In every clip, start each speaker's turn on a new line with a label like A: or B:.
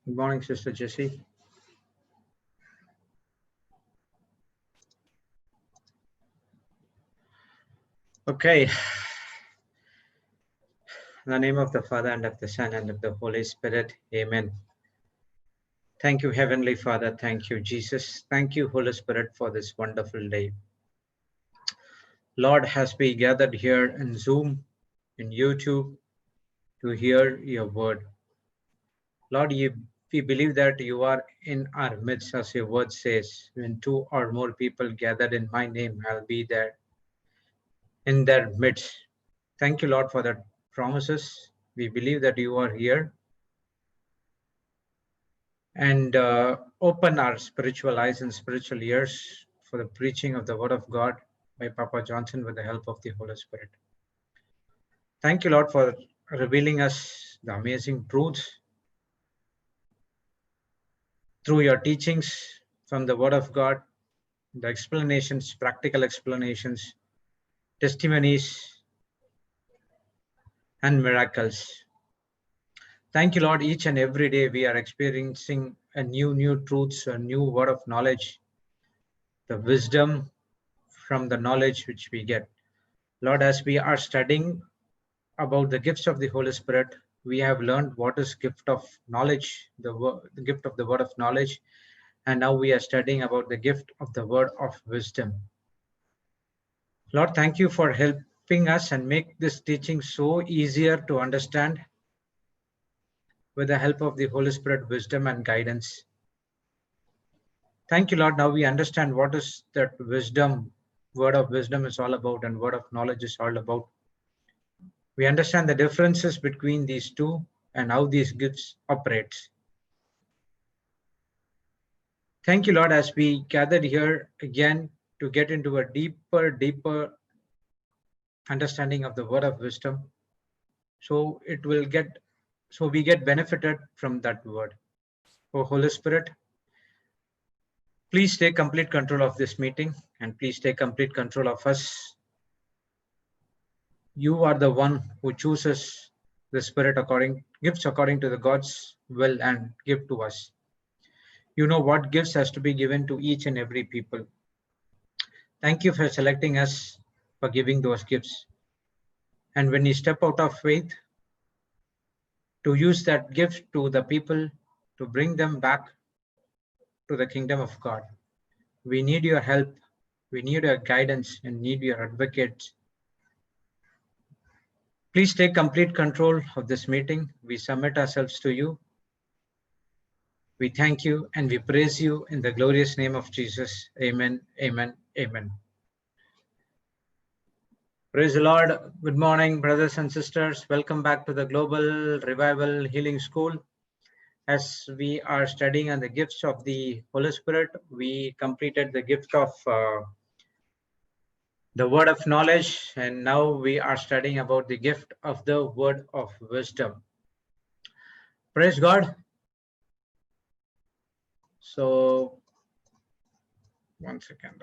A: Good morning, Sister Jessie. Okay. In the name of the Father, and of the Son, and of the Holy Spirit. Amen. Thank you, Heavenly Father. Thank you, Jesus. Thank you, Holy Spirit, for this wonderful day. Lord, as we gathered here in Zoom, in YouTube, to hear your word. Lord, we believe that you are in our midst, as your word says. When two or more people gathered in my name, I'll be there in their midst. Thank you, Lord, for the promises. We believe that you are here. And open our spiritual eyes and spiritual ears for the preaching of the word of God by Papa Johnson with the help of the Holy Spirit. Thank you, Lord, for revealing us the amazing truths through your teachings from the word of God, the explanations, practical explanations, testimonies, and miracles. Thank you, Lord. Each and every day we are experiencing a new truths, a new word of knowledge, the wisdom from the knowledge which we get. Lord, as we are studying about the gifts of the Holy Spirit, we have learned what is gift of knowledge, the gift of the word of knowledge, and now we are studying about the gift of the word of wisdom. Lord, thank you for helping us and make this teaching so easier to understand with the help of the Holy Spirit, wisdom and guidance. Thank you, Lord. Now we understand what is that wisdom, word of wisdom is all about, and word of knowledge is all about. We understand the differences between these two and how these gifts operates. Thank you, Lord, as we gathered here again to get into a deeper understanding of the word of wisdom. So we get benefited from that word. Oh, Holy Spirit, please take complete control of this meeting and please take complete control of us. You are the one who chooses the Spirit gifts according to the God's will and give to us. You know what gifts has to be given to each and every people. Thank you for selecting us for giving those gifts. And when we step out of faith, to use that gift to the people, to bring them back to the kingdom of God. We need your help. We need your guidance and need your advocates. Please take complete control of this meeting. We submit ourselves to you. We thank you and we praise you in the glorious name of Jesus. Amen, amen, amen. Praise the Lord. Good morning, brothers and sisters. Welcome back to the Global Revival Healing School. As we are studying on the gifts of the Holy Spirit, we completed the gift of the word of knowledge, and now we are studying about the gift of the word of wisdom. Praise God. So, one second.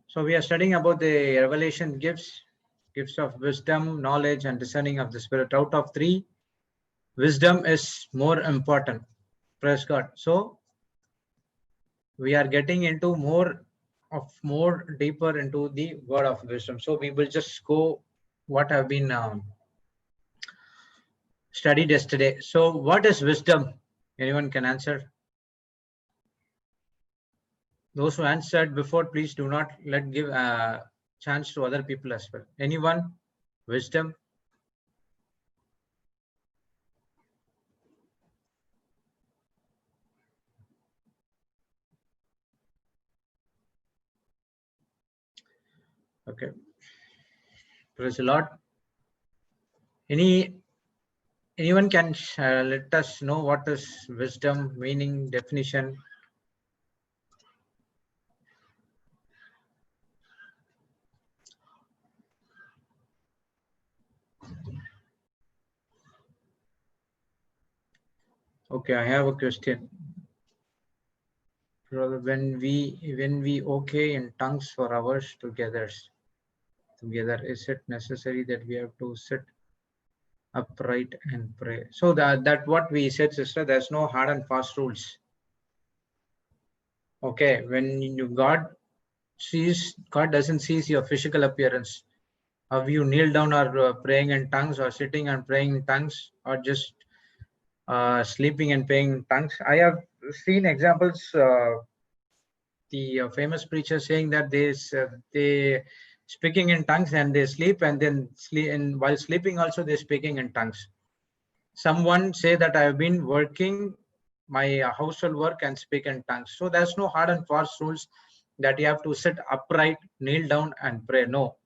A: So we are studying about the revelation gifts of wisdom, knowledge, and discerning of the Spirit. Out of three, wisdom is more important. Praise God. So we are getting into more deeper into the word of wisdom. So we will just go what have been studied yesterday. So what is wisdom? Anyone can answer? Those who answered before, please do not give a chance to other people as well. Anyone? Wisdom? Okay. Praise the Lord. Anyone can let us know what is wisdom, meaning, definition? Okay, I have a question. When we okay in tongues for hours together, together. Is it necessary that we have to sit upright and pray? So that what we said, sister, there's no hard and fast rules. Okay, when God doesn't see your physical appearance. Have you kneel down or praying in tongues, or sitting and praying in tongues, or just sleeping and praying in tongues? I have seen examples. The famous preacher saying that they speaking in tongues and they sleep, and then sleep, and while sleeping also they're speaking in tongues. Someone say that I have been working my household work and speak in tongues. So there's no hard and fast rules that you have to sit upright, kneel down and pray. No,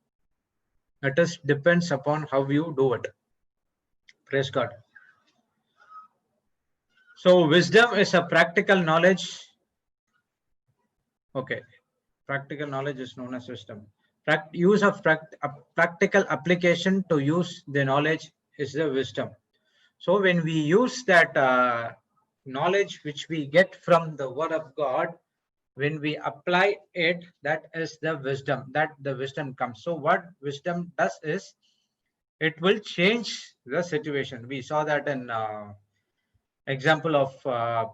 A: it is depends upon how you do it. Praise God. So wisdom is a practical knowledge. Okay, practical knowledge is known as wisdom. Use of practical application to use the knowledge is the wisdom. So when we use that knowledge which we get from the word of God, when we apply it, that is the wisdom, that the wisdom comes. So what wisdom does is, it will change the situation. We saw that in example of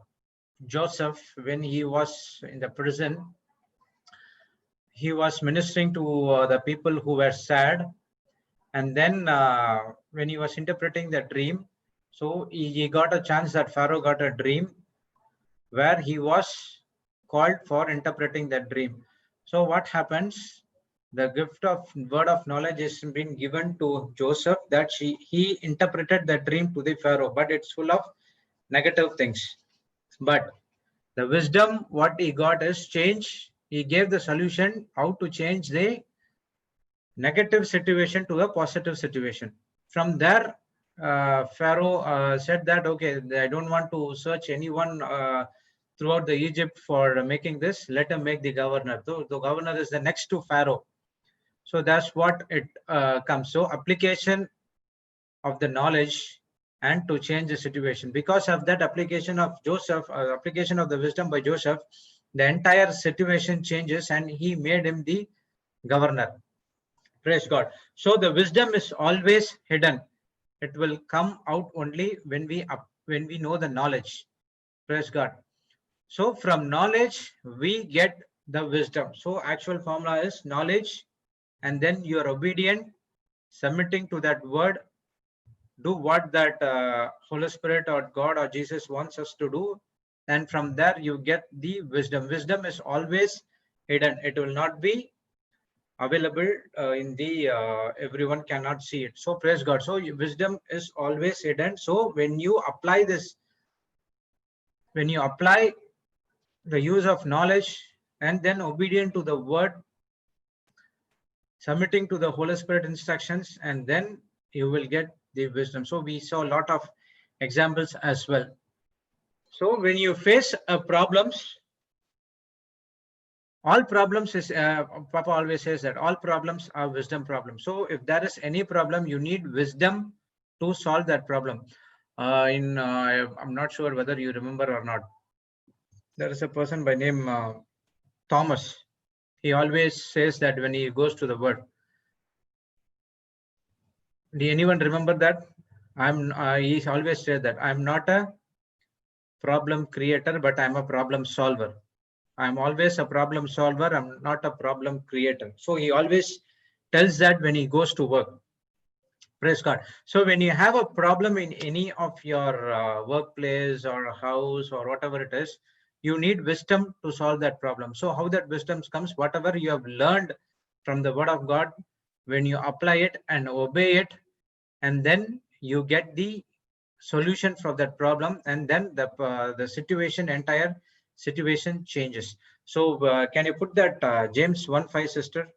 A: Joseph, when he was in the prison. He was ministering to the people who were sad, and then when he was interpreting the dream, so he got a chance that Pharaoh got a dream where he was called for interpreting that dream. So what happens? The gift of word of knowledge is been given to Joseph, that he interpreted the dream to the Pharaoh, but it's full of negative things. But the wisdom what he got is change. He gave the solution how to change the negative situation to a positive situation. From there, Pharaoh said that, okay, I don't want to search anyone throughout the Egypt for making this. Let him make the governor. So the governor is the next to Pharaoh. So that's what it comes. So application of the knowledge and to change the situation. Because of that application of Joseph, application of the wisdom by Joseph, the entire situation changes and he made him the governor. Praise God. So the wisdom is always hidden. It will come out only when we know the knowledge. Praise God. So from knowledge we get the wisdom. So actual formula is knowledge, and then you are obedient, submitting to that word, do what that Holy Spirit or God or Jesus wants us to do, and from there you get the wisdom. Wisdom is always hidden. It will not be available in the everyone cannot see it. So praise God. So wisdom is always hidden. So when you apply this, when you apply the use of knowledge and then obedient to the word, submitting to the Holy Spirit instructions, and then you will get the wisdom. So we saw a lot of examples as well. So when you face problems, all problems is Papa always says that all problems are wisdom problems. So if there is any problem, you need wisdom to solve that problem. I'm not sure whether you remember or not. There is a person by name Thomas. He always says that when he goes to the word. Do anyone remember that? He always says that I'm not a problem creator, but I'm a problem solver. I'm always a problem solver. I'm not a problem creator. So he always tells that when he goes to work. Praise God. So when you have a problem in any of your workplace or house or whatever it is, you need wisdom to solve that problem. So how that wisdom comes, whatever you have learned from the word of God, when you apply it and obey it, and then you get the solution for that problem, and then the situation, entire situation changes. So can you put that James 1:5, sister?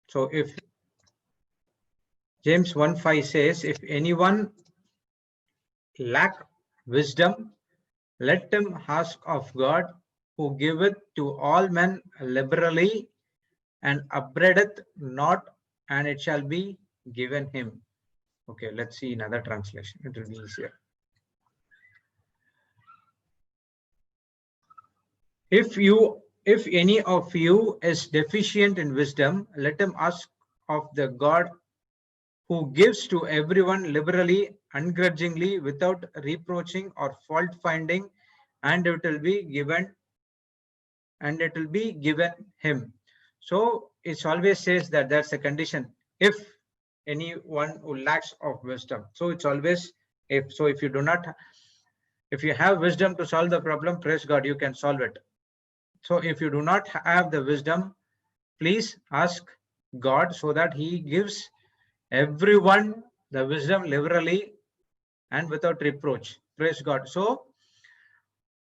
A: So if James 1:5 says, if anyone lack wisdom, let him ask of God, who giveth to all men liberally and upbraideth not, and it shall be given him. Okay, let's see another translation. It will be easier. If any of you is deficient in wisdom, let him ask of the God who gives to everyone liberally, ungrudgingly, without reproaching or fault finding, and it will be given him. So it always says that that's a condition. If anyone who lacks of wisdom, so it's always if. So if you have wisdom to solve the problem, praise God, you can solve it. So if you do not have the wisdom, please ask God so that He gives everyone the wisdom liberally and without reproach. Praise God. So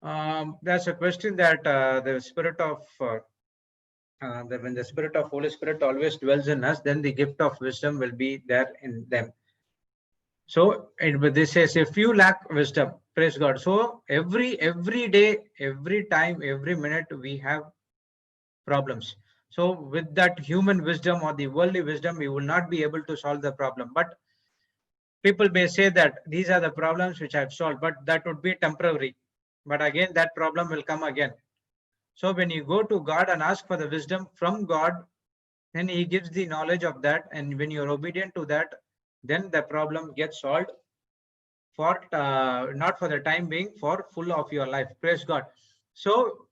A: that's a question that the spirit of when the spirit of Holy Spirit always dwells in us, then the gift of wisdom will be there in them. So this says, if you lack wisdom, praise God. So every day, every time, every minute, we have problems. So with that human wisdom or the worldly wisdom, we will not be able to solve the problem. But people may say that these are the problems which I've solved, but that would be temporary. But again, that problem will come again. So when you go to God and ask for the wisdom from God, then He gives the knowledge of that. And when you're obedient to that, then the problem gets solved for not for the time being, for full of your life. Praise God. So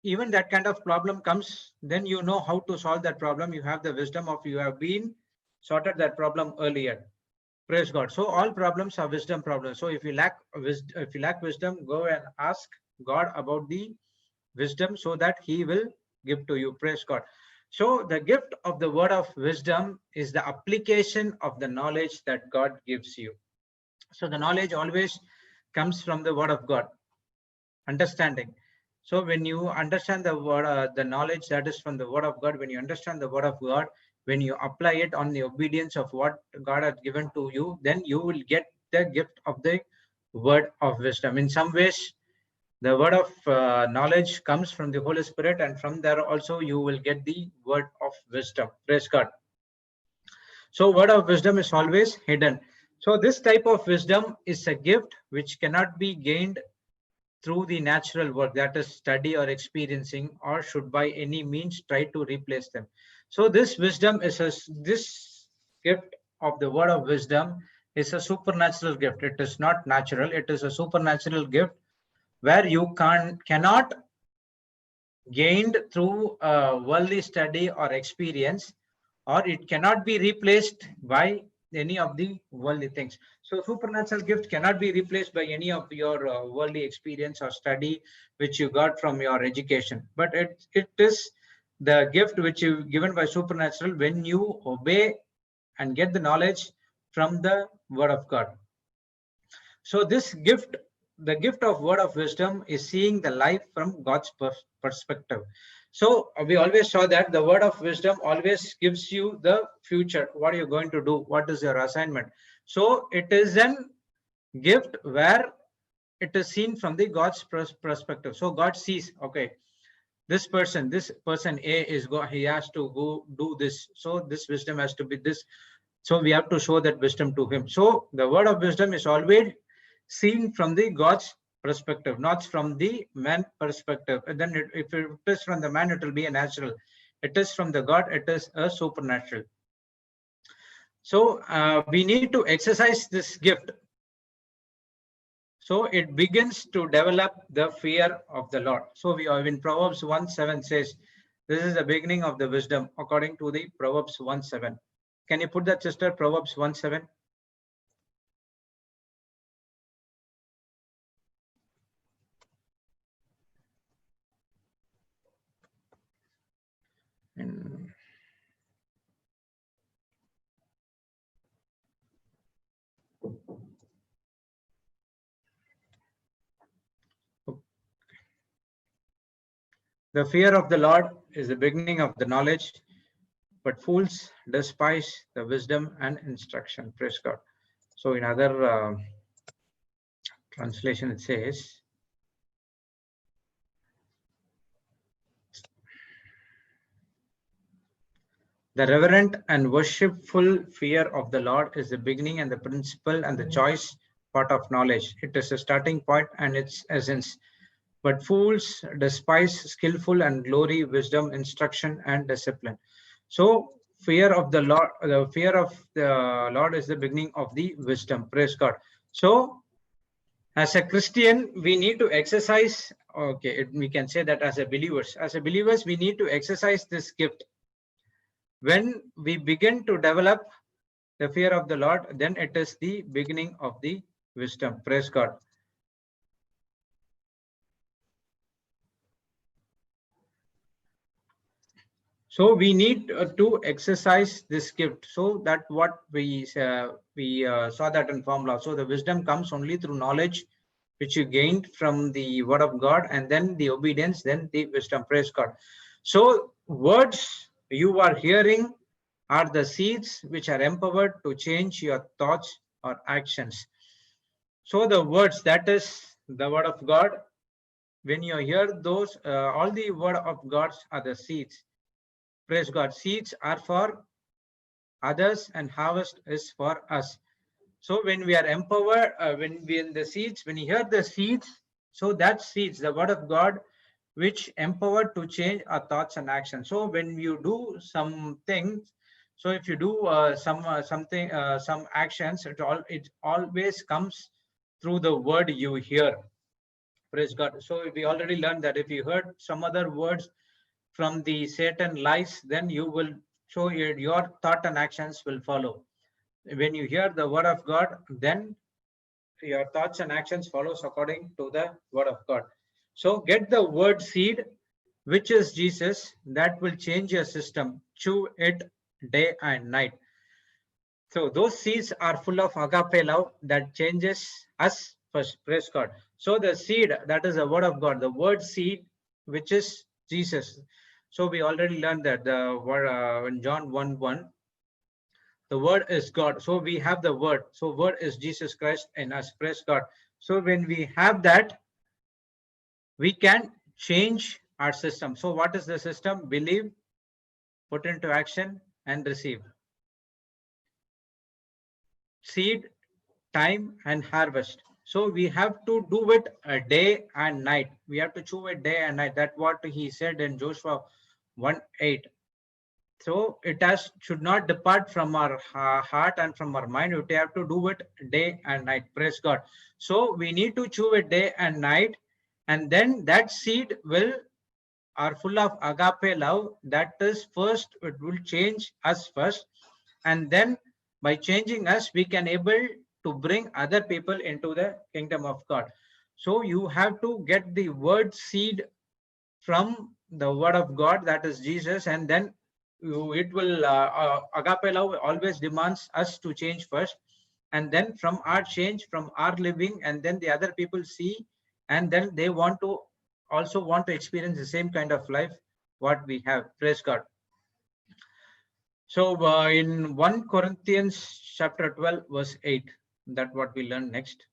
A: even that kind of problem comes, then you know how to solve that problem. You have the wisdom of you have been sorted that problem earlier. Praise God. So all problems are wisdom problems. So if you lack wisdom, go and ask God about the wisdom so that He will give to you. Praise God. So the gift of the word of wisdom is the application of the knowledge that God gives you. So the knowledge always comes from the word of God. Understanding. So when you understand the word, the knowledge that is from the word of God, when you understand the word of God, when you apply it on the obedience of what God has given to you, then you will get the gift of the word of wisdom. In some ways, the word of knowledge comes from the Holy Spirit, and from there also you will get the word of wisdom. Praise God. So word of wisdom is always hidden. So this type of wisdom is a gift which cannot be gained through the natural work, that is study or experiencing, or should by any means try to replace them. So this wisdom is this gift of the word of wisdom is a supernatural gift. It is not natural. It is a supernatural gift where you cannot gained through worldly study or experience, or it cannot be replaced by any of the worldly things. So supernatural gift cannot be replaced by any of your worldly experience or study which you got from your education, but it is the gift which you given by supernatural when you obey and get the knowledge from the word of God. So this gift, the gift of word of wisdom, is seeing the life from God's perspective. So we always saw that the word of wisdom always gives you the future. What are you going to do? What is your assignment? So it is an gift where it is seen from the God's perspective. So God sees, okay, this person A is he has to go do this. So this wisdom has to be this. So we have to show that wisdom to him. So the word of wisdom is always seen from the God's perspective, not from the man perspective. And then if it is from the man, it will be a natural. It is from the God, it is a supernatural. So we need to exercise this gift. So it begins to develop the fear of the Lord. So we are in Proverbs 1:7 says, this is the beginning of the wisdom according to the Proverbs 1:7. Can you put that, sister? Proverbs 1:7. And the fear of the Lord is the beginning of the knowledge, but fools despise the wisdom and instruction. Praise God. So in other translation, it says, The reverent and worshipful fear of the Lord is the beginning and the principle and the choice part of knowledge. It is a starting point and its essence. But fools despise skillful and glory, wisdom, instruction, and discipline. So, fear of the Lord, the fear of the Lord is the beginning of the wisdom. Praise God. So, as a Christian, we need to exercise. Okay, we can say that as a believers, we need to exercise this gift. When we begin to develop the fear of the Lord, then it is the beginning of the wisdom. Praise God. So we need to exercise this gift. So that what we saw that in formula. So the wisdom comes only through knowledge, which you gained from the word of God, and then the obedience, then the wisdom. Praise God. So words you are hearing are the seeds which are empowered to change your thoughts or actions. So the words, that is the word of God. When you hear those, all the word of God are the seeds. Praise God. Seeds are for others and harvest is for us. So when we are empowered, when we in the seeds, when you hear the seeds, so that seeds, the word of God, which empowered to change our thoughts and actions. So when you do something, so if you do some actions, it always comes through the word you hear. Praise God. So we already learned that if you heard some other words from the Satan lies, then you will show your thought and actions will follow. When you hear the word of God, then your thoughts and actions follows according to the word of God. So get the word seed, which is Jesus, that will change your system. Chew it day and night. So those seeds are full of agape love that changes us first. Praise God. So the seed, that is the word of God, the word seed, which is Jesus. So we already learned that the word in John 1:1, the word is God. So we have the word. So word is Jesus Christ in us. Praise God. So when we have that, we can change our system. So what is the system? Believe, put into action, and receive. Seed, time, and harvest. So we have to do it a day and night. We have to chew it day and night. That's what he said in Joshua 1:8. So it should not depart from our heart and from our mind. We have to do it day and night. Praise God. So we need to chew it day and night, and then that seed will are full of agape love. That is first, it will change us first, and then by changing us, we can able to bring other people into the kingdom of God. So you have to get the word seed from the word of God, that is Jesus, and then it will agape love always demands us to change first, and then from our change, from our living, and then the other people see, and then they want to also want to experience the same kind of life what we have. Praise God. So in 1 Corinthians chapter 12 verse 8, that what we learn next.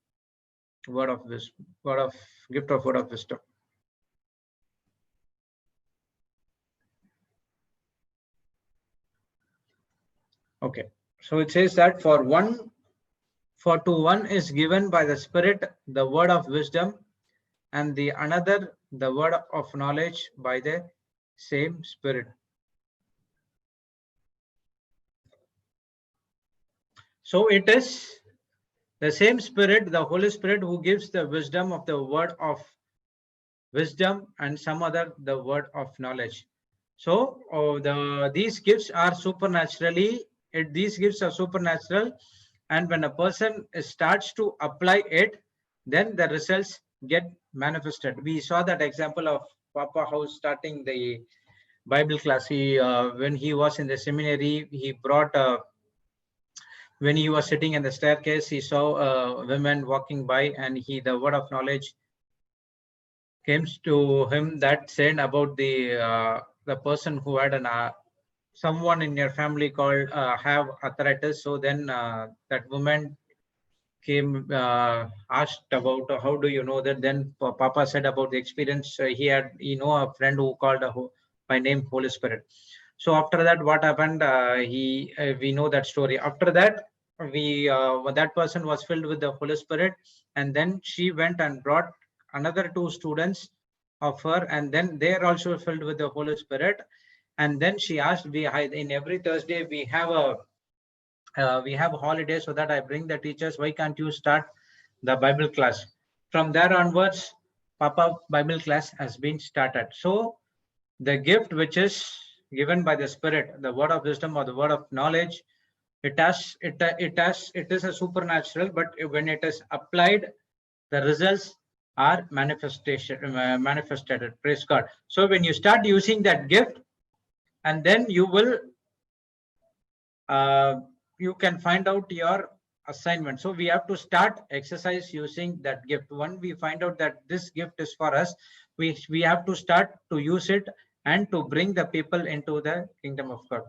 A: Word of wisdom, word of gift of word of wisdom. Okay, so it says that for to one is given by the Spirit the word of wisdom, and the another the word of knowledge by the same Spirit. So it is the same Spirit, the Holy Spirit, who gives the wisdom of the word of wisdom, and some other the word of knowledge. So these gifts are supernaturally, these gifts are supernatural, and when a person starts to apply it, then the results get manifested. We saw that example of Papa House starting the Bible class. He when he was in the seminary, he brought when he was sitting in the staircase, he saw women walking by, and the word of knowledge came to him that said about the person who had an someone in your family called have arthritis. So then that woman came asked about how do you know that. Then Papa said about the experience he know a friend who called by name Holy Spirit. So after that, what happened? We know that story. After that, that person was filled with the Holy Spirit, and then she went and brought another two students of her, and then they are also filled with the Holy Spirit. And then she asked, in every Thursday we have a holiday, so that I bring the teachers. Why can't you start the Bible class? From there onwards, Papa Bible class has been started. So the gift which is given by the Spirit, the word of wisdom or the word of knowledge, it is a supernatural, but when it is applied, the results are manifested. Praise God. So when you start using that gift, and then you will you can find out your assignment. So we have to start exercise using that gift. When we find out that this gift is for us, we have to start to use it and to bring the people into the kingdom of God.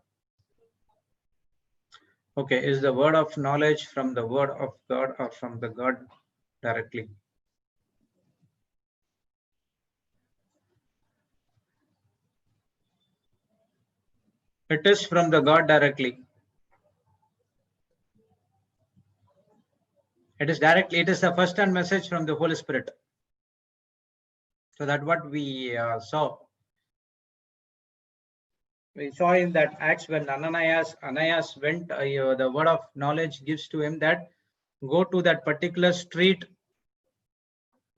A: Okay, is the word of knowledge from the word of God or from the God directly? It is from the God directly. It is directly. It is the first-hand message from the Holy Spirit. So that's what we saw. We saw in that Acts when Ananias went, the word of knowledge gives to him that go to that particular street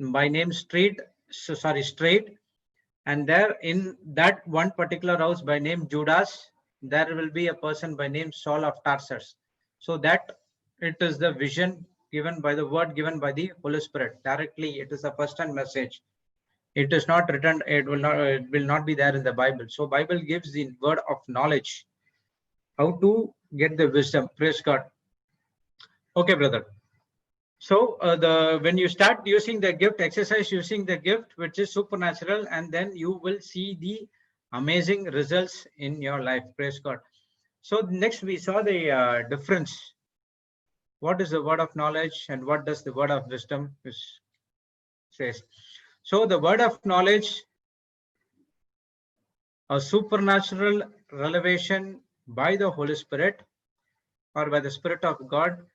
A: by name straight, and there in that one particular house by name Judas, there will be a person by name Saul of Tarsus. So that it is the vision given by the word given by the Holy Spirit directly. It is a first-hand message. It is not written. It will not be there in the Bible. So Bible gives the word of knowledge, how to get the wisdom. Praise God. Okay, brother. So when you start using the gift, exercise using the gift, which is supernatural, and then you will see the amazing results in your life. Praise God. So next we saw the difference. What is the word of knowledge and what does the word of wisdom says? So the word of knowledge, a supernatural revelation by the Holy Spirit or by the Spirit of God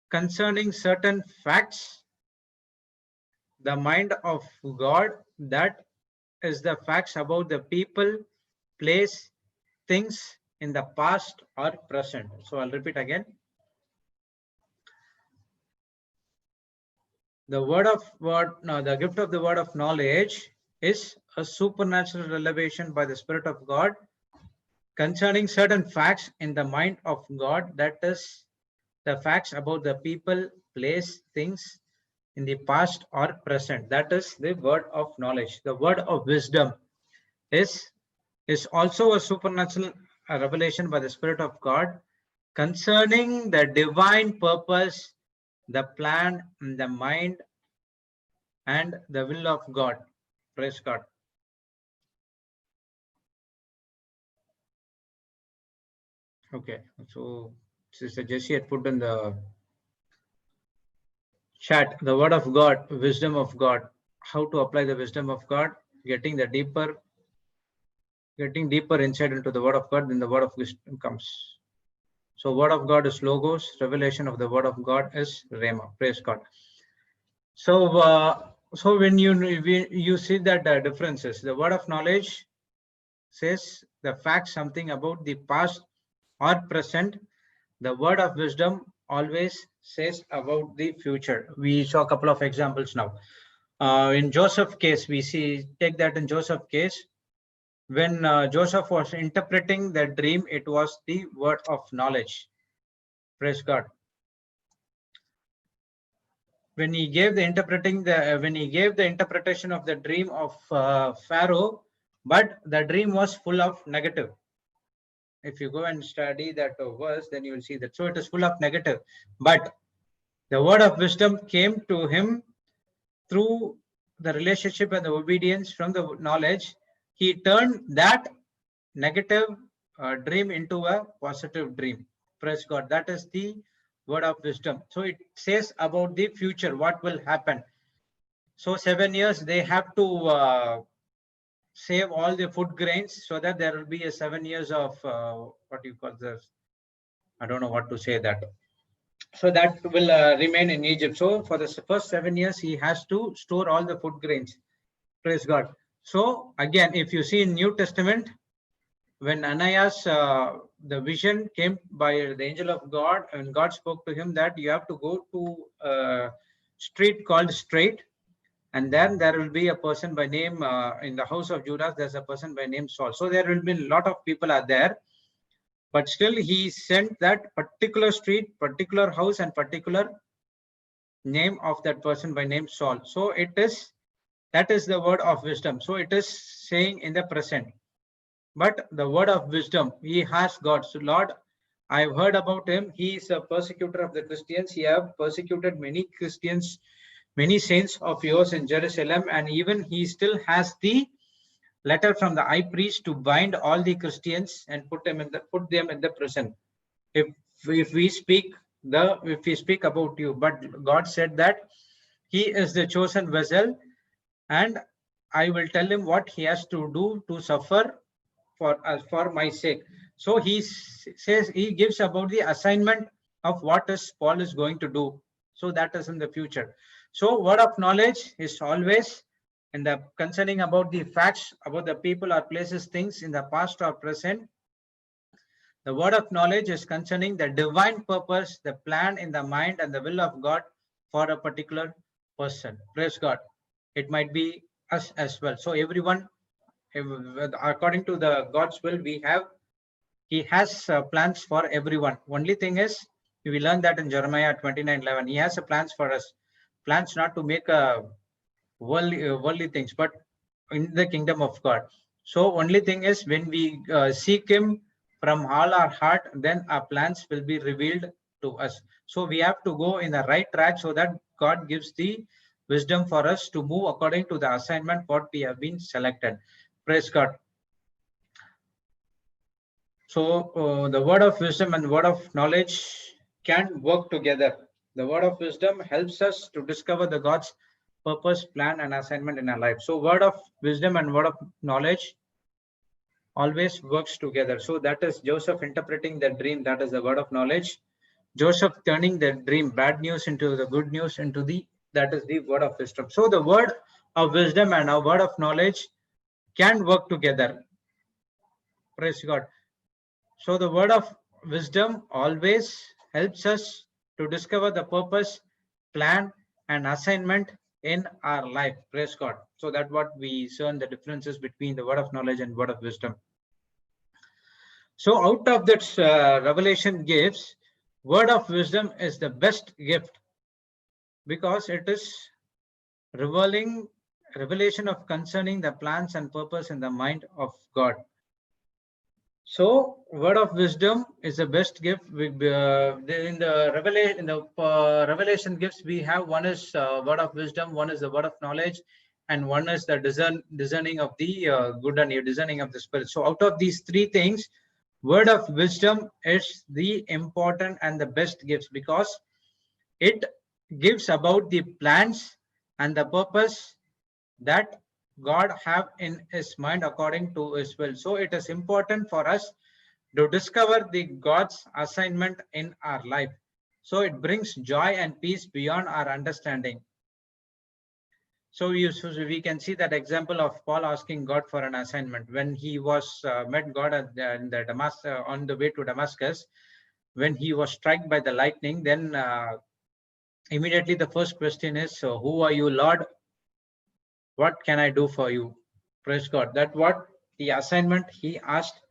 A: concerning certain facts, the mind of God, that is the facts about the people, place, things in the past or present. So I'll repeat again. The gift of the word of knowledge is a supernatural revelation by the Spirit of God concerning certain facts in the mind of God, that is the facts about the people, place, things in the past or present. That is the word of knowledge. The word of wisdom is also a supernatural revelation by the Spirit of God concerning the divine purpose, the plan, the mind, and the will of God. Praise God. Okay, so Sister Jessie had put in the chat the word of God, wisdom of God, how to apply the wisdom of God, getting deeper insight into the word of God, then the word of wisdom comes. So word of God is logos, revelation of the word of God is rhema. Praise God. So so when you see that differences, the word of knowledge says the fact something about the past or present. The word of wisdom always says about the future. We saw a couple of examples now. In Joseph case, we take that in Joseph case, when Joseph was interpreting the dream, it was the word of knowledge. Praise God. When he gave the interpretation of the dream of Pharaoh, but the dream was full of negative. If you go and study that verse, then you will see that. So it is full of negative. But the word of wisdom came to him through the relationship and the obedience from the knowledge. He turned that negative dream into a positive dream. Praise God. That is the word of wisdom. So it says about the future, what will happen. So 7 years they have to save all the food grains so that there will be a 7 years of what you call this, I don't know what to say that. So that will remain in Egypt. So for the first 7 years, he has to store all the food grains. Praise God. So again, if you see in New Testament, when Ananias, the vision came by the angel of God, and God spoke to him that you have to go to a street called Straight, and then there will be a person by name in the house of Judas. There's a person by name Saul. So there will be a lot of people are there, but still he sent that particular street, particular house, and particular name of that person by name Saul. So it is, that is the word of wisdom. So it is saying in the present. But the word of wisdom, he has got. So Lord, I've heard about him. He is a persecutor of the Christians. He have persecuted many Christians, many saints of yours in Jerusalem, and even he still has the letter from the high priest to bind all the Christians and put them in the prison. If we speak about you, but God said that he is the chosen vessel, and I will tell him what he has to do to suffer for my sake. So he says, he gives about the assignment of what is Paul is going to do. So that is in the future. So word of knowledge is always in the concerning about the facts about the people or places, things in the past or present. The word of knowledge is concerning the divine purpose, the plan in the mind and the will of God for a particular person. Praise God. It might be us as well. So everyone, according to the God's will, he has plans for everyone. Only thing is, we learn that in Jeremiah 29:11, he has plans for us. Plans not to make worldly things, but in the kingdom of God. So only thing is, when we seek him from all our heart, then our plans will be revealed to us. So we have to go in the right track so that God gives the wisdom for us to move according to the assignment what we have been selected. Praise God. So the word of wisdom and word of knowledge can work together. The word of wisdom helps us to discover the God's purpose, plan, and assignment in our life. So word of wisdom and word of knowledge always works together. So that is Joseph interpreting the dream. That is the word of knowledge. Joseph turning the dream, bad news into the good news, into that is the word of wisdom. So the word of wisdom and our word of knowledge can work together. Praise God. So the word of wisdom always helps us to discover the purpose, plan, and assignment in our life. Praise God. So that's what we learn the differences between the word of knowledge and word of wisdom. So out of that revelation gifts, word of wisdom is the best gift because it is revelation of concerning the plans and purpose in the mind of God. So, word of wisdom is the best gift. In the revelation gifts, we have one is word of wisdom, one is the word of knowledge, and one is the discerning of the good and discerning of the spirit. So, out of these three things, word of wisdom is the important and the best gifts because it gives about the plans and the purpose that God have in his mind according to his will. So it is important for us to discover the God's assignment in our life. So it brings joy and peace beyond our understanding. So we can see that example of Paul asking God for an assignment when he was met God at on the way to Damascus. When he was struck by the lightning, then immediately the first question is, who are you, Lord? What can I do for you? Praise God. That what the assignment he asked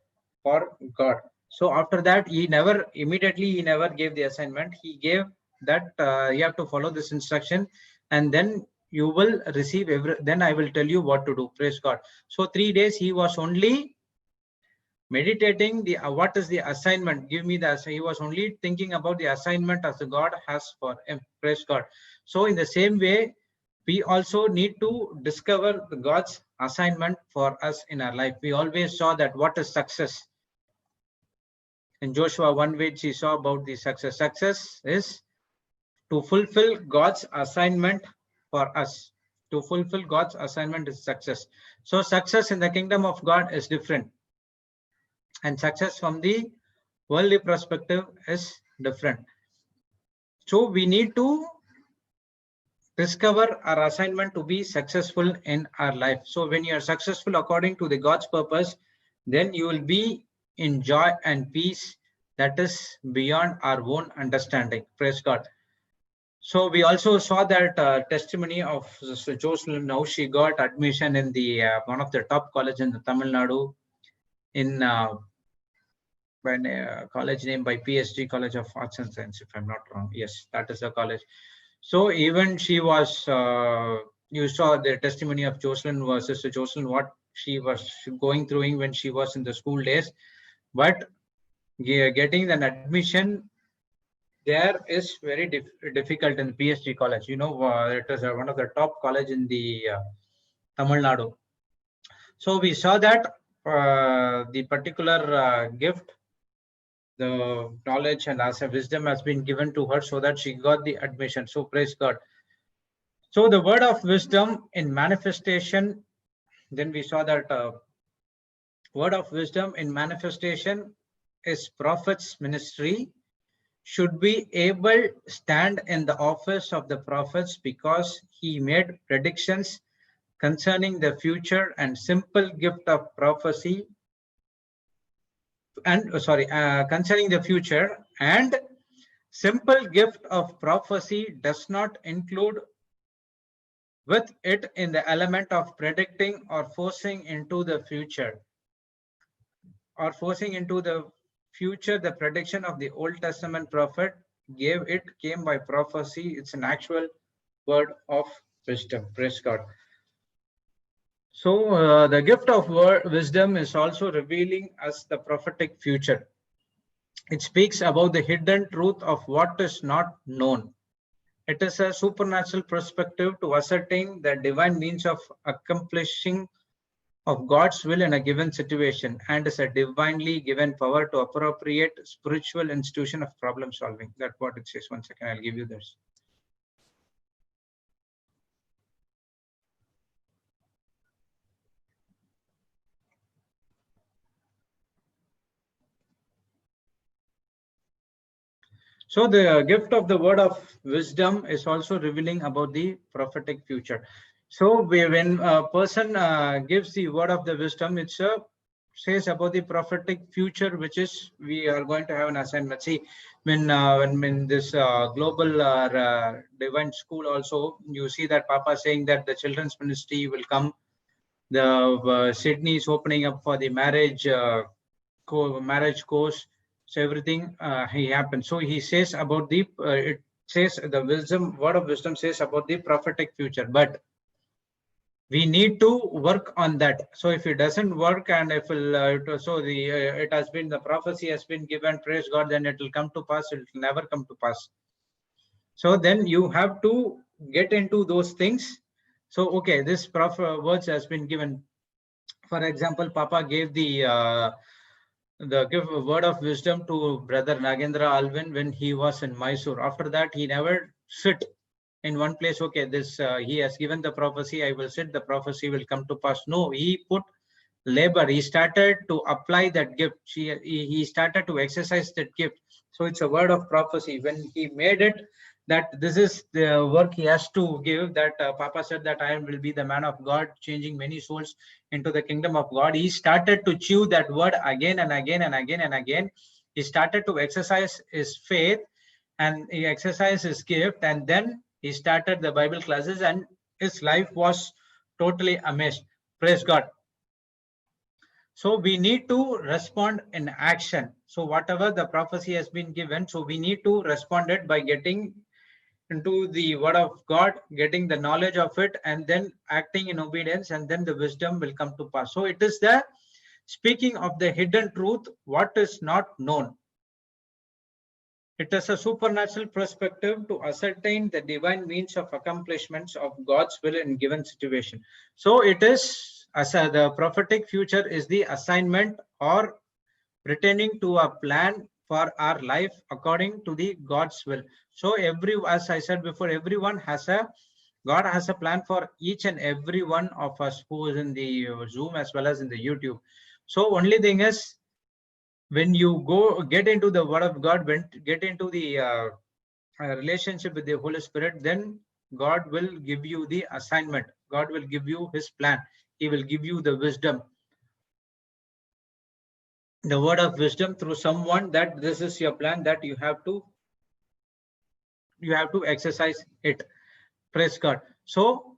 A: for God. So after that, he never gave the assignment. He gave that you have to follow this instruction, and then you will receive then I will tell you what to do. Praise God. So 3 days he was only meditating the what is the assignment. Give me the. He was only thinking about the assignment as the God has for him. Praise God. So in the same way, we also need to discover God's assignment for us in our life. We always saw that what is success. In Joshua 1 which he saw about the success. Success is to fulfill God's assignment for us, to fulfill God's assignment is success. So success in the kingdom of God is different, and success from the worldly perspective is different. So we need to discover our assignment to be successful in our life. So when you are successful according to the God's purpose, then you will be in joy and peace that is beyond our own understanding. Praise God. So we also saw that testimony of Sister Jocelyn. Now she got admission in the one of the top college in the Tamil Nadu, in college named by PSG, College of Arts and Science, if I'm not wrong. Yes, that is the college. So even she was, you saw the testimony of Jocelyn versus Jocelyn, what she was going through when she was in the school days. But getting an admission there is very difficult in the PSG college. You know, it is one of the top college in the Tamil Nadu. So we saw that the particular gift, the knowledge and as a wisdom has been given to her so that she got the admission. So praise God. So the word of wisdom in manifestation, then we saw that word of wisdom in manifestation is prophet's ministry, should be able stand in the office of the prophets because he made predictions concerning the future, and simple gift of prophecy and concerning the future, and simple gift of prophecy does not include with it in the element of predicting or forcing into the future, the prediction of the Old Testament prophet came by prophecy. It's an actual word of wisdom. Praise God. So the gift of wisdom is also revealing us the prophetic future. It speaks about the hidden truth of what is not known. It is a supernatural perspective to ascertain the divine means of accomplishing of God's will in a given situation, and is a divinely given power to appropriate spiritual institution of problem solving. That's what it says. 1 second, I'll give you this. So the gift of the word of wisdom is also revealing about the prophetic future. So when a person gives the word of the wisdom, it says about the prophetic future, which is we are going to have an assignment. See, when this global divine school also, you see that Papa saying that the children's ministry will come. The Sydney is opening up for the marriage marriage course. So everything he happened. So he says about the it says the word of wisdom says about the prophetic future, but we need to work on that. So if it doesn't work, and if it has been, the prophecy has been given, praise God, then it will come to pass. It will never come to pass. So then you have to get into those things. So okay, this words has been given. For example, Papa gave the word of wisdom to Brother Nagendra Alvin when he was in Mysore. After that, he never sit in one place. Okay, this he has given the prophecy, I will sit, the prophecy will come to pass. No, he put labor. He started to apply that gift. He started to exercise that gift. So it's a word of prophecy. When he made it, that this is the work he has to give, that Papa said that I will be the man of God, changing many souls into the kingdom of God. He started to chew that word again and again and again and again. He started to exercise his faith, and he exercised his gift, and then he started the Bible classes, and his life was totally amazed. Praise God. So we need to respond in action. So whatever the prophecy has been given, so we need to respond it by getting into the word of God, getting the knowledge of it, and then acting in obedience, and then the wisdom will come to pass. So it is the speaking of the hidden truth, what is not known. It is a supernatural perspective to ascertain the divine means of accomplishments of God's will in given situation. So it is the prophetic future is the assignment or pertaining to a plan for our life according to the God's will. So as I said before, everyone has a God has a plan for each and every one of us who is in the Zoom as well as in the YouTube. So only thing is, when you go get into the Word of God, when get into the relationship with the Holy Spirit, then God will give you the assignment. God will give you His plan. He will give you the wisdom, the word of wisdom through someone, that this is your plan, that you have to exercise it. Praise God. So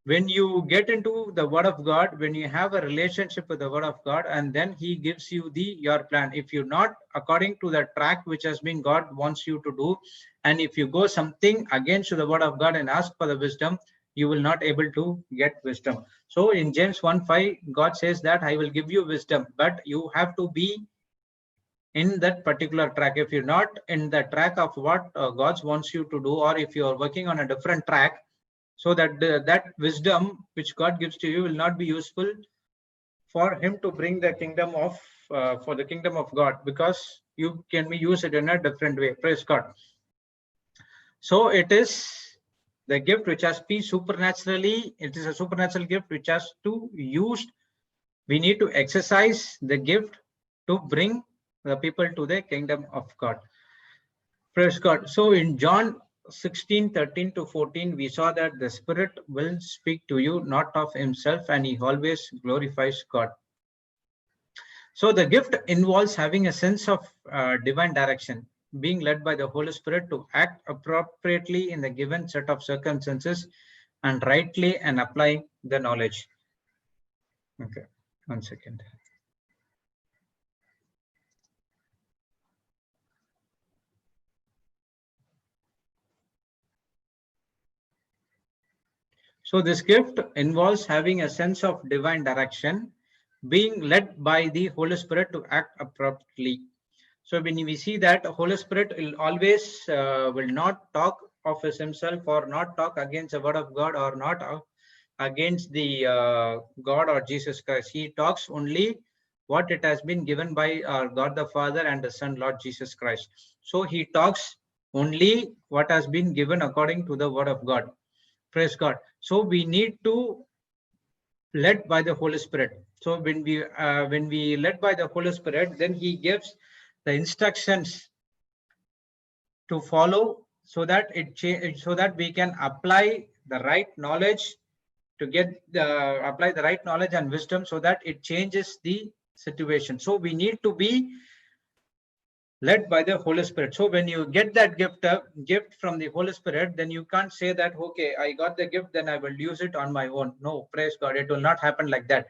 A: when you get into the Word of God, when you have a relationship with the Word of God, and then He gives you the your plan. If you're not according to the track which has been God wants you to do, and if you go something against the Word of God and ask for the wisdom, you will not able to get wisdom. So in James 1:5, God says that I will give you wisdom, but you have to be in that particular track. If you're not in the track of what God wants you to do, or if you are working on a different track, so that that wisdom which God gives to you will not be useful for Him to bring the kingdom of for the kingdom of God, because you can be used it in a different way. Praise God. So it is the gift which has been supernaturally, it is a supernatural gift which has to use. We need to exercise the gift to bring the people to the kingdom of God. Praise God. So in John 16:13 to 14, we saw that the Spirit will speak to you, not of Himself, and He always glorifies God. So the gift involves having a sense of divine direction, being led by the Holy Spirit to act appropriately in the given set of circumstances and rightly and applying the knowledge. Okay, 1 second. So this gift involves having a sense of divine direction, being led by the Holy Spirit to act appropriately. So when we see that the Holy Spirit will always will not talk of himself, or not talk against the word of God, or not against the God or Jesus Christ. He talks only what it has been given by our God the Father and the Son, Lord Jesus Christ. So he talks only what has been given according to the word of God. Praise God. So we need to led by the Holy Spirit. So when we led by the Holy Spirit, then He gives the instructions to follow, so that so that we can apply the right knowledge, to get apply the right knowledge and wisdom, so that it changes the situation. So we need to be led by the Holy Spirit. So when you get that gift from the Holy Spirit, then you can't say that, okay, I got the gift, then I will use it on my own. No, praise God, it will not happen like that.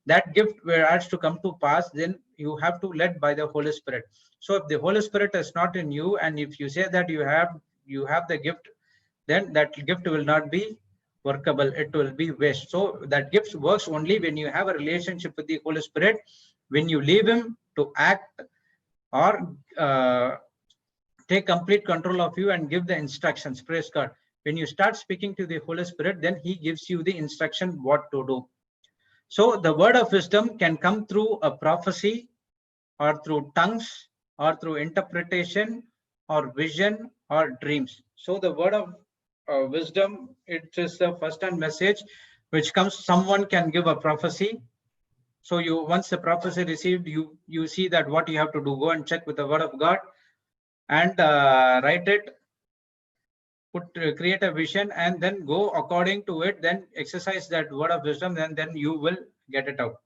A: That gift were asked to come to pass, then you have to led by the Holy Spirit. So if the Holy Spirit is not in you, and if you say that you have the gift, then that gift will not be workable. It will be waste. So that gift works only when you have a relationship with the Holy Spirit, when you leave Him to act, or take complete control of you and give the instructions. Praise God. When you start speaking to the Holy Spirit, then He gives you the instruction what to do. So the word of wisdom can come through a prophecy, or through tongues, or through interpretation, or vision, or dreams. So the word of wisdom, it is the first-hand message which comes. Someone can give a prophecy. So you, once the prophecy received, you see that what you have to do, go and check with the word of God, and write it, create a vision, and then go according to it, then exercise that word of wisdom, and then you will get it out.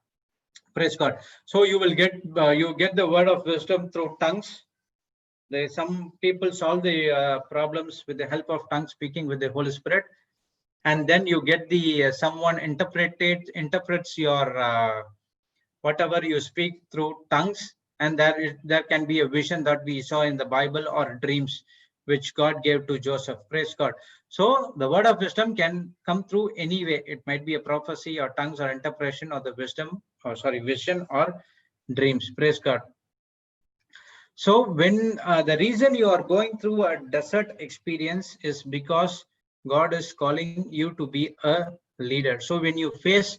A: Praise God. So you will get you get the word of wisdom through tongues. Some people solve the problems with the help of tongue speaking with the Holy Spirit, and then you get the someone interprets your whatever you speak through tongues, and there can be a vision that we saw in the Bible, or dreams which God gave to Joseph. Praise God. So the word of wisdom can come through any way. It might be a prophecy, or tongues, or interpretation, or the wisdom, or sorry, vision, or dreams. Praise God. So when the reason you are going through a desert experience is because God is calling you to be a leader. So when you face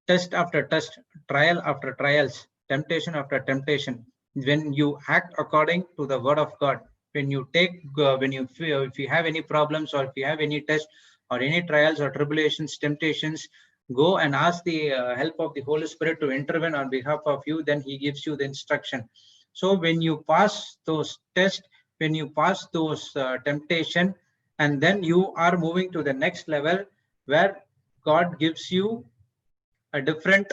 A: test after test, trial after trials, temptation after temptation, when you act according to the word of God, when you take, if you have any problems, or if you have any test or any trials or tribulations, temptations, go and ask the help of the Holy Spirit to intervene on behalf of you. Then he gives you the instruction. So when you pass those tests, when you pass those temptation, and then you are moving to the next level where God gives you a different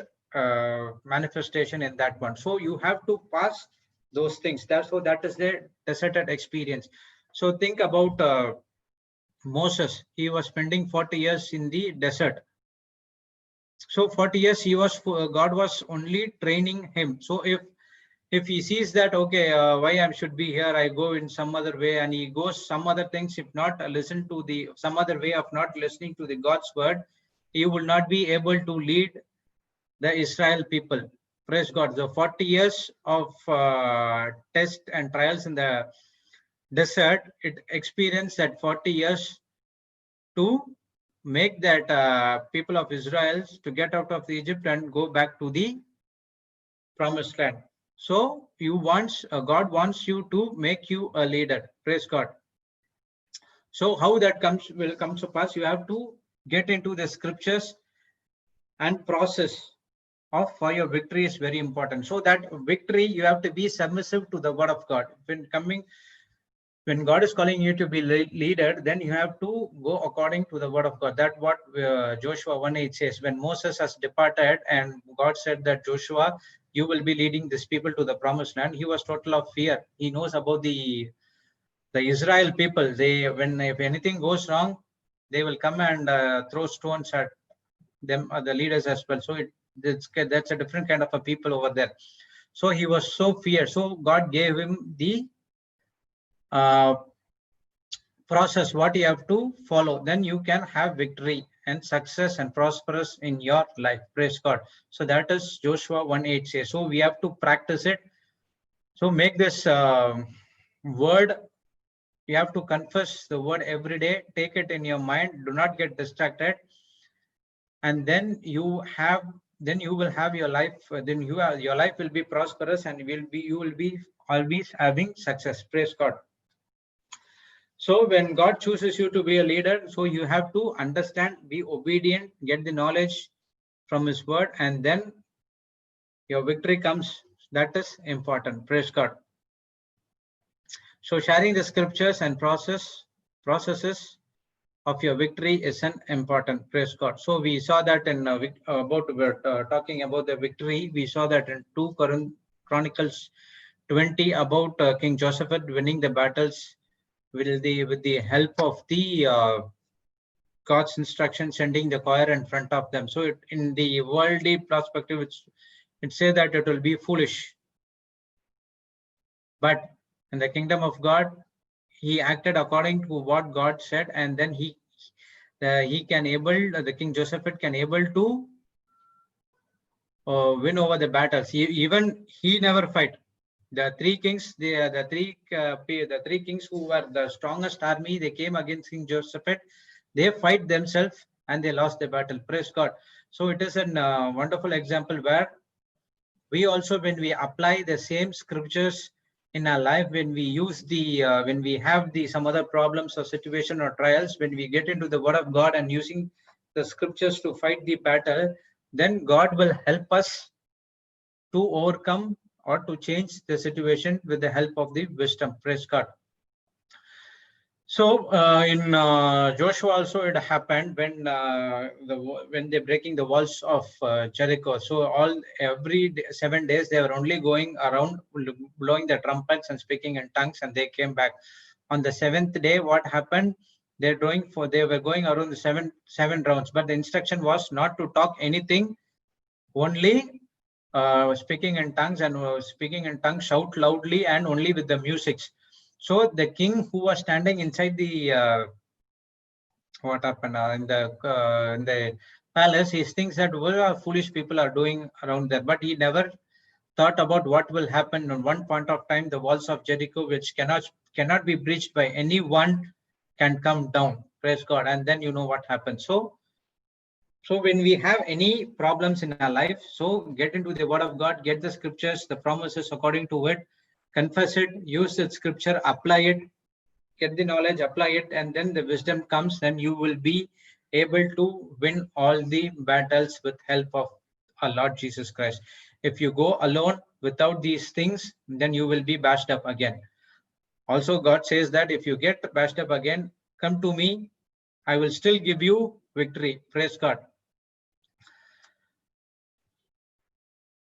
A: manifestation in that one. So you have to pass those things. That is the deserted experience. So think about Moses. He was spending 40 years in the desert. So 40 years God was only training him. So if he sees that, okay, why I should be here, I go in some other way, and he goes some other things, if not listen to the some other way of not listening to the God's word, he will not be able to lead the Israel people. Praise God. The 40 years of test and trials in the desert, it experienced that 40 years to make that people of Israel to get out of Egypt and go back to the promised land. So God wants you to make you a leader. Praise God. So how that will come to pass, you have to get into the scriptures, and process for your victory is very important. So that victory, you have to be submissive to the word of God. When God is calling you to be leader, then you have to go according to the word of God. That's what Joshua 1:8 says. When Moses has departed and God said that, Joshua, you will be leading these people to the promised land, he was total of fear. He knows about the Israel people. If anything goes wrong, they will come and throw stones at them, the leaders as well. So that's a different kind of a people over there. So he was so feared. So God gave him the process what you have to follow. Then you can have victory and success and prosperous in your life. Praise God. So that is Joshua 1:8 says. So we have to practice it. So make this word. You have to confess the word every day. Take it in your mind. Do not get distracted. And then you will have your life. Then your life will be prosperous, and you will be always having success. Praise God. So when God chooses you to be a leader, so you have to understand, be obedient, get the knowledge from His word, and then your victory comes. That is important. Praise God. So sharing the scriptures and processes of your victory is an important. Praise God. So we saw that in talking about the victory. We saw that in 2 Chronicles 20 about King Jehoshaphat winning the battles with the help of the God's instruction, sending the choir in front of them. So in the worldly perspective, it says that it will be foolish. But in the kingdom of God, he acted according to what God said, and then the King Jehoshaphat can able to win over the battles. He never fight. The three kings, the three kings who were the strongest army, they came against King Jehoshaphat. They fight themselves and they lost the battle. Praise God. So it is a wonderful example where we also, when we apply the same scriptures in our life, when we use when we have some other problems or situation or trials, when we get into the word of God and using the scriptures to fight the battle, then God will help us to overcome or to change the situation with the help of the wisdom. Praise God. So in Joshua also it happened when they're breaking the walls of Jericho. So every 7 days they were only going around blowing the trumpets and speaking in tongues, and they came back. On the 7th day, what happened? They were going around the seven rounds, but the instruction was not to talk anything, only speaking in tongues, and speaking in tongues, shout loudly, and only with the music. So the king who was standing inside the what happened in the palace, he thinks that what are foolish people are doing around there, but he never thought about what will happen. On one point of time, the walls of Jericho, which cannot be breached by anyone, can come down. Praise God. And then you know what happens. So when we have any problems in our life, so get into the word of God, get the scriptures, the promises according to it, confess it, use the scripture, apply it, get the knowledge, apply it, and then the wisdom comes, then you will be able to win all the battles with help of our Lord Jesus Christ. If you go alone without these things, then you will be bashed up again. Also, God says that if you get bashed up again, come to me, I will still give you victory. Praise God.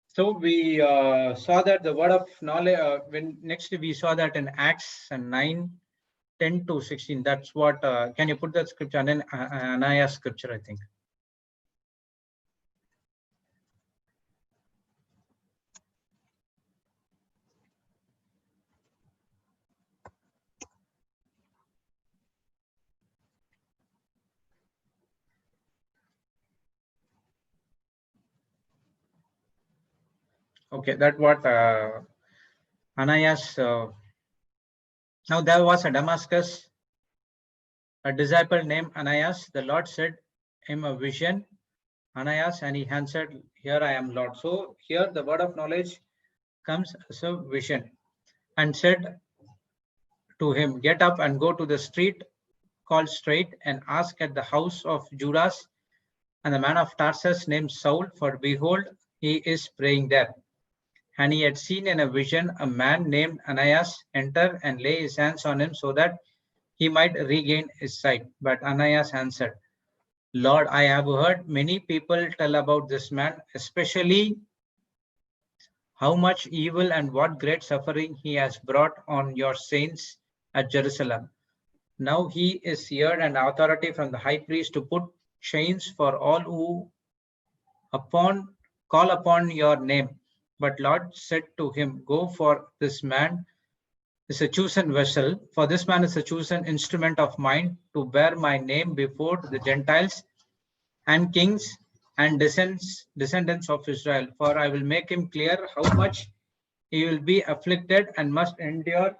A: So we saw that the word of knowledge, when next we saw that in Acts 9, 10 to 16. That's what, can you put that scripture? And then Ananias scripture, I think. Okay, that what Ananias. Now there was a Damascus, a disciple named Ananias. The Lord said him a vision, Ananias, and he answered, "Here I am, Lord." So here the word of knowledge comes as a vision, and said to him, "Get up and go to the street called Straight, and ask at the house of Judas and the man of Tarsus named Saul, for behold, he is praying there." And he had seen in a vision a man named Ananias enter and lay his hands on him so that he might regain his sight. But Ananias answered, "Lord, I have heard many people tell about this man, especially how much evil and what great suffering he has brought on your saints at Jerusalem. Now he is here and authority from the high priest to put chains for all who call upon your name." But Lord said to him, "Go, for this man is a chosen vessel, for this man is a chosen instrument of mine to bear my name before the Gentiles and kings and descendants of Israel. For I will make him clear how much he will be afflicted and must endure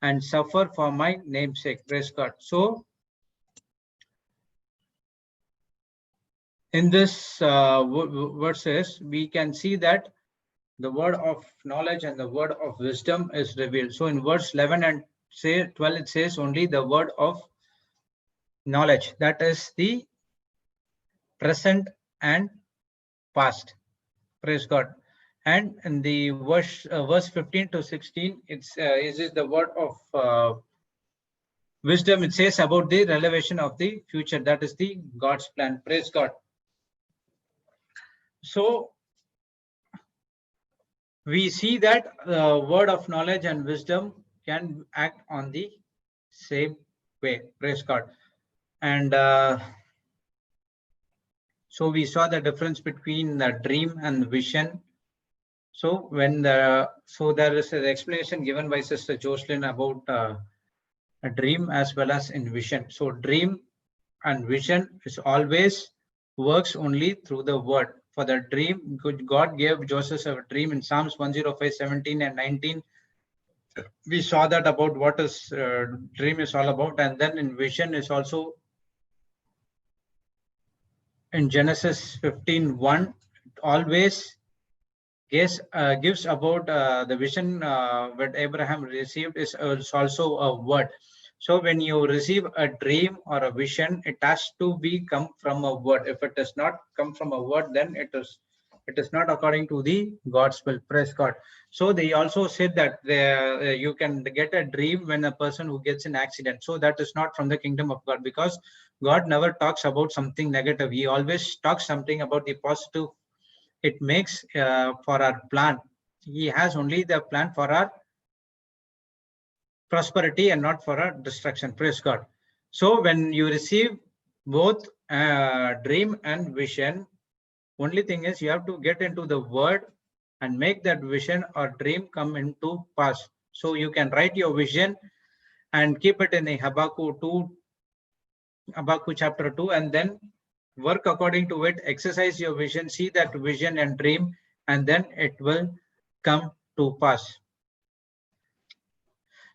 A: and suffer for my name's sake." Praise God. So in this verses, we can see that the word of knowledge and the word of wisdom is revealed. So in verse 11 and 12, it says only the word of knowledge. That is the present and past. Praise God. And in the verse 15 to 16, it's is the word of wisdom. It says about the revelation of the future. That is the God's plan. Praise God. So we see that word of knowledge and wisdom can act on the same way. Praise God. And so we saw the difference between the dream and vision. So when there is an explanation given by Sister Jocelyn about a dream as well as in vision. So dream and vision is always works only through the word. For the dream, God gave Joseph a dream in Psalms 105, 17 and 19. We saw that about what is dream is all about, and then in vision is also in Genesis 15:1. Always gives about the vision that Abraham received is also a word. So when you receive a dream or a vision, it has to be come from a word. If it does not come from a word, then it is not according to the God's will. Praise God. So they also said that you can get a dream when a person who gets an accident. So that is not from the kingdom of God, because God never talks about something negative. He always talks something about the positive. It makes for our plan. He has only the plan for our prosperity and not for our destruction. Praise God. So when you receive both dream and vision, only thing is you have to get into the word and make that vision or dream come into pass. So you can write your vision and keep it in a Habakkuk chapter 2, and then work according to it, exercise your vision, see that vision and dream, and then it will come to pass.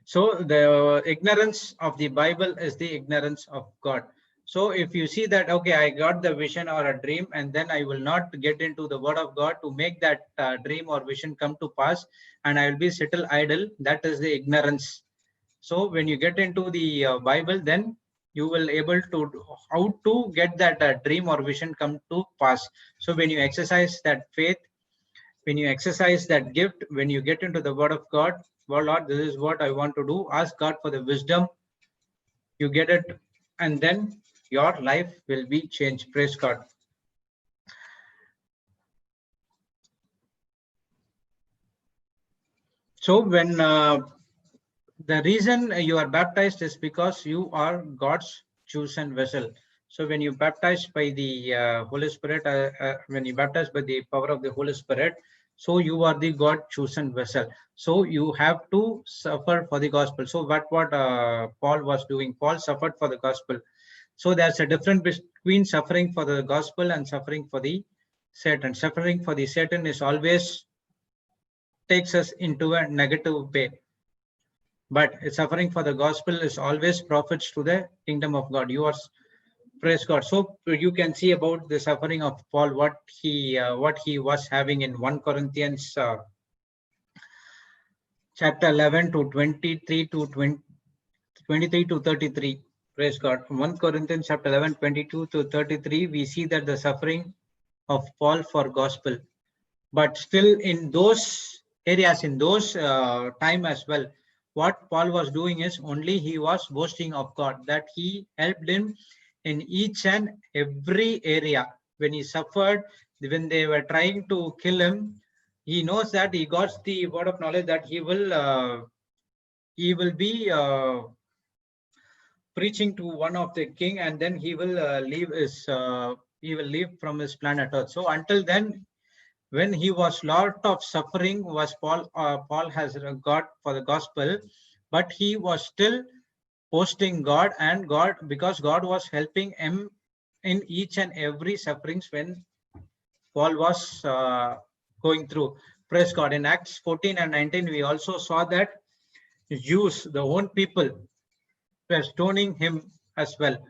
A: So the ignorance of the Bible is the ignorance of God. So if you see that, okay, I got the vision or a dream, and then I will not get into the word of God to make that dream or vision come to pass, and I will be settled idle, that is the ignorance. So when you get into the Bible, then you will able to how to get that dream or vision come to pass. So when you exercise that faith, when you exercise that gift, when you get into the word of God, well, Lord, this is what I want to do. Ask God for the wisdom. You get it, and then your life will be changed. Praise God. So when the reason you are baptized is because you are God's chosen vessel. So when you baptized by the Holy Spirit, when you baptized by the power of the Holy Spirit, so you are the God chosen vessel. So you have to suffer for the gospel. So what Paul was doing, Paul suffered for the gospel. So there's a difference between suffering for the gospel and suffering for the Satan. Suffering for the Satan is always takes us into a negative way, but suffering for the gospel is always profits to the kingdom of God. You are, praise God. So you can see about the suffering of Paul, what he was having in 1 Corinthians chapter 11 to 23 to 23 to 33. Praise God. 1 Corinthians chapter 11, 22 to 33, we see that the suffering of Paul for gospel. But still in those areas, in those time as well, what Paul was doing is only he was boasting of God, that he helped him in each and every area. When he suffered, when they were trying to kill him, he knows that he got the word of knowledge that he will be preaching to one of the king, and then he will leave from his planet Earth. So until then, when he was lot of suffering was Paul has got for the gospel, but he was still posting God, and God, because God was helping him in each and every sufferings when Paul was going through. Praise God. In Acts 14 and 19, we also saw that Jews, the own people, were stoning him as well.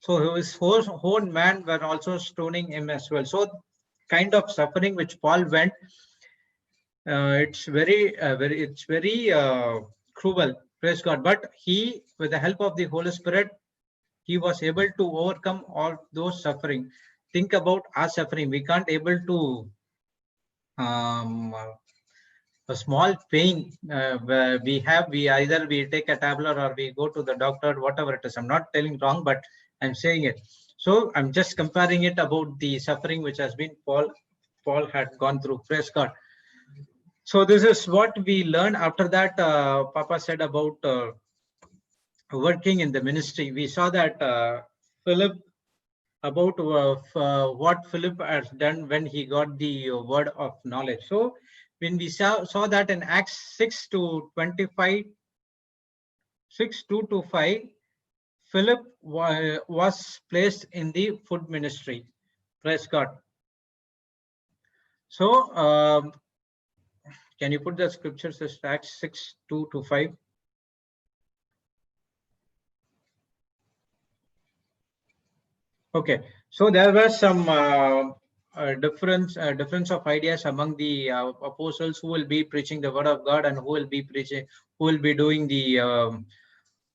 A: So his own man were also stoning him as well. So kind of suffering which Paul went, it's very cruel. Praise God. But he, with the help of the Holy Spirit, he was able to overcome all those suffering. Think about our suffering. We can't able to a small pain where we either we take a tablet or we go to the doctor, whatever it is. I'm not telling wrong, but I'm saying it. So I'm just comparing it about the suffering which has been Paul had gone through. Praise God. So this is what we learned. After that, Papa said about working in the ministry. We saw that Philip, about what Philip has done when he got the word of knowledge. So when we saw that in Acts 6 to 25, 6 2 to 5, Philip was placed in the food ministry. Praise God. So can you put the scriptures as Acts 6 2 to 5? Okay, so there was some difference of ideas among the apostles who will be preaching the word of God and who will be preaching, who will be doing the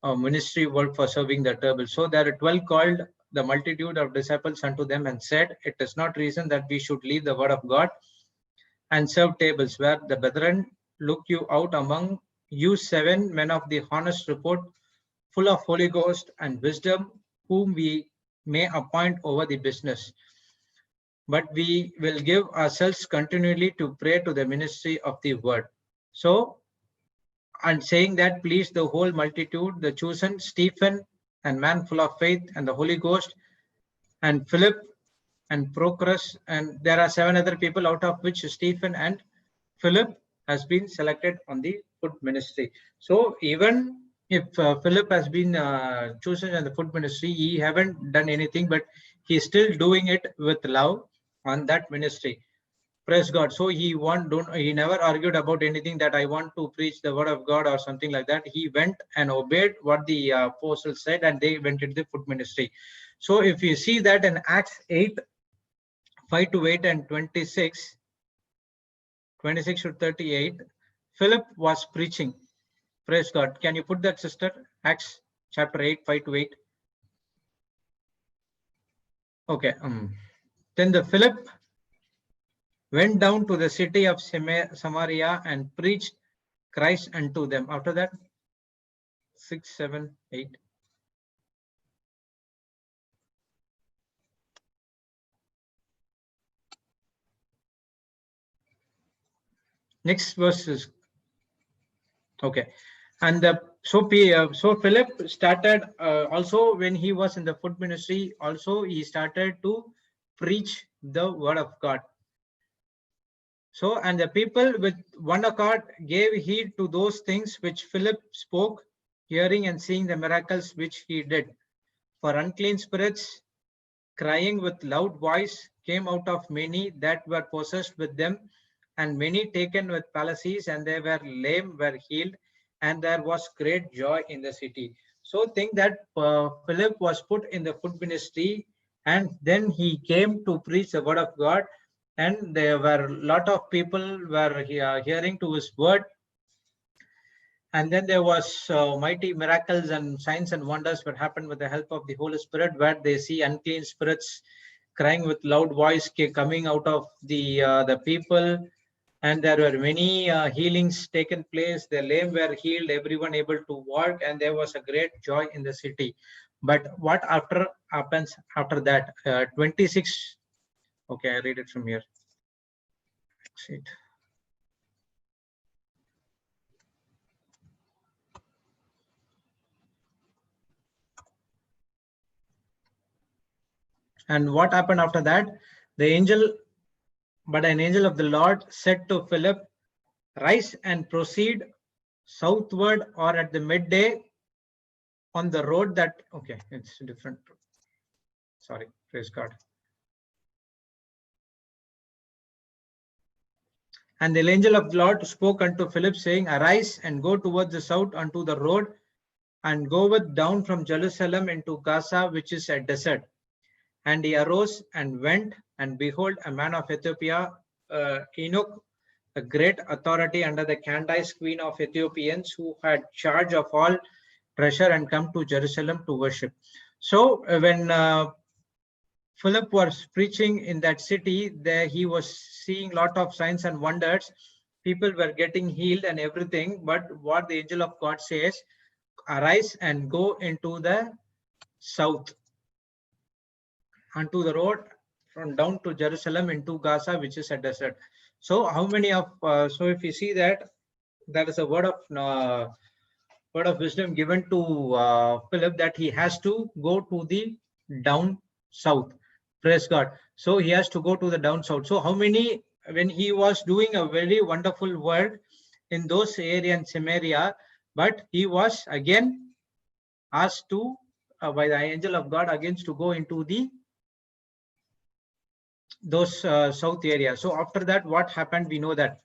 A: ministry work for serving the table. So there are 12 called the multitude of disciples unto them and said, it is not reason that we should leave the word of God and serve tables, where the brethren look you out among you 7 men of the honest report, full of Holy Ghost and wisdom, whom we may appoint over the business. But we will give ourselves continually to pray to the ministry of the word. So, and saying that, please the whole multitude, the chosen, Stephen, and man full of faith and the Holy Ghost, and Philip and Prochorus, and there are 7 other people, out of which Stephen and Philip has been selected on the food ministry. So even if Philip has been chosen in the food ministry, he haven't done anything, but he's still doing it with love on that ministry. Praise God. So he never argued about anything that I want to preach the word of God or something like that. He went and obeyed what the apostle said, and they went into the food ministry. So if you see that in Acts 8, 5 to 8 and 26 to 38, Philip was preaching. Praise God. Can you put that, sister? Acts chapter 8, 5 to 8. Okay. Then the Philip went down to the city of Samaria and preached Christ unto them. After that, 6, 7, 8. Next verse is okay. And so Philip started also when he was in the food ministry. Also, he started to preach the word of God. So, and the people with one accord gave heed to those things which Philip spoke, hearing and seeing the miracles which he did. For unclean spirits, crying with loud voice, came out of many that were possessed with them, and many taken with palsies, and they were lame were healed, and there was great joy in the city. So think that Philip was put in the food ministry, and then he came to preach the word of God, and there were a lot of people were hearing to his word. And then there was mighty miracles and signs and wonders that happened with the help of the Holy Spirit, where they see unclean spirits crying with loud voice coming out of the people. And there were many healings taken place. The lame were healed, everyone able to walk, and there was a great joy in the city. But what happens after that? 26. Okay, I read it from here. Exit. And what happened after that? But an angel of the Lord said to Philip, rise and proceed southward or at the midday on the road that, okay, it's different. Sorry, praise God. And the angel of the Lord spoke unto Philip, saying, arise and go towards the south unto the road, and goeth down from Jerusalem into Gaza, which is a desert. And he arose and went, and behold, a man of Ethiopia, Enoch, a great authority under the Candace, queen of Ethiopians, who had charge of all treasure, and come to Jerusalem to worship. So when Philip was preaching in that city, there he was seeing lot of signs and wonders. People were getting healed and everything. But what the angel of God says, arise and go into the south, onto the road from down to Jerusalem into Gaza, which is a desert. So how many of, so if you see that, that is a word of wisdom given to Philip, that he has to go to the down south. Praise God. So he has to go to the down south. So how many, when he was doing a very wonderful work in those areas in Samaria, but he was again asked to, by the angel of God, again to go into those south areas. So after that, what happened? We know that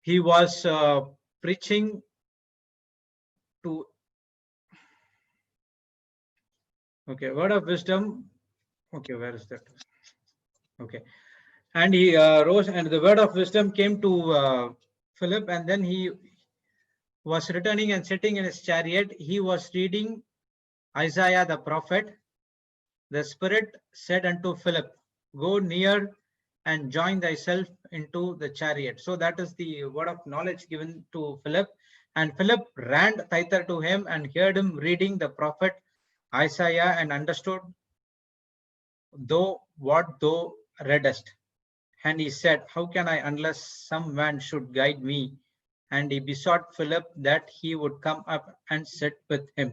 A: he was preaching to, okay, word of wisdom. Okay, where is that? Okay, and he rose, and the word of wisdom came to Philip, and then he was returning and sitting in his chariot. He was reading Isaiah the prophet. The Spirit said unto Philip, go near and join thyself into the chariot. So that is the word of knowledge given to Philip. And Philip ran thither to him and heard him reading the prophet Isaiah, and understood what thou readest. And he said, how can I, unless some man should guide me? And he besought Philip that he would come up and sit with him.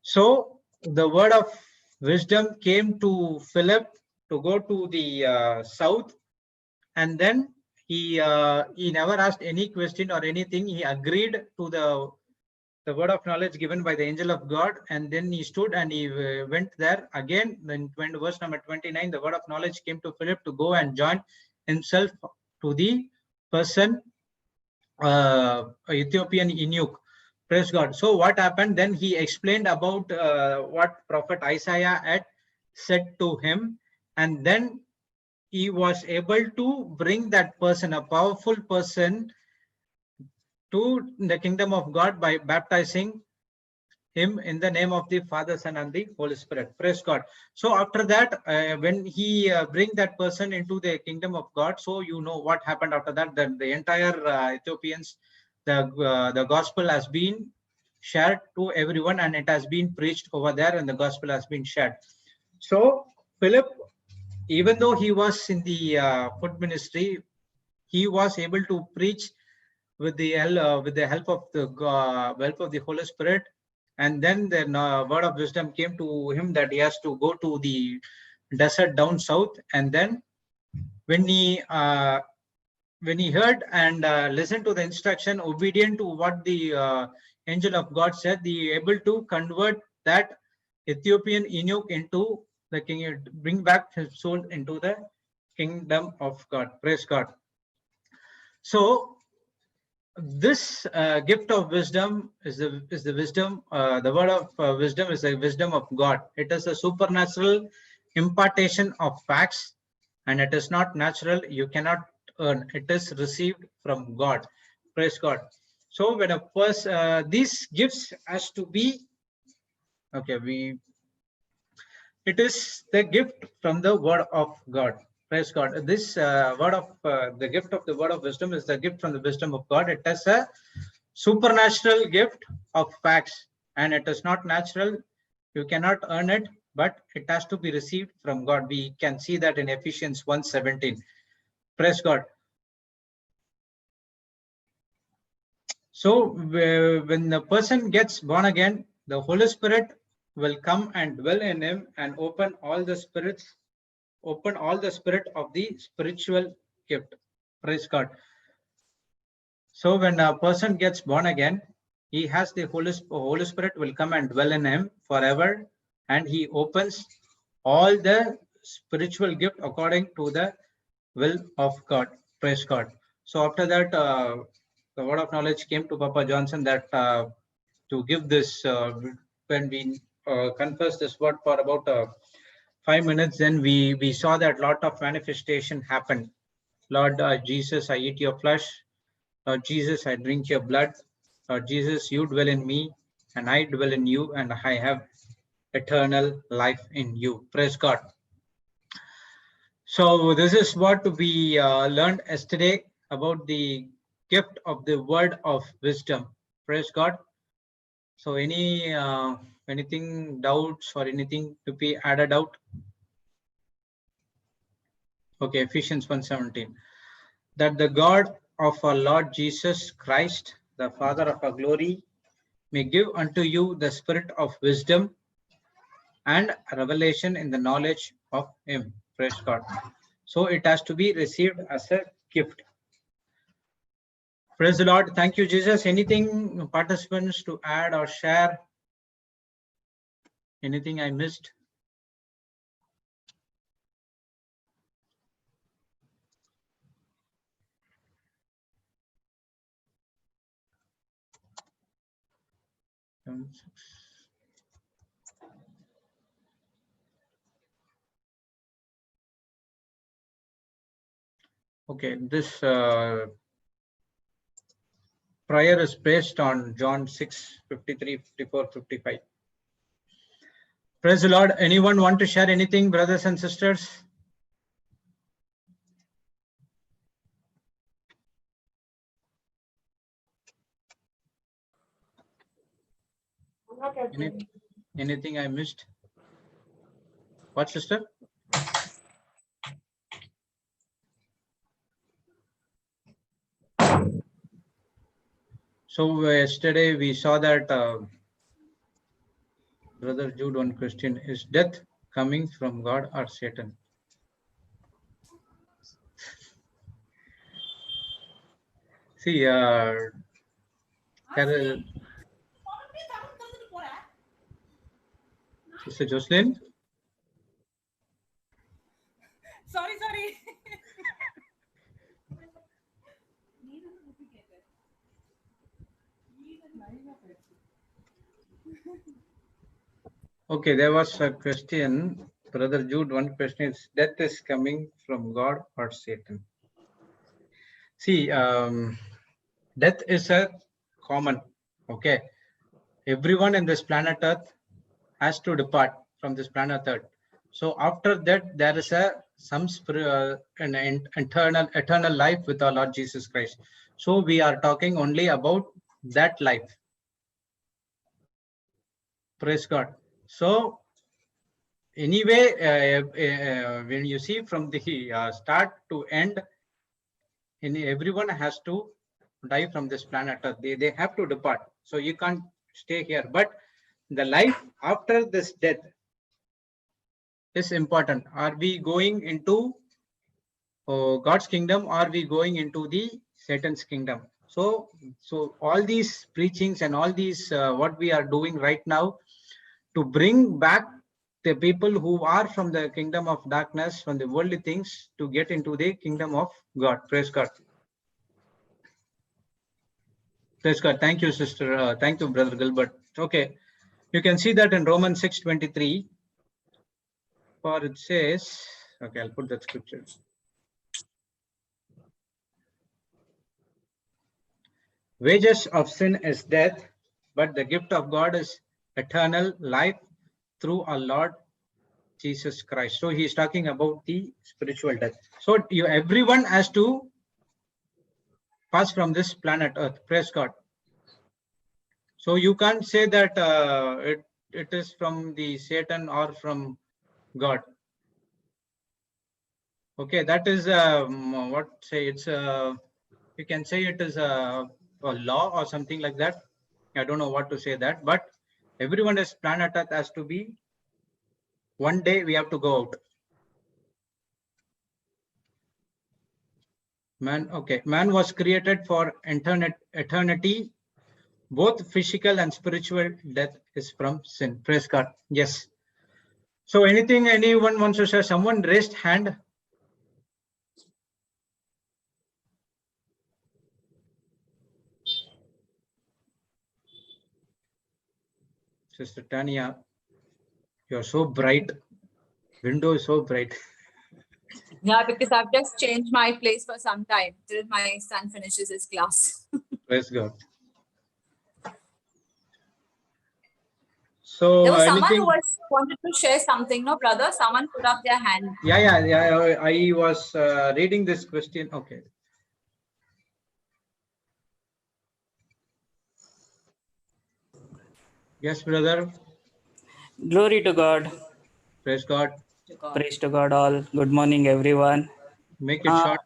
A: So the word of wisdom came to Philip to go to the south, and then he never asked any question or anything. He agreed to the word of knowledge given by the angel of God, and then he stood and he went there again. Then verse number 29, the word of knowledge came to Philip to go and join himself to the person, Ethiopian eunuch. Praise God. So what happened? Then he explained about what prophet Isaiah had said to him, and then he was able to bring that person, a powerful person, to the kingdom of God by baptizing him in the name of the Father, Son, and the Holy Spirit. Praise God. So after that, when he bring that person into the kingdom of God, so you know what happened after that. That the entire Ethiopians, the gospel has been shared to everyone, and it has been preached over there, and the gospel has been shared. So Philip, even though he was in the food ministry, he was able to preach with the help of the Holy Spirit. And then the word of wisdom came to him that he has to go to the desert down south. And then when he heard and listened to the instruction, obedient to what the angel of God said, he able to convert that Ethiopian eunuch into the king, bring back his soul into the kingdom of God. Praise God. So this gift of wisdom is the wisdom. The word of wisdom is the wisdom of God. It is a supernatural impartation of facts, and it is not natural. You cannot earn. It is received from God. Praise God. So when a person, these gifts has to be okay. It is the gift from the word of God. Praise God. This word of the gift of the word of wisdom is the gift from the wisdom of God. It has a supernatural gift of facts, and it is not natural. You cannot earn it, but it has to be received from God. We can see that in Ephesians 1:17. Praise God. So when the person gets born again, the Holy Spirit will come and dwell in him and open all the spirit of the spiritual gift. Praise God. So when a person gets born again, he has the Holy Spirit will come and dwell in him forever, and he opens all the spiritual gift according to the will of God. Praise God. So after that, the word of knowledge came to Papa Johnson that to give this, when we confess this word for about 5 minutes, then we saw that lot of manifestation happened. Lord Jesus, I eat your flesh. Lord Jesus, I drink your blood. Lord Jesus, you dwell in me, and I dwell in you, and I have eternal life in you. Praise God. So this is what we learned yesterday about the gift of the word of wisdom. Praise God. So anything doubts or anything to be added out? Okay, Ephesians 1:17. That the God of our Lord Jesus Christ, the Father of our glory, may give unto you the spirit of wisdom and revelation in the knowledge of him. Praise God. So it has to be received as a gift. Praise the Lord. Thank you, Jesus. Anything participants to add or share? Anything I missed? Okay, this prayer is based on John 6:53, 54, 55. Praise the Lord. Anyone want to share anything, brothers and sisters? Anything I missed? What, sister? So yesterday we saw that Brother Jude, one question: is death coming from God or Satan? See, Sister Jocelyn.
B: Sorry.
A: Okay, there was a question, Brother Jude. One question is: death is coming from God or Satan? See, Death is a common. Okay. Everyone in this planet Earth has to depart from this planet Earth. So after that, there is an eternal life with our Lord Jesus Christ. So we are talking only about that life. Praise God. So anyway, when you see from the start to end, everyone has to die from this planet Earth. They have to depart. So you can't stay here. But the life after this death is important. Are we going into God's kingdom? Or are we going into the Satan's kingdom? So all these preachings and all these what we are doing right now to bring back the people who are from the kingdom of darkness, from the worldly things, to get into the kingdom of God. Praise God. Praise God. Thank you, sister. Thank you, Brother Gilbert. Okay. You can see that in Romans 6:23. For it says, okay, I'll put that scripture. Wages of sin is death, but the gift of God is eternal life through our Lord Jesus Christ. So he's talking about the spiritual death. So everyone has to pass from this planet Earth. Praise God. So you can't say that it is from the Satan or from God. Okay, that is what say it's you can say it is a law or something like that. I don't know what to say that, but everyone is planet Earth has to be, one day we have to go out. Man, okay, man was created for eternity. Both physical and spiritual death is from sin. Praise God. Yes. So anyone wants to share? Someone raised hand. Sister Tanya, you're so bright. Window is so bright.
B: Yeah, because I've just changed my place for some time till my son finishes his class.
A: Praise God. So
B: there was someone who wanted to share something, no, brother? Someone put up their hand.
A: Yeah. I was reading this question. Okay. Yes, brother.
C: Glory to God.
A: Praise God.
C: Praise to God all. Good morning, everyone.
A: Make it short.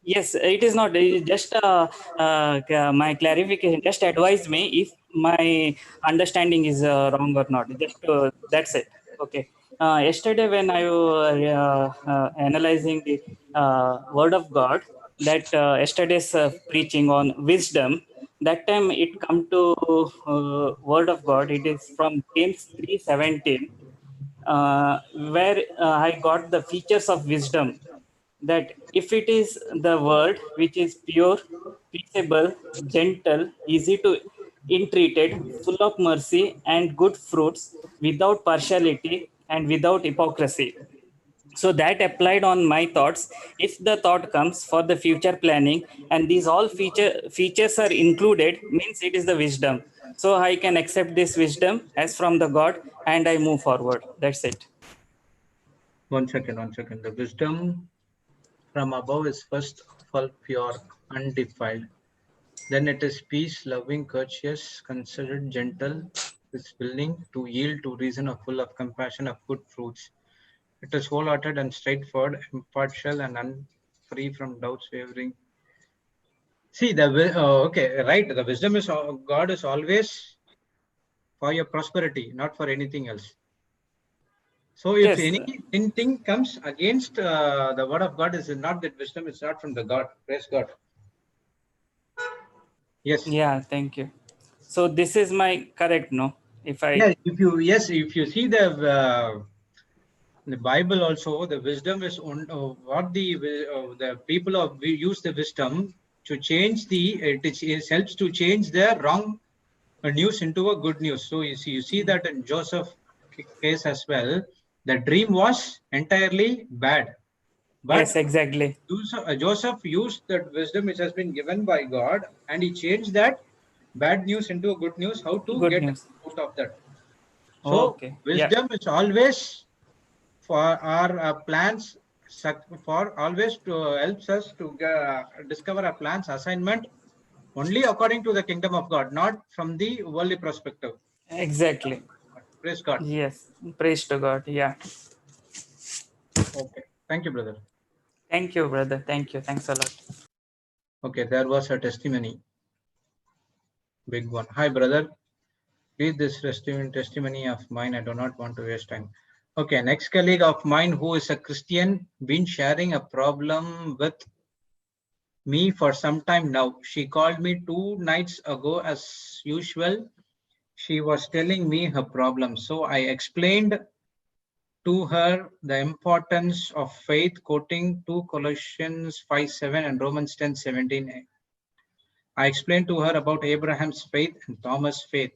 C: Yes, it is not just my clarification. Just advise me if my understanding is wrong or not. Just that's it. Okay. Yesterday, when I was analyzing the Word of God, that yesterday's preaching on wisdom, that time it come to Word of God. It is from James 3:17. Where I got the features of wisdom, that if it is the word which is pure, peaceable, gentle, easy to entreated, full of mercy and good fruits, without partiality and without hypocrisy. So that applied on my thoughts. If the thought comes for the future planning and these all features are included, means it is the wisdom. So I can accept this wisdom as from the God and I move forward. That's it.
A: One second. The wisdom from above is first of all pure, undefiled. Then it is peace, loving, courteous, considerate, gentle, is willing to yield to reason, of full of compassion, of good fruits. It is wholehearted and straightforward, impartial and free from doubts, wavering. See okay, right. The wisdom is God is always for your prosperity, not for anything else. So if
C: Yes.
A: anything comes against the word of God, is not that wisdom, it's not from the God. Praise God. Yes.
C: Yeah, thank you. So this is my correct, no? If
A: If you see the Bible also, the wisdom is on what the people of we use the wisdom to change it helps to change the wrong news into a good news. So you see that in Joseph case as well, the dream was entirely bad. But
C: Yes, exactly.
A: Joseph used that wisdom which has been given by God, and he changed that bad news into a good news. How to
C: Good
A: get
C: news.
A: out of that? So
C: Okay. Yeah.
A: wisdom is always for our plans, for always to helps us to discover our plans assignment only according to the kingdom of God, not from the worldly perspective.
C: Exactly.
A: Praise God.
C: Yes. Praise to God. Yeah.
A: Okay. Thank you, brother.
C: Thank you, brother. Thank you. Thanks a lot.
A: Okay, there was a testimony. Big one. Hi, brother. Read this testimony of mine. I do not want to waste time. Okay, next colleague of mine who is a Christian, been sharing a problem with me for some time now. She called me 2 nights ago as usual. She was telling me her problem. So I explained to her the importance of faith, quoting 2 Colossians 5:7 and Romans 10:17. I explained to her about Abraham's faith and Thomas' faith.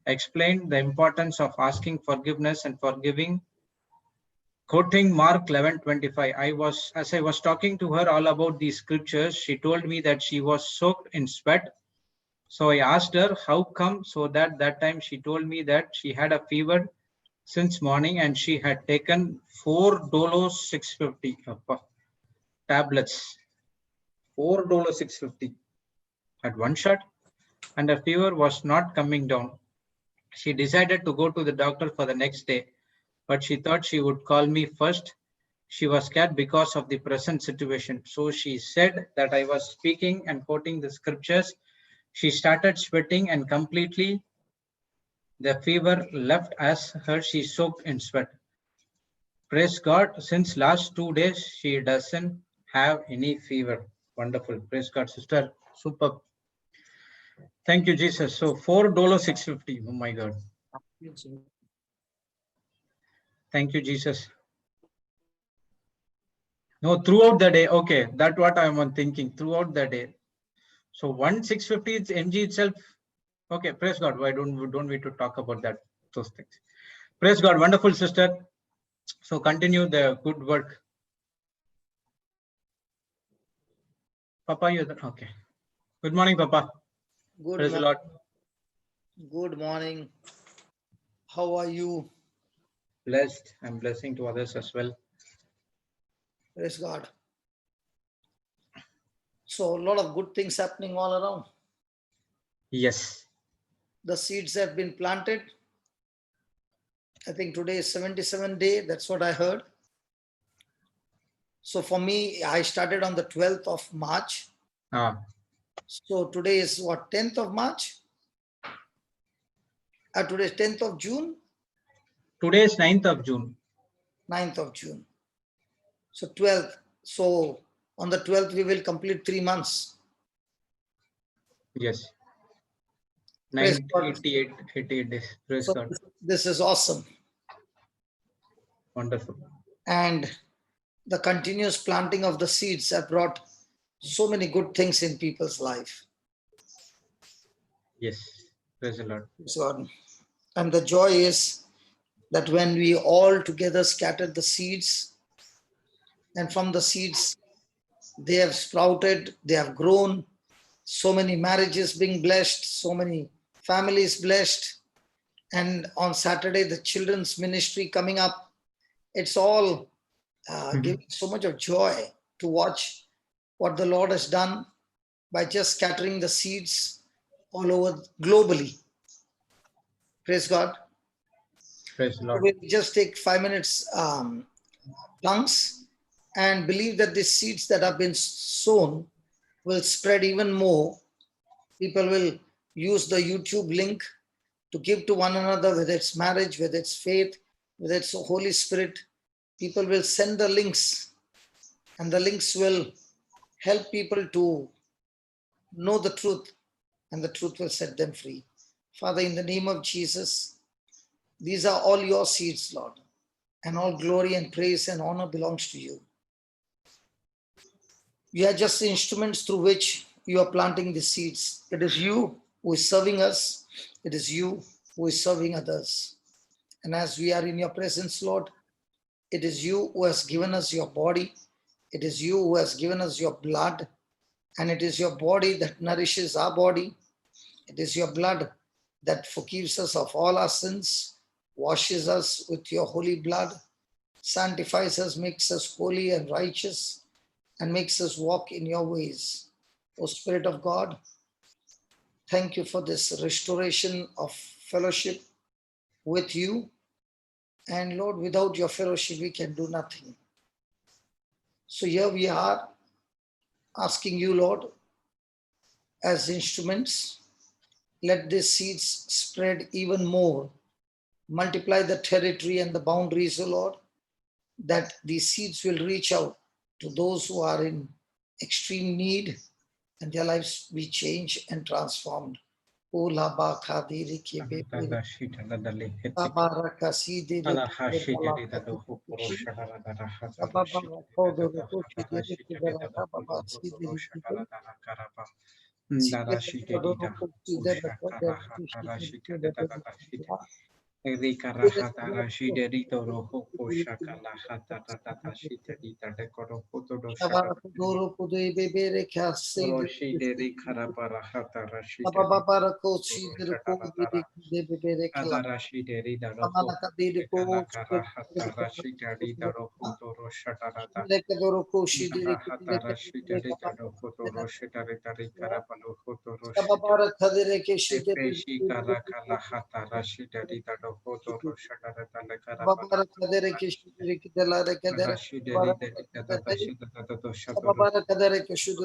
A: I explained the importance of asking forgiveness and forgiving, quoting Mark 11:25. As I was talking to her all about these scriptures, she told me that she was soaked in sweat. So I asked her how come, so that time she told me that she had a fever since morning and she had taken 4 Dolo 650 tablets, 4 Dolo 650 at one shot, and her fever was not coming down. She decided to go to the doctor for the next day, but she thought she would call me first. She was scared because of the present situation. So she said that I was speaking and quoting the scriptures. She started sweating and completely the fever left as her. She soaked in sweat. Praise God. Since last 2 days, she doesn't have any fever. Wonderful. Praise God, sister. Super. Thank you, Jesus. So $4 650. Oh my God. Thank you, Jesus. No, throughout the day. Okay, that's what I'm thinking. Throughout the day. So 1 650 mg itself. Okay, praise God. Why don't we to talk about that? Those things. Praise God. Wonderful, sister. So continue the good work. Papa, you're there? Okay. Good morning, Papa. Praise the Lord.
D: Good morning. How are you?
A: Blessed. I'm blessing to others as well.
D: Praise God. So a lot of good things happening all around.
A: Yes.
D: The seeds have been planted. I think today is 77th day. That's what I heard. So for me, I started on the 12th of March. So today is what, 10th of March? Today is 10th of June?
A: Today is 9th of June.
D: 9th of June. So 12th. So on the 12th, we will complete 3 months.
A: Yes.
D: Praise
A: 88 days. Praise
D: So
A: God.
D: this is awesome.
A: Wonderful.
D: And the continuous planting of the seeds have brought so many good things in people's life.
A: Yes. Praise the Lord.
D: So, and the joy is that when we all together scattered the seeds, and from the seeds, they have sprouted, they have grown, so many marriages being blessed, so many families blessed. And on Saturday, the children's ministry coming up. It's all giving so much of joy to watch what the Lord has done by just scattering the seeds all over globally. Praise God.
A: Praise the Lord.
D: We'll just take 5 minutes tongues and believe that the seeds that have been sown will spread even more. People will use the YouTube link to give to one another, whether it's marriage, whether it's faith, whether it's the Holy Spirit. People will send the links, and the links will help people to know the truth, and the truth will set them free. Father, in the name of Jesus, these are all your seeds, Lord, and all glory and praise and honor belongs to you. We are just the instruments through which you are planting the seeds. It is you who is serving us. It is you who is serving others. And as we are in your presence, Lord, it is you who has given us your body, It is you who has given us your blood, and it is your body that nourishes our body. It is your blood that forgives us of all our sins, washes us with your holy blood, sanctifies us, makes us holy and righteous, and makes us walk in your ways. O Spirit of God, thank you for this restoration of fellowship with you. And Lord, without your fellowship, we can do nothing. So here we are asking you, Lord, as instruments, let these seeds spread even more. Multiply the territory and the boundaries, O Lord, that these seeds will reach out to those who are in extreme need and their lives be changed and transformed. O Laba Khadiri Kebe Tabaraka Sidi Doro Pudu Bebe Kasi
A: Roshideri Karaparahata Rashideri
D: Baba Kochi Bebe
A: Adarashideri Daroho Kalakarahata Rashideri Daroho Doroshatarata Rahata Rashideri Daroho Doroshatari Karapaloho Doroshideri Epeshi Karakalahata Rashideri Daroho Doroshatarata Karapala Rashideri Dadashidata Shatoro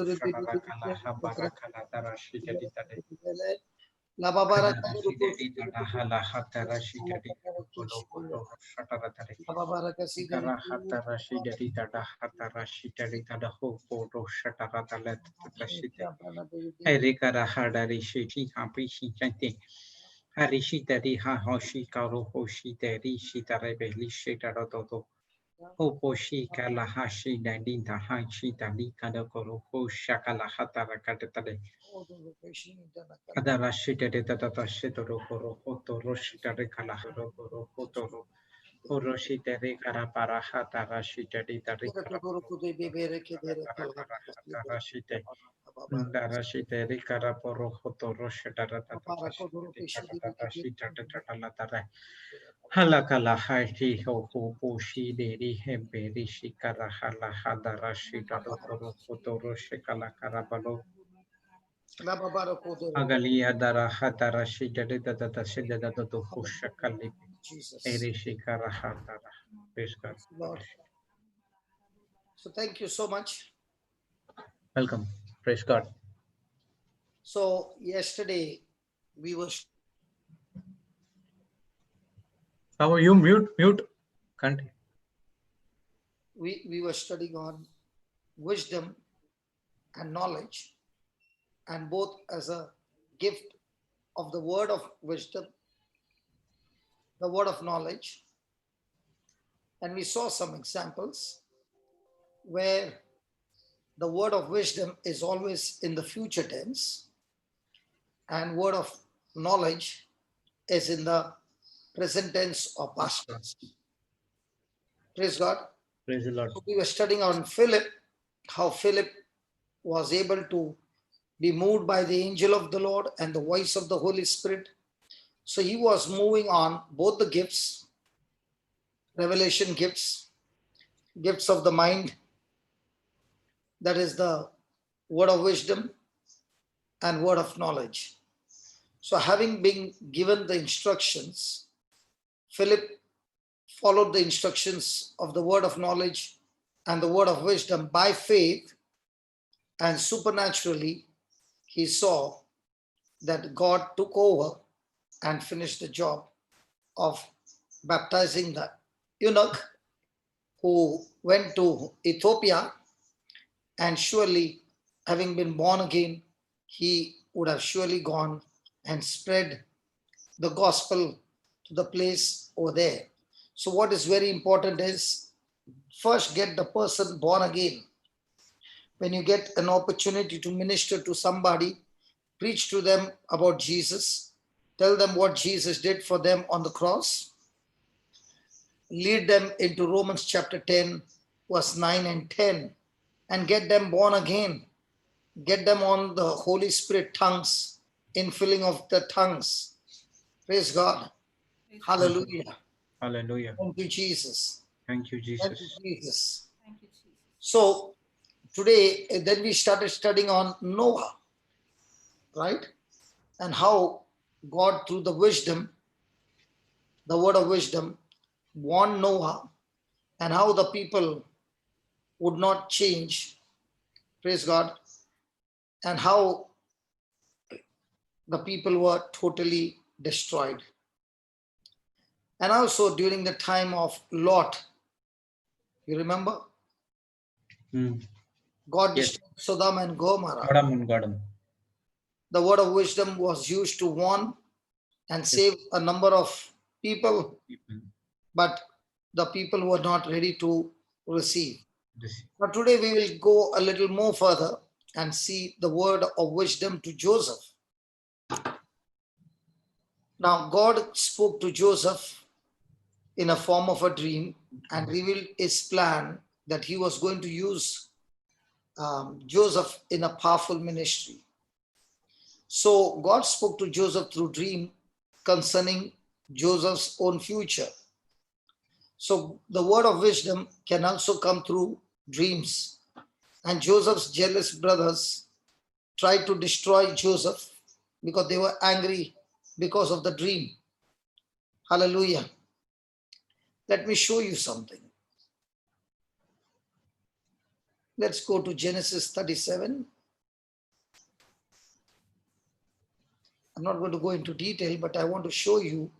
A: Shabarakala Habarakala Darashideri
D: La Babara
A: Kadarashideri Dadahala Hatarashideri Kolo Shataratari Karahatarashideri Dadahatarashideri Dadaho Poro Shataratalet Rashideri Erikara Hadarishi Hapishi Chanti Harishitari Hahoshi Karo Hoshi Teri Shitarebeli Shitaradodo Oposhi Kalahashi Dandinta Hashi Dali Kadakoro Shakala Hatarakatale Adarashideri Dadashidoro Horo Roshitari Kalaharo Hotoro Oroshiteri Karaparahata Rashiteri Rashite Darashiteri Karaporo Hotoro Shatarata Rashitara Halakala Haiti Hoku Bushi Deri Hemberi Shikara Hala Hadarashita Hotoro Shekala Karabalo Agalia Dara Hadarashita Data Shida Hushakali Erishikara Hatara. Praise God.
D: Lord. So thank you so much.
A: Welcome. Praise God.
D: So yesterday we were
A: How are you? Mute. Continue.
D: we were studying on wisdom and knowledge, and both as a gift of the word of wisdom, the word of knowledge. And we saw some examples where the word of wisdom is always in the future tense, and word of knowledge is in the present tense or past tense. Praise God.
A: Praise the Lord.
D: So we were studying on Philip, how Philip was able to be moved by the angel of the Lord and the voice of the Holy Spirit. So he was moving on both the gifts, revelation gifts, gifts of the mind, that is the word of wisdom and word of knowledge. So having been given the instructions, Philip followed the instructions of the word of knowledge and the word of wisdom by faith, and supernaturally he saw that God took over and finished the job of baptizing the eunuch who went to Ethiopia, and surely having been born again, he would have surely gone and spread the gospel to the place over there. So what is very important is first get the person born again. When you get an opportunity to minister to somebody, preach to them about Jesus, tell them what Jesus did for them on the cross, lead them into Romans chapter 10, verse 9 and 10, and get them born again. Get them on the Holy Spirit tongues, infilling of the tongues. Praise God. Hallelujah.
A: Hallelujah.
D: Thank you, Jesus.
A: Thank you,
D: Thank
A: Jesus.
D: you, Jesus.
B: Thank you, Jesus.
D: So today, then we started studying on Noah, right? And how God, through the wisdom, the word of wisdom, warned Noah, and how the people would not change. Praise God. And how the people were totally destroyed. And also during the time of Lot, you remember?
A: Hmm.
D: God
A: Yes.
D: destroyed Sodom and Gomorrah.
A: Godam and Godam.
D: The word of wisdom was used to warn and save a number of people, but the people were not ready to receive.
A: This-
D: Now today we will go a little more further and see the word of wisdom to Joseph. Now God spoke to Joseph in a form of a dream and revealed his plan that he was going to use Joseph in a powerful ministry. So God spoke to Joseph through dream concerning Joseph's own future. So the word of wisdom can also come through dreams. And Joseph's jealous brothers tried to destroy Joseph because they were angry because of the dream. Hallelujah. Let me show you something. Let's go to Genesis 37. I'm not going to go into detail, but I want to show you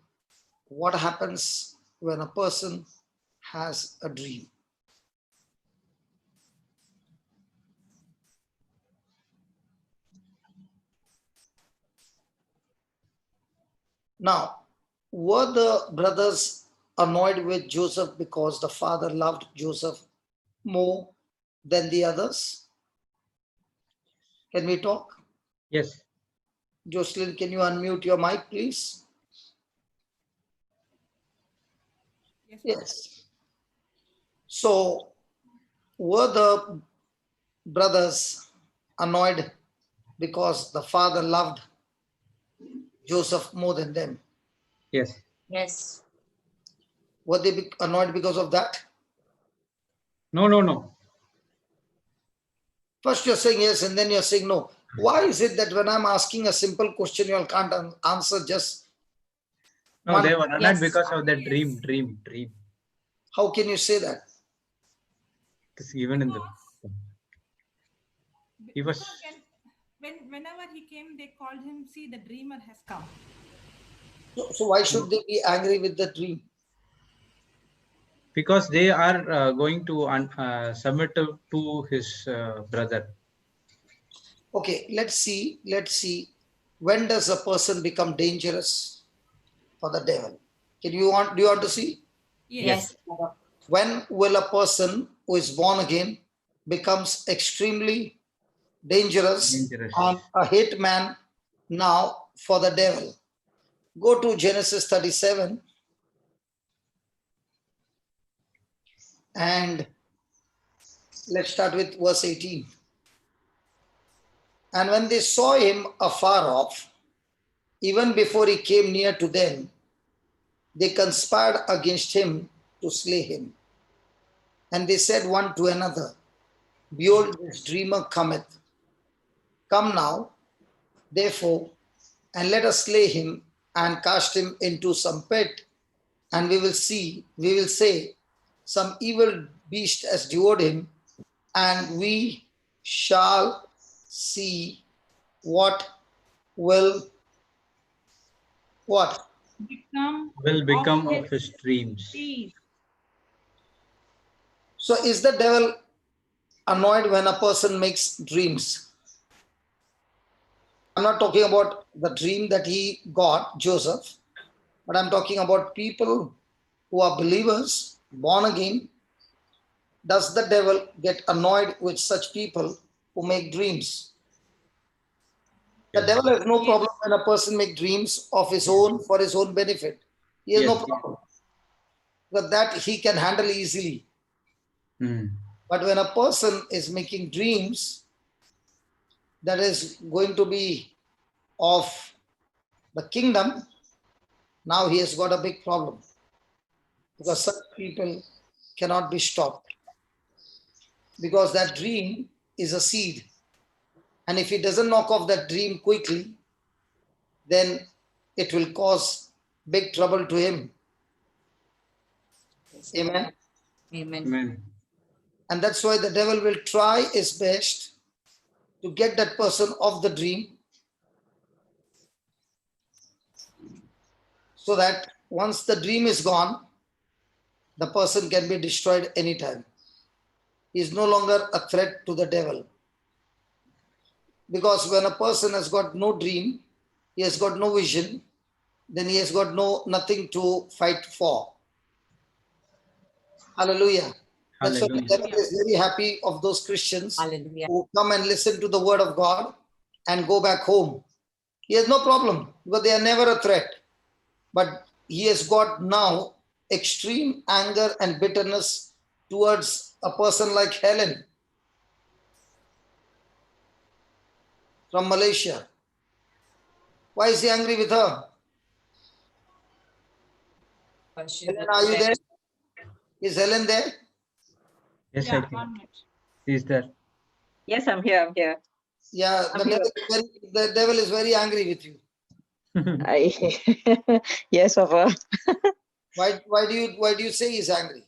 D: what happens when a person has a dream. Now, were the brothers annoyed with Joseph because the father loved Joseph more than the others? Can we talk?
A: Yes.
D: Jocelyn, can you unmute your mic, please? Yes. So, were the brothers annoyed because the father loved Joseph more than them?
A: Yes.
B: Yes.
D: Were they annoyed because of that?
A: No, no, no.
D: First you're saying yes and then you're saying no. Why is it that when I'm asking a simple question, you all can't answer just
A: No,
D: one?
A: they were annoyed
B: Yes.
A: because of that dream.
D: How can you say that?
A: It's given in the. He was.
E: Because whenever he came, they called him, see, the dreamer has come.
D: So why should they be angry with the dream?
A: Because they are going to submit to his brother.
D: Okay, let's see. When does a person become dangerous for the devil? Do you want to see?
B: Yes.
D: When will a person who is born again becomes extremely dangerous
A: Dangerous.
D: and a hit man now for the devil? Go to Genesis 37 and let's start with verse 18. And when they saw him afar off, even before he came near to them, they conspired against him to slay him. And they said one to another, behold, this dreamer cometh. Come now, therefore, and let us slay him and cast him into some pit, and we will say, some evil beast has devoured him, and we shall see what will
A: Become of his dreams.
E: Deeds.
D: So is the devil annoyed when a person makes dreams? I'm not talking about the dream that he got, Joseph, but I'm talking about people who are believers, born again. Does the devil get annoyed with such people who make dreams? The
A: Yes.
D: devil has no problem when a person makes dreams of his own for his own benefit. He has no
A: Yes.
D: problem. But that he can handle easily.
A: Hmm.
D: But when a person is making dreams that is going to be of the kingdom, now he has got a big problem, because such people cannot be stopped, because that dream is a seed, and if he doesn't knock off that dream quickly, then it will cause big trouble to him. Amen.
B: Amen.
A: Amen.
D: And that's why the devil will try his best to get that person off the dream, so that once the dream is gone, the person can be destroyed anytime. He is no longer a threat to the devil. Because when a person has got no dream, he has got no vision, then he has got nothing to fight for. Hallelujah. That's why the
A: Hallelujah.
D: devil is very happy of those Christians
B: Hallelujah.
D: who come and listen to the word of God and go back home. He has no problem, because they are never a threat. But he has got now extreme anger and bitterness towards a person like Helen from Malaysia. Why is he angry with her? Helen, are you there? Is Helen there?
A: Yes, I
E: Yeah,
A: think
E: 1 minute.
A: he's there.
F: Yes, I'm here. I'm here.
D: Yeah, the devil is very angry with you.
F: Yes, Papa.
D: Why do you say he's angry?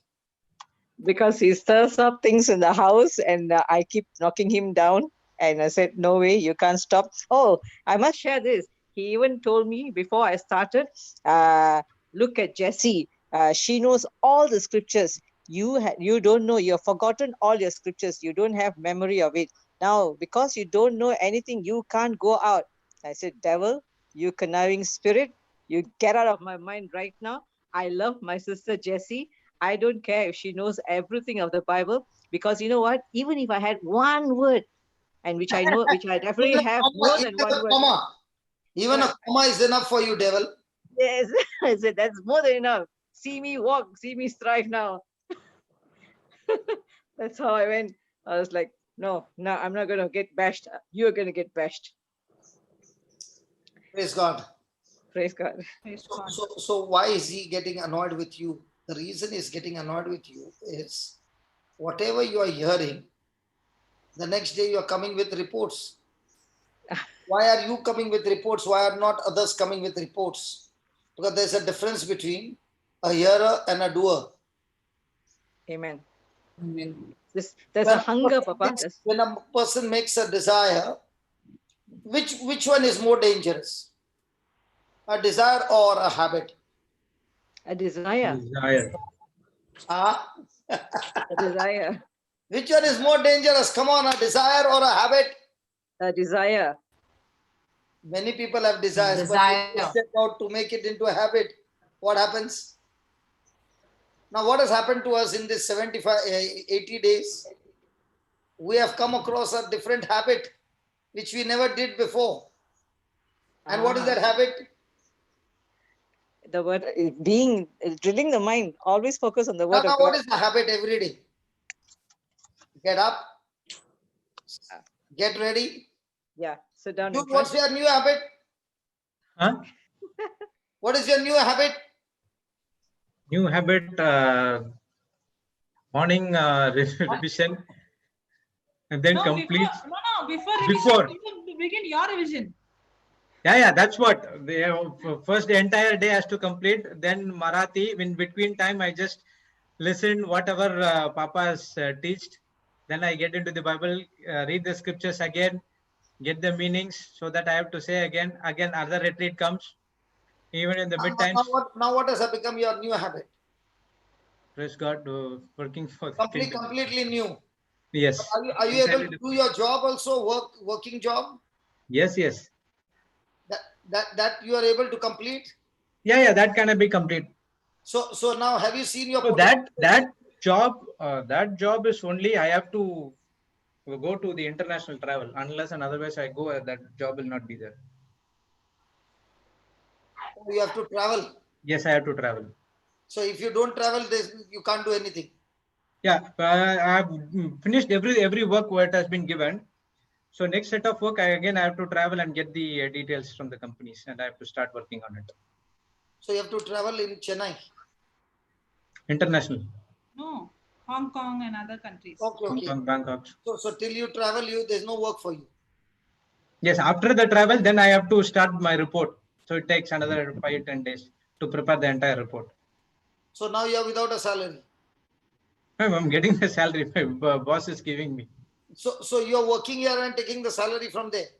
F: Because he stirs up things in the house, and I keep knocking him down. And I said, "No way, you can't stop." Oh, I must share this. He even told me before I started, "Look at Jessie. She knows all the scriptures. You don't know. You've forgotten all your scriptures. You don't have memory of it. Now, because you don't know anything, you can't go out." I said, "Devil, you conniving spirit, you get out of my mind right now. I love my sister Jessie. I don't care if she knows everything of the Bible, because you know what? Even if I had one word, and which I know, which I definitely have more than one word."
D: Comma. Even a comma is enough for you, devil.
F: Yes, I said, "That's more than enough. See me walk, see me strive now." That's how I went. I was like, no, I'm not going to get bashed. You're going to get bashed.
D: Praise God.
F: Praise God.
E: Praise God.
D: So why is he getting annoyed with you? The reason he's getting annoyed with you is whatever you are hearing, the next day you are coming with reports. Why are you coming with reports? Why are not others coming with reports? Because there's a difference between a hearer and a doer.
F: Amen.
B: Amen.
F: There's a hunger, Papa.
D: When a person makes a desire, which one is more dangerous? A desire or a habit?
F: A desire.
A: Desire.
D: A
F: desire.
D: Which one is more dangerous? Come on, a desire or a habit?
F: A desire.
D: Many people have desires,
B: Desire.
D: but if they step out to make it into a habit, what happens? Now, what has happened to us in this 80 days? We have come across a different habit, which we never did before. And what is that habit?
F: The word drilling the mind. Always focus on the word
D: Now,
F: of God.
D: what is the habit every day? Get up, get ready.
F: Yeah, sit down.
D: Dude, what's your new habit?
A: Huh?
D: What is your new habit?
A: New habit, morning revision, and then
E: No,
A: complete.
E: before
A: Before.
E: revision, you begin your revision.
A: Yeah, that's what. First, the entire day has to complete. Then Marathi. In between time, I just listen whatever Papa has teached. Then I get into the Bible, read the scriptures again, get the meanings, so that I have to say again. Again, other retreat comes. Even in the mid times.
D: Now what has become your new habit?
A: Praise God, working for the kingdom.
D: Completely new.
A: Yes.
D: Are you able to do your job also, working job?
A: Yes.
D: That you are able to complete?
A: Yeah, that can be complete.
D: So now have you seen your
A: So that job is only I have to go to the international travel. Unless and otherwise I go, that job will not be there.
D: You have to travel.
A: Yes, I have to travel.
D: So if you don't travel, you can't do anything.
A: Yeah, I've finished every work what has been given. So next set of work, I have to travel and get the details from the companies, and I have to start working on it.
D: So you have to travel in Chennai.
A: International,
E: No, Hong Kong and other countries.
D: Okay,
A: Hong
D: okay.
A: Kong, Bangkok.
D: So till you travel, there's no work for you.
A: Yes, after the travel, then I have to start my report. So it takes another 5-10 days to prepare the entire report.
D: So now you are without a salary.
A: I'm getting the salary my boss is giving me.
D: So you are working here and taking the salary from there.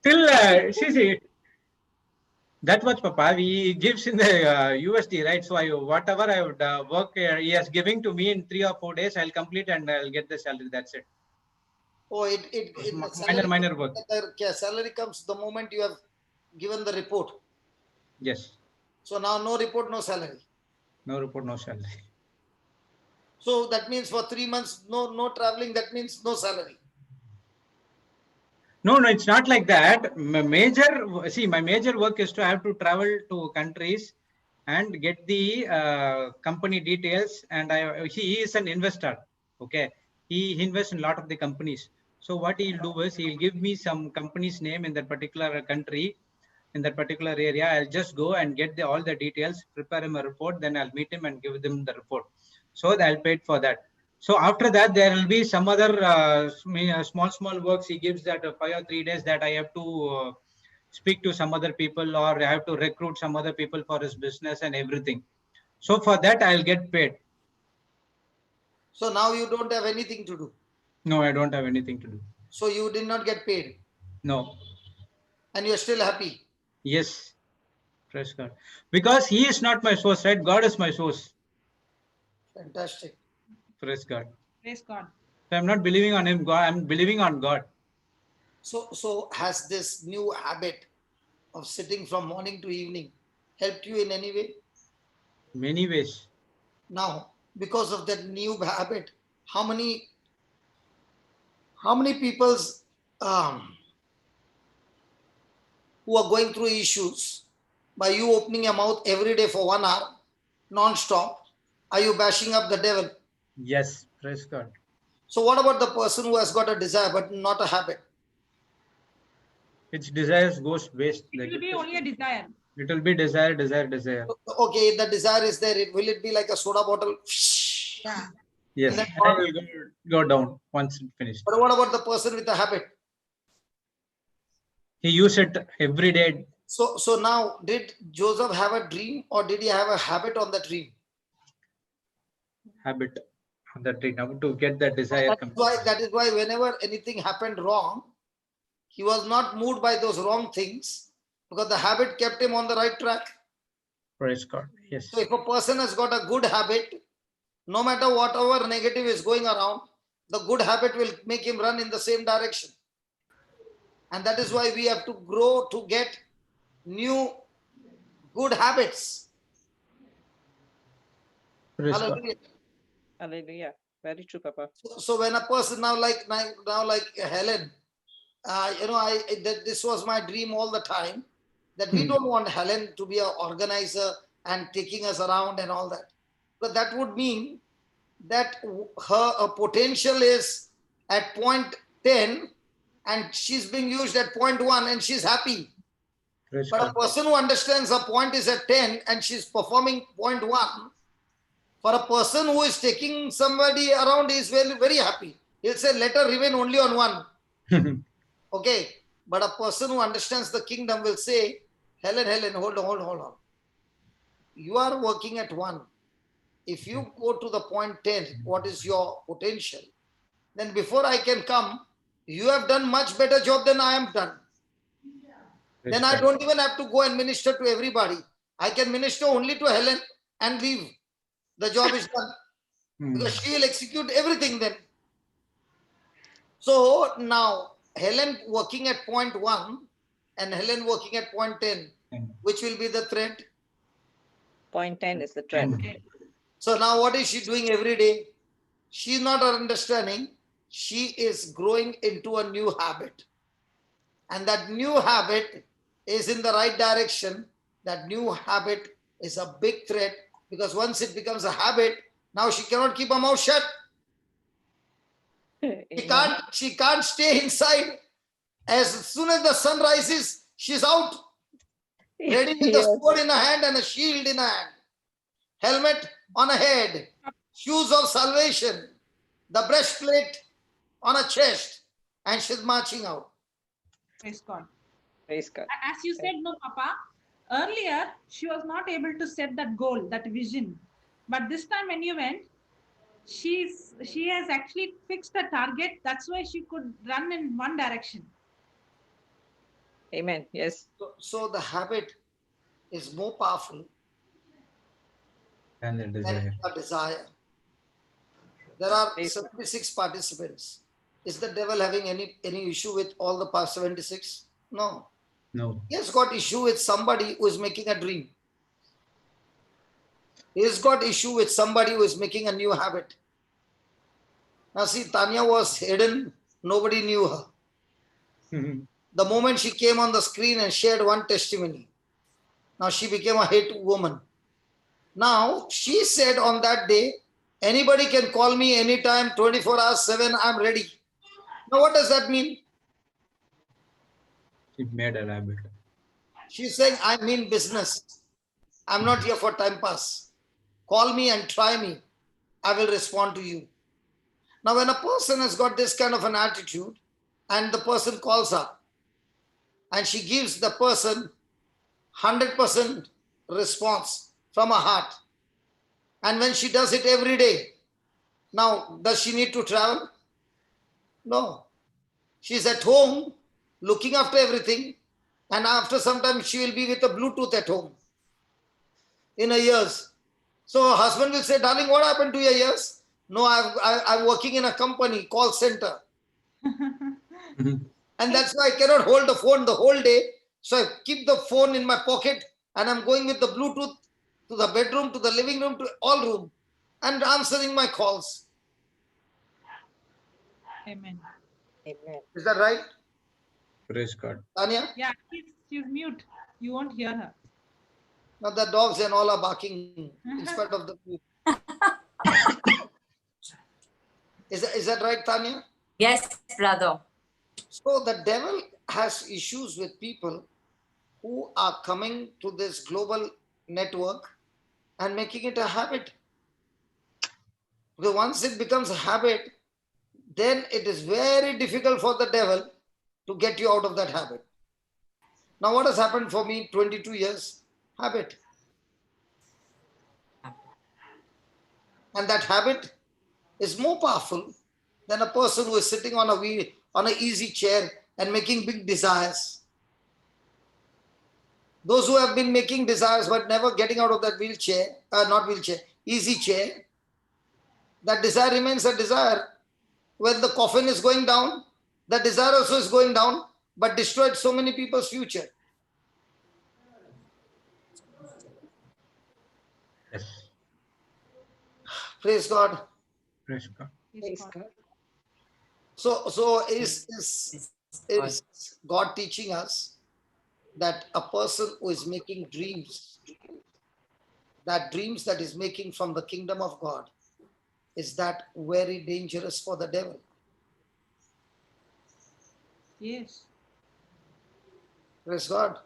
A: Till see, that much, Papa. He gives in the USD, right? So whatever I would work, he has giving to me in 3 or 4 days. I'll complete and I'll get the salary. That's it.
D: Oh, the
A: Minor work.
D: salary comes the moment you have given the report.
A: Yes.
D: So now no report, no salary.
A: No report, no salary.
D: So that means for 3 months, no traveling. That means no salary.
A: No, it's not like that. My major work is to have to travel to countries and get the company details. And he is an investor. Okay, he invests in a lot of the companies. So what he'll do is he'll give me some company's name in that particular country, in that particular area. I'll just go and get all the details, prepare him a report, then I'll meet him and give them the report. So I'll pay for that. So after that, there will be some other small works. He gives that 5 or 3 days that I have to speak to some other people, or I have to recruit some other people for his business and everything. So for that, I'll get paid.
D: So now you don't have anything to do.
A: No, I don't have anything to do.
D: So you did not get paid.
A: No.
D: And you're still happy.
A: Yes. Praise God. Because he is not my source, right? God is my source.
D: Fantastic.
A: Praise God.
E: Praise God.
A: So I'm not believing on him. God, I'm believing on God.
D: So has this new habit of sitting from morning to evening helped you in any way?
A: Many ways.
D: Now, because of that new habit, how many people's who are going through issues, by you opening your mouth every day for 1 hour, non-stop, are you bashing up the devil?
A: Yes. Praise God.
D: So what about the person who has got a desire but not a habit?
A: Its desires goes waste.
E: It will be only a desire.
A: It will be desire.
D: Okay, the desire is there. Will it be like a soda bottle?
E: Yeah.
A: Yes.
D: And then
A: I will go down once it's finished.
D: But what about the person with a habit?
A: He used it every day.
D: So now, did Joseph have a dream, or did he have a habit on the dream?
A: Habit on the tree now to get that desire.
D: That is why whenever anything happened wrong, he was not moved by those wrong things, because the habit kept him on the right track.
A: Praise God. Yes.
D: So if a person has got a good habit, no matter whatever negative is going around, the good habit will make him run in the same direction. And that is why we have to grow to get new good habits.
A: Praise God.
D: Hallelujah.
F: Hallelujah. Very true, Papa.
D: So when a person now like Helen, this was my dream all the time, that we don't want Helen to be an organizer and taking us around and all that. But that would mean that her potential is at 0.10 and she's being used at 0.1 and she's happy.
A: Praise
D: But
A: God.
D: a person who understands her point is at 10 and she's performing 0.1, for a person who is taking somebody around, he is very, very happy. He'll say, let her remain only on 1. Okay. But a person who understands the kingdom will say, Helen, hold on. You are working at 1. If you go to the 0.10, what is your potential? Then before I can come, you have done much better job than I am done.
A: Praise
D: Then I
A: God.
D: don't even have to go and minister to everybody. I can minister only to Helen and leave. The job is done. Because she will execute everything then. So now, Helen working at 0.1 and Helen working at 0.10, which will be the thread?
F: 0.10 is the trend.
D: So now what is she doing every day? She is not understanding. She is growing into a new habit. And that new habit is in the right direction. That new habit is a big threat, because once it becomes a habit, Now she cannot keep her mouth shut. She can't stay inside. As soon as the sun rises, she's out, ready with a sword in her hand and a shield in her hand, helmet on her head, shoes of salvation, the breastplate on her chest, and she's marching out.
E: Praise God.
F: Praise God.
E: As you said, no, Papa, earlier she was not able to set that goal, that vision. But this time when you went, she has actually fixed the target. That's why she could run in one direction.
F: Amen. Yes.
D: So the habit is more powerful
A: And the
D: than
A: desire.
D: a desire. There are
F: Praise God.
D: 76 participants. Is the devil having any issue with all the past 76? No.
A: No.
D: He has got issue with somebody who is making a dream. He has got issue with somebody who is making a new habit. Now see, Tanya was hidden. Nobody knew her. The moment she came on the screen and shared one testimony, now she became a hit woman. Now she said on that day, anybody can call me anytime, 24 hours, 7, I'm ready. Now what does that mean?
A: She made a habit.
D: She's saying, I mean business. I'm not here for time pass. Call me and try me. I will respond to you. Now, when a person has got this kind of an attitude and the person calls up and she gives the person 100% response from her heart, and when she does it every day, now, does she need to travel? No. She's at home looking after everything, and after some time she will be with a Bluetooth at home in her ears. So her husband will say, darling, what happened to your ears? No, I'm working in a company, call center. And that's why I cannot hold the phone the whole day. So I keep the phone in my pocket and I'm going with the Bluetooth to the bedroom, to the living room, to all room and answering my calls.
E: Amen.
F: Amen.
D: Is that right,
A: Praise God.
D: Tanya?
E: Yeah, she's mute. You won't hear her.
D: Now the dogs and all are barking in spite of the mute. Is that right, Tanya?
B: Yes, brother.
D: So the devil has issues with people who are coming to this global network and making it a habit. Because once it becomes a habit, then it is very difficult for the devil to get you out of that habit. Now, what has happened for me 22 years? Habit. And that habit is more powerful than a person who is sitting on an easy chair and making big desires. Those who have been making desires but never getting out of that easy chair, that desire remains a desire. When the coffin is going down, the desire also is going down, but destroyed so many people's future.
A: Yes.
D: Praise God.
A: Praise God.
F: Praise God.
D: So is God teaching us that a person who is making dreams, that dreams that is making from the kingdom of God, is that very dangerous for the devil?
E: Yes.
D: Praise God.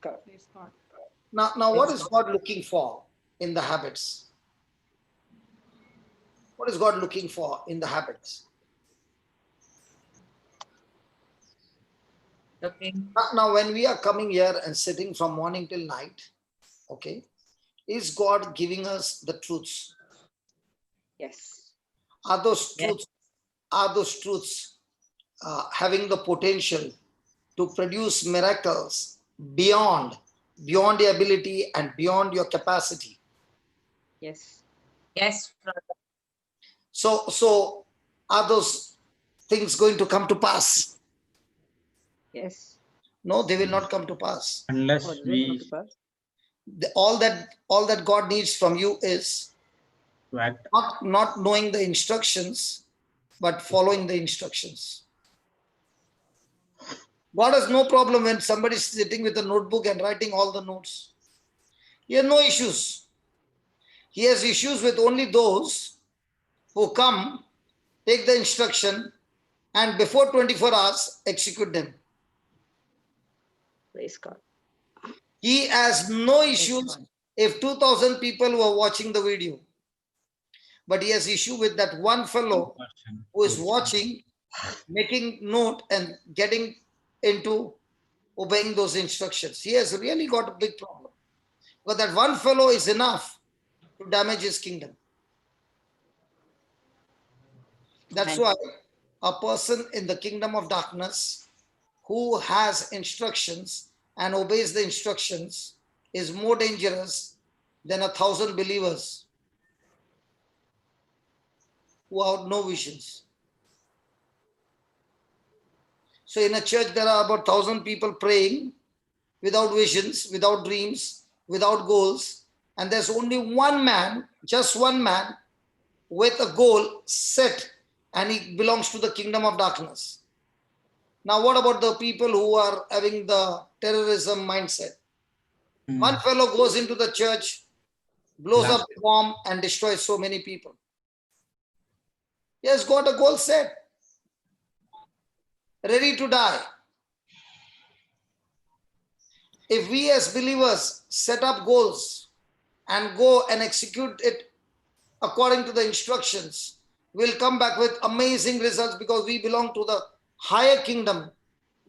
E: Praise God.
D: Now what is God looking for in the habits? What is God looking for in the habits?
B: Looking.
D: Now, when we are coming here and sitting from morning till night, okay, is God giving us the truths?
F: Yes.
D: Are those
B: Yes.
D: truths having the potential to produce miracles beyond your ability and beyond your capacity?
F: Yes.
B: Yes, brother.
D: So are those things going to come to pass?
F: Yes.
D: No, they will not come to pass.
A: Unless
F: Oh, does it
A: we
F: come to pass?
D: All that God needs from you is
A: to act.
D: not knowing the instructions, but following the instructions. God has no problem when somebody is sitting with a notebook and writing all the notes. He has no issues. He has issues with only those who come, take the instruction, and before 24 hours, execute them.
F: Praise God.
D: He has no
F: Praise
D: issues
F: God.
D: if 2,000 people were watching the video. But he has issue with that one fellow who is watching, making note and getting into obeying those instructions. He has really got a big problem. But that one fellow is enough to damage his kingdom. That's
F: Amen.
D: why a person in the kingdom of darkness who has instructions and obeys the instructions is more dangerous than 1,000 believers who have no visions. So in a church, there are about 1,000 people praying without visions, without dreams, without goals. And there's only one man, just one man, with a goal set, and he belongs to the kingdom of darkness. Now, what about the people who are having the terrorism mindset? One fellow goes into the church, blows up the bomb, and destroys so many people. He has got a goal set, ready to die. If we as believers set up goals and go and execute it according to the instructions, we'll come back with amazing results because we belong to the higher kingdom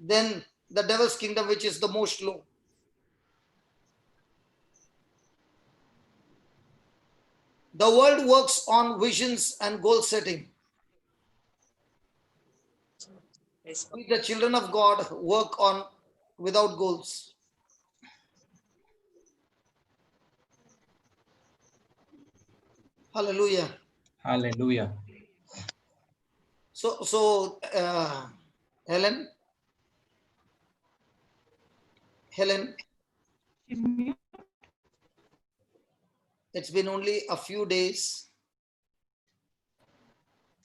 D: than the devil's kingdom, which is the most low. The world works on visions and goal setting.
F: Praise God.
D: We, the children of God, work on without goals. Hallelujah.
A: Hallelujah.
D: So, Helen,
E: She's mute.
D: it's been only a few days.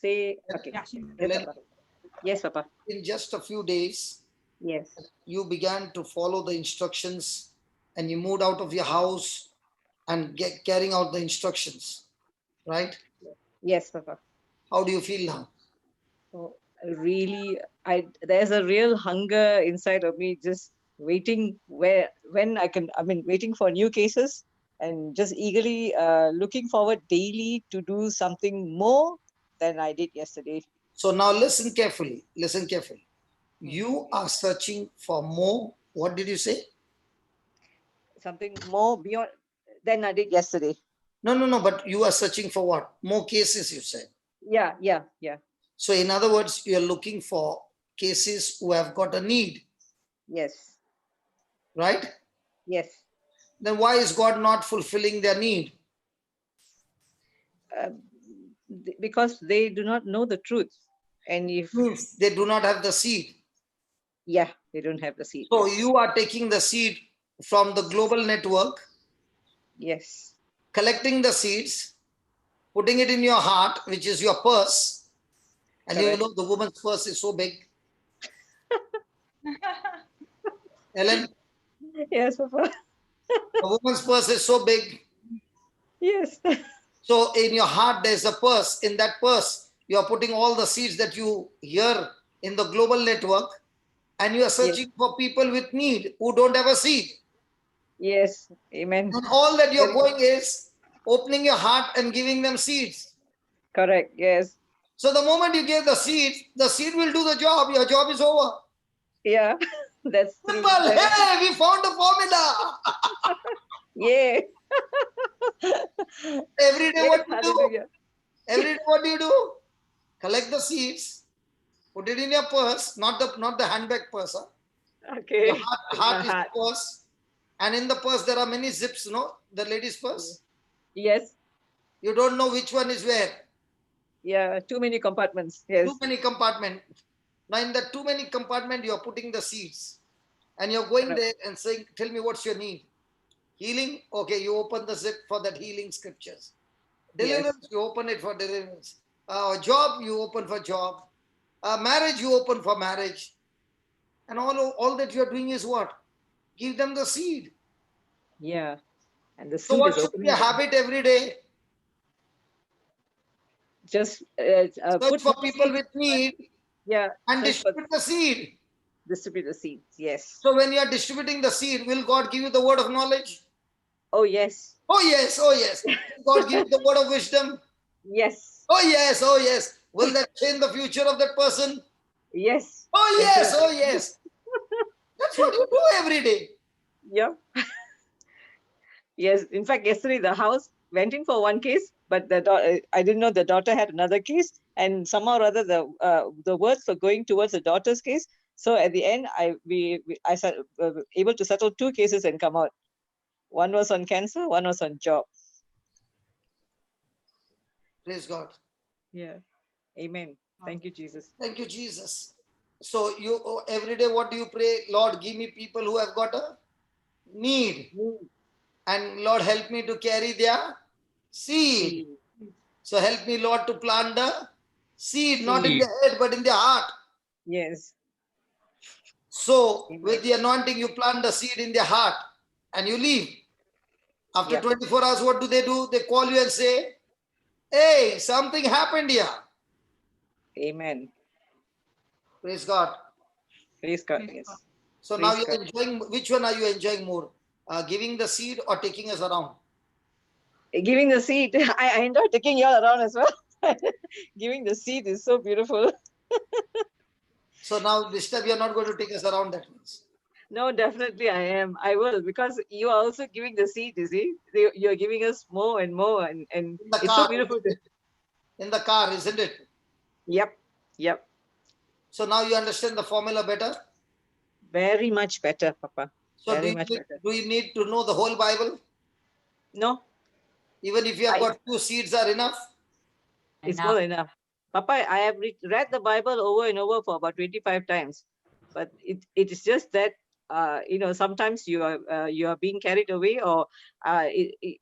F: Say, okay.
E: Yeah, she's
F: Yes,
D: Helen,
F: Papa. Yes, Papa.
D: in just a few days,
F: Yes.
D: you began to follow the instructions and you moved out of your house and carrying out the instructions, right?
F: Yes, Papa.
D: How do you feel now?
F: So really, there's a real hunger inside of me, just waiting waiting for new cases and just eagerly looking forward daily to do something more than I did yesterday.
D: So now listen carefully. Listen carefully. You are searching for more. What did you say?
F: Something more beyond than I did yesterday.
D: No. But you are searching for what? More cases, you said.
F: Yeah.
D: So in other words, you are looking for cases who have got a need,
F: Yes.
D: right?
F: Yes.
D: Then why is God not fulfilling their need?
F: Because they do not know the truth. And if,
D: Means they do not have the seed.
F: yeah, they don't have the seed.
D: So you are taking the seed from the global network,
F: Yes.
D: collecting the seeds, putting it in your heart, which is your purse. And you
F: Correct.
D: know the woman's purse is so big. Ellen,
F: Yes, Papa.
D: the woman's purse is so big.
F: Yes.
D: So in your heart, there's a purse. In that purse, you are putting all the seeds that you hear in the global network, and you are searching for people with need who don't have a seed.
F: Yes. Amen.
D: And all that you're
F: Very
D: going is opening your heart and giving them seeds.
F: correct. Yes.
D: So the moment you give the seed will do the job. Your job is over.
F: Yeah. That's true.
D: Simple. Hey, we found a formula.
F: Yeah.
D: Every day,
F: Yes,
D: what do you do?
F: hallelujah.
D: Every day, what do you do? Collect the seeds, put it in your purse, not the handbag purse. Huh?
F: Okay.
D: Your
F: My
D: heart is the
F: heart.
D: purse, and in the purse there are many zips. The lady's purse.
F: Yes.
D: You don't know which one is where.
F: Yeah. Too many compartments. Yes.
D: Too many compartment. Now in the too many compartment, you are putting the seeds, and you're going
F: Correct.
D: there and saying, "Tell me what's your need." Healing. Okay, you open the zip for that healing scriptures. Deliverance,
F: Yes.
D: you open it for deliverance. Job, you open for job. Marriage, you open for marriage. And all that you're doing is what? Give them the seed.
F: Yeah. And the
D: So
F: seed
D: what
F: is
D: should be a
F: opening.
D: habit every day?
F: just
D: Search
F: put
D: for
F: more
D: people
F: seeds.
D: with need
F: Yeah,
D: and
F: search for
D: distribute the seed.
F: distribute the seeds. Yes.
D: So when you are distributing the seed, will God give you the word of knowledge?
F: Oh yes.
D: Oh yes, oh yes. Will God give you the word of wisdom?
F: Yes.
D: Oh yes, oh yes. Will that change the future of that person?
F: Yes.
D: Oh yes, oh
F: Definitely.
D: yes. That's what you do every day.
F: Yep. Yes. In fact, yesterday the house went in for one case, but I didn't know the daughter had another case, and somehow or other the words were going towards the daughter's case. So at the end, I able to settle two cases and come out. One was on cancer, one was on job.
D: Praise God.
F: Yeah. Amen. Thank you, Jesus.
D: Thank you, Jesus. So you every day, what do you pray? Lord, give me people who have got a need, and Lord, help me to carry their seed. So help me, Lord, to plant the seed, not in
A: Seed.
D: the head, but in the heart.
F: Yes.
D: So
F: Amen.
D: with the anointing, you plant the seed in their heart and you leave. After
F: Yeah.
D: 24 hours, what do? They call you and say, hey, something happened here.
F: Amen.
D: Praise God.
F: Praise God.
E: Praise
F: Yes.
E: God.
D: So now
F: Praise
D: you're
F: God.
D: enjoying, which one are you enjoying more? Giving the seed or taking us around?
F: Giving the seed. I enjoy taking you all around as well. Giving the seed is so beautiful.
D: So now this time you're not going to take us around, that means.
F: No, definitely I am. I will, because you are also giving the seed, you see. You're giving us more and more, and
D: In the
F: it's so
D: car,
F: beautiful.
D: in the car, isn't it?
F: Yep. Yep.
D: So now you understand the formula better.
F: Very much better, Papa.
D: So
F: Very much better.
D: do you need to know the whole Bible?
F: No,
D: Even if you have
F: I,
D: got few seeds are enough?
F: it's
B: Enough.
F: more enough. Papa, I have read the Bible over and over for about 25 times, but it is just that sometimes you are being carried away, or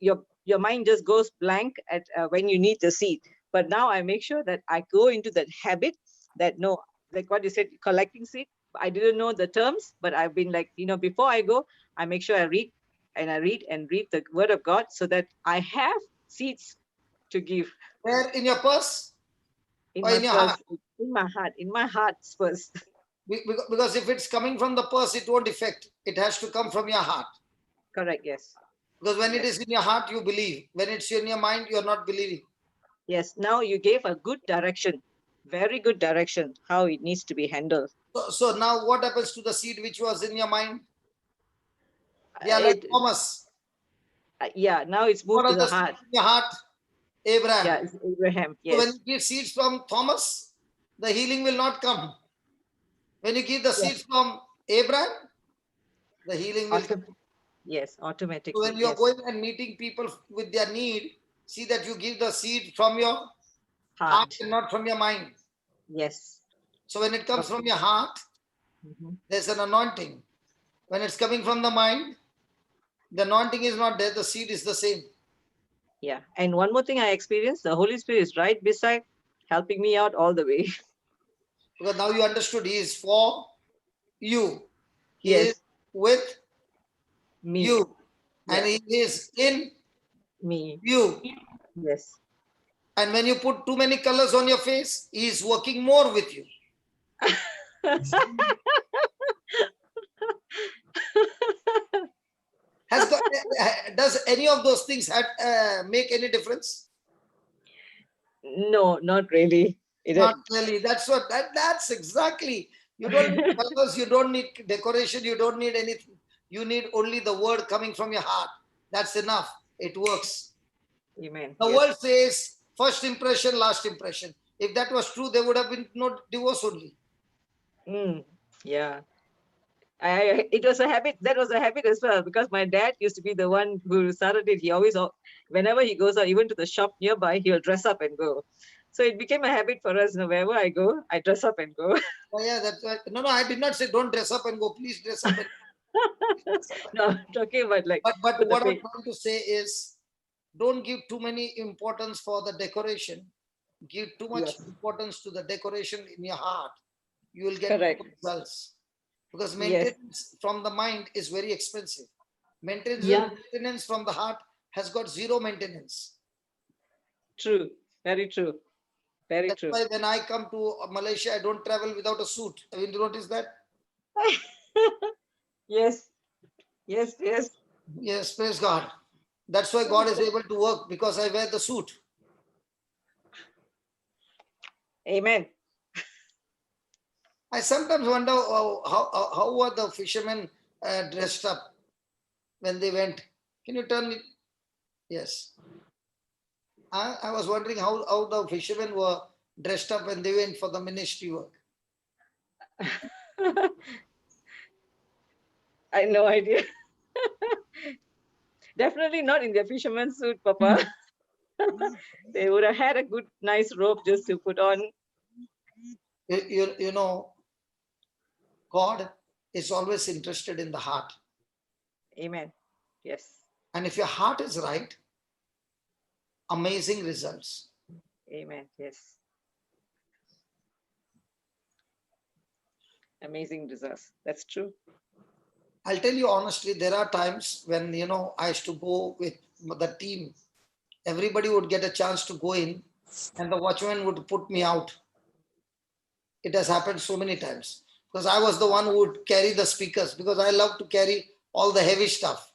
F: your mind just goes blank at when you need the seed. But now I make sure that I go into that habit, that no, like what you said, collecting seed. I didn't know the terms, but I've been like, before I go, I make sure I read and read the Word of God, so that I have seeds to give.
D: Where, in your purse
F: In
D: or
F: my
D: in your heart?
F: purse, in my heart first.
D: Because if it's coming from the purse, it won't affect. It has to come from your heart.
F: Correct, yes.
D: Because when it
F: Yes.
D: is in your heart, you believe. When it's in your mind, you're not believing.
F: Yes, now you gave a good direction, very good direction, how it needs to be handled.
D: So now what happens to the seed which was in your mind? They are like
F: It,
D: Thomas.
F: yeah, now it's
D: What
F: moved
D: are
F: to
D: the
F: the
D: seeds
F: heart.
D: in your heart? Abraham.
F: Yeah, it's Abraham.
D: So when
F: Yes.
D: you give seeds from Thomas, the healing will not come. When you give the
F: Yeah.
D: seeds from Abraham, the healing will come.
F: Yes,
D: So
F: automatically.
D: when you're
F: Yes.
D: going and meeting people with their need, see that you give the seed from your heart
F: Heart.
D: and not from your mind.
F: Yes.
D: So when it comes from your heart,
F: Mhm.
D: there's an anointing. When it's coming from the mind, the anointing is not there, the seed is the same.
F: Yeah. And one more thing I experienced, the Holy Spirit is right beside, helping me out all the way.
D: Because now you understood He is for you. He is
F: Yes.
D: with
F: Me.
D: you. And
F: Yeah.
D: He is in
F: Me.
D: you.
F: Yes.
D: And when you put too many colors on your face, He is working more with you. Does any of those things make any difference?
F: No, not really.
D: Not really. That's exactly. You don't need colors, you don't need decoration, you don't need anything. You need only the word coming from your heart. That's enough. It works.
F: Amen.
D: The
F: Yes.
D: world says first impression, last impression. If that was true, there would have been no divorce only.
F: Yeah. It was a habit. That was a habit as well, because my dad used to be the one who started it. He always, whenever he goes out, even to the shop nearby, he'll dress up and go. So it became a habit for us. Wherever I go, I dress up and go.
D: Oh, yeah, that's right. No, I did not say don't dress up and go. Please dress up.
F: No, I'm talking about like
D: But
F: put the
D: what I'm
F: face.
D: trying to say is don't give too many importance for the decoration. Give too much
F: Yes.
D: importance to the decoration in your heart. You will get
F: Correct.
D: results. Because
F: Yes.
D: maintenance from the mind is very expensive.
F: Yeah.
D: Maintenance from the heart has got zero maintenance.
F: True. Very true. Very
D: That's
F: true.
D: why when I come to Malaysia, I don't travel without a suit. Have you noticed that?
F: Yes, yes, yes.
D: Yes, praise God. That's why God is able to work, because I wear the suit.
F: Amen.
D: I sometimes wonder how were the fishermen dressed up when they went. Can you turn it? Yes. I was wondering how the fishermen were dressed up when they went for the ministry work.
F: I had no idea. Definitely not in their fisherman's suit, Papa. They would have had a good, nice robe just to put on.
D: You know, God is always interested in the heart.
F: Amen. Yes.
D: And if your heart is right, amazing results.
F: Amen. Yes. Amazing results. That's true.
D: I'll tell you honestly, there are times when, I used to go with the team. Everybody would get a chance to go in and the watchman would put me out. It has happened so many times because I was the one who would carry the speakers, because I love to carry all the heavy stuff.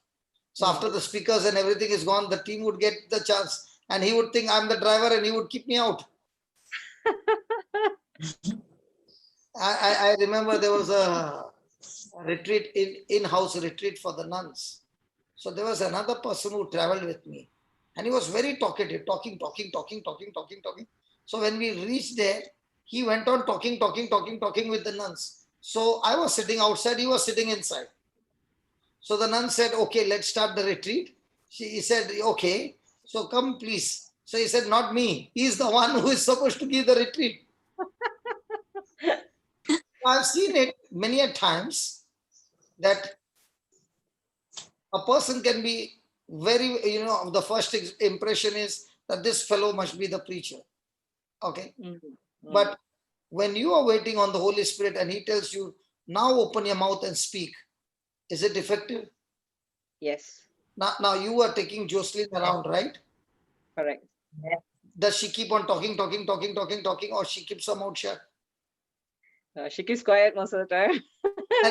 D: So after the speakers and everything is gone, the team would get the chance and he would think I'm the driver and he would keep me out. I remember there was a retreat, in-house retreat for the nuns. So there was another person who traveled with me and he was very talkative, talking. So when we reached there, he went on talking with the nuns. So I was sitting outside, he was sitting inside. So the nun said, okay, let's start the retreat. He said, okay, so come please. So he said, not me. He's the one who is supposed to give the retreat. I've seen it many a times that a person can be very, the first impression is that this fellow must be the preacher. Okay. But when you are waiting on the Holy Spirit and he tells you, now open your mouth and speak, is it effective?
F: Yes.
D: Now you are taking Jocelyn around, right?
F: Correct.
D: Does she keep on talking, or she keeps her mouth shut?
F: She keeps quiet most of the time.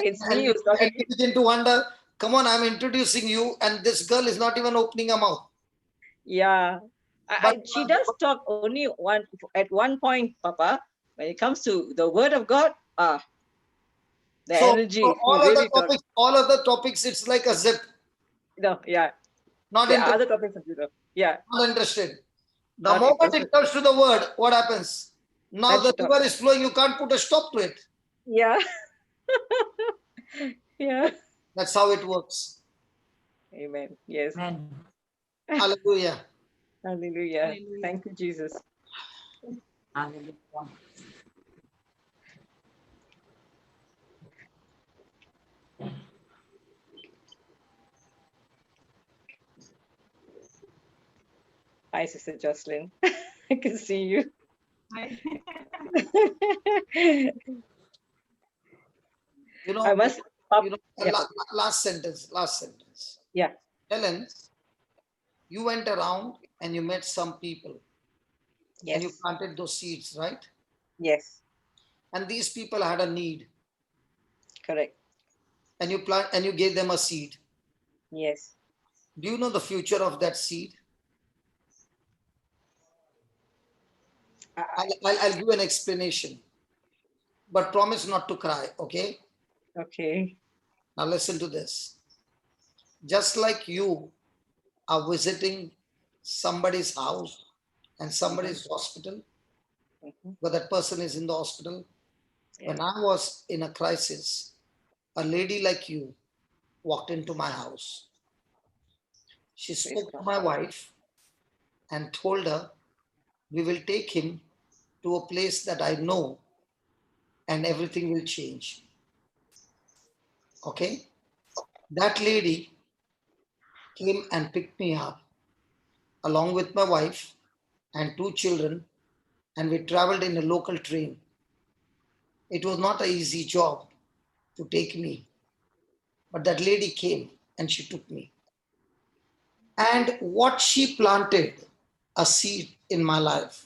F: It's me who's talking.
D: And you begin to wonder, come on, I'm introducing you and this girl is not even opening her mouth.
F: Yeah. She does talk only at one point, Papa. When it comes to the word of God, the energy.
D: So all other topics, it's like a zip.
F: No, yeah.
D: Not
F: There are
D: interested.
F: other topics of Judah. Yeah.
D: Not interested. The
F: Not
D: moment
F: interested.
D: it comes to the word, what happens? Now
F: Then
D: the
F: she
D: river is flowing, you can't put a stop to it.
F: Yeah. Yeah.
D: That's how it works.
F: Amen. Yes.
B: Amen.
D: Hallelujah.
F: Hallelujah.
E: Hallelujah.
F: Thank you, Jesus.
B: Hallelujah.
F: Hi, Sister Jocelyn. I can see you. I must.
D: Last sentence.
F: Yeah.
D: Helen, you went around and you met some people.
F: Yes.
D: And you planted those seeds, right?
F: Yes.
D: And these people had a need.
F: Correct.
D: And you gave them a seed.
F: Yes.
D: Do you know the future of that seed? I'll give an explanation. But promise not to cry, okay?
F: Okay.
D: Now listen to this. Just like you are visiting somebody's house and somebody's hospital, but that person is in the hospital.
F: Yeah.
D: When I was in a crisis, a lady like you walked into my house. She spoke to my wife and told her, we will take him to a place that I know and everything will change. Okay? That lady came and picked me up along with my wife and 2 children, and we traveled in a local train. It was not an easy job to take me, but that lady came and she took me. And what she planted, a seed in my life.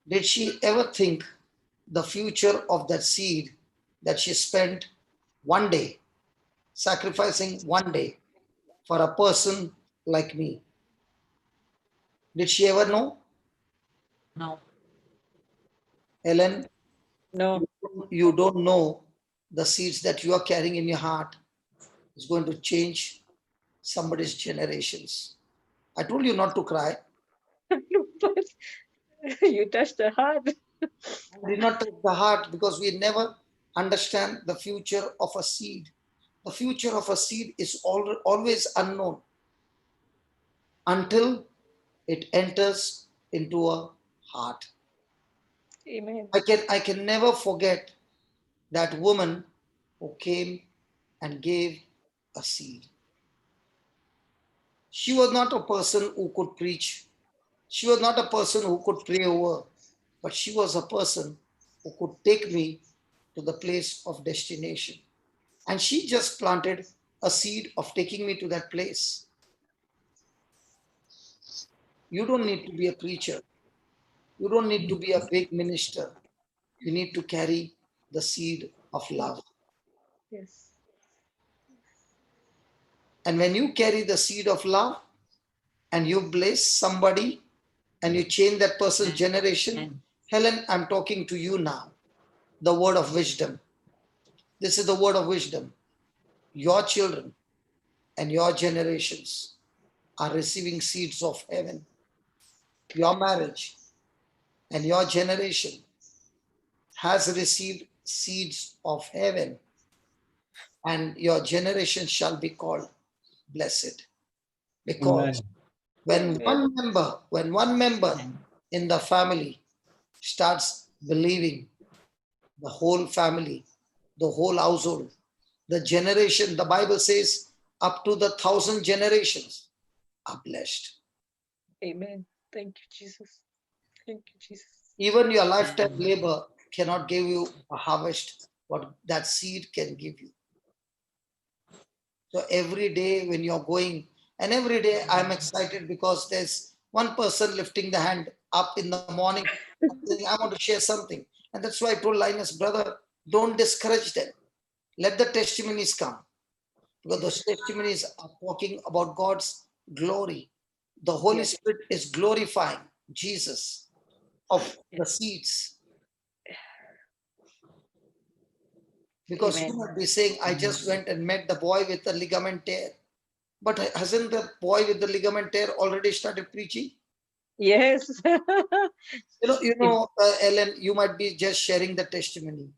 D: Did she ever think the future of that seed that she spent one day, sacrificing one day for a person like me? Did she ever know?
B: No.
D: Ellen,
F: No.
D: you don't know the seeds that you are carrying in your heart is going to change somebody's generations. I told you not to cry.
F: But you touched the heart.
D: I did not take the heart because we never understand the future of a seed. The future of a seed is always unknown until it enters into a heart.
F: Amen.
D: I can never forget that woman who came and gave a seed. She was not a person who could preach. She was not a person who could pray over, but she was a person who could take me to the place of destination. And she just planted a seed of taking me to that place. You don't need to be a preacher. You don't need to be a big minister. You need to carry the seed of love.
F: Yes.
D: And when you carry the seed of love and you bless somebody and you change that person's generation, Helen, I'm talking to you now. The word of wisdom. This is the word of wisdom. Your children and your generations are receiving seeds of heaven. Your marriage and your generation has received seeds of heaven, and your generation shall be called blessed. Because when one member in the family starts believing, the whole family, the whole household, the generation, the Bible says, up to the 1,000 generations are blessed.
F: Amen. Thank you, Jesus. Thank you, Jesus.
D: Even your lifetime labor cannot give you a harvest what that seed can give you. So every day when you're going, and every day I'm excited because there's one person lifting the hand up in the morning saying, I want to share something. And that's why I told Linus, brother, don't discourage them. Let the testimonies come. Because those testimonies are talking about God's glory. The Holy
F: Yes.
D: Spirit is glorifying Jesus of the seeds. Because
F: Amen.
D: you might be saying, I just went and met the boy with the ligament tear. But hasn't the boy with the ligament tear already started preaching?
F: Yes.
D: Ellen, you might be just sharing the testimony.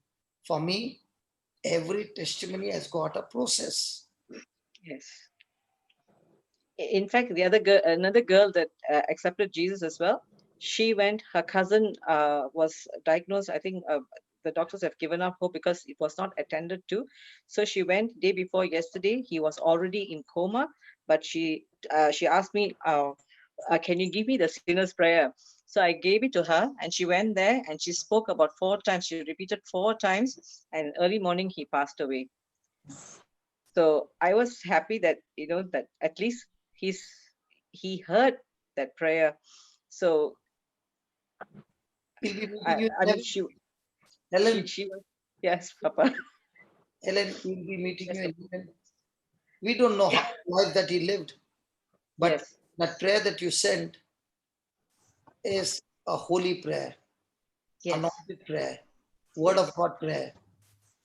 D: For me, every testimony has got a process.
F: Yes. In fact, the other girl, another girl that accepted Jesus as well, she went, her cousin was diagnosed, I think the doctors have given up hope because it was not attended to. So she went day before yesterday. He was already in coma, but she asked me, can you give me the sinner's prayer? So I gave it to her and she went there and she spoke about 4 times. She repeated 4 times, and early morning he passed away. So I was happy that, that at least he heard that prayer. So I mean, she
D: Ellen,
F: was, yes, Papa.
D: Ellen, we'll be meeting
F: Yes,
D: you in heaven. We don't know how life that he lived, but
F: yes,
D: that prayer that you sent is a holy prayer,
F: yes,
D: anointed prayer, word of God prayer.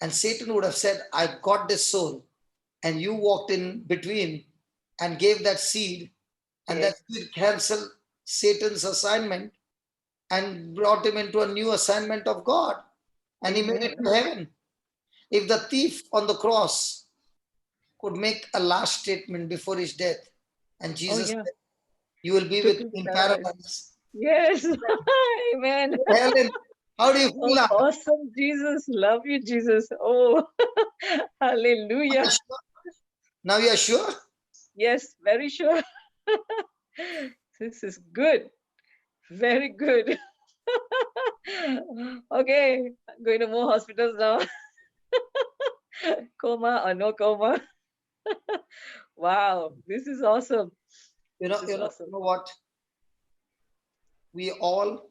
D: And Satan would have said, I got this soul, and you walked in between and gave that seed, and that seed canceled Satan's assignment and brought him into a new assignment of God, and he made it to heaven. If the thief on the cross could make a last statement before his death, and Jesus said, you will be with me in paradise.
F: Yes. Amen.
D: Helen, how do you feel now?
F: Awesome, Jesus. Love you, Jesus. Oh, hallelujah.
D: Now you are sure?
F: Yes, very sure. This is good. Very good. Okay, I'm going to more hospitals now. Coma or no coma. Wow, this is awesome.
D: You know what? We all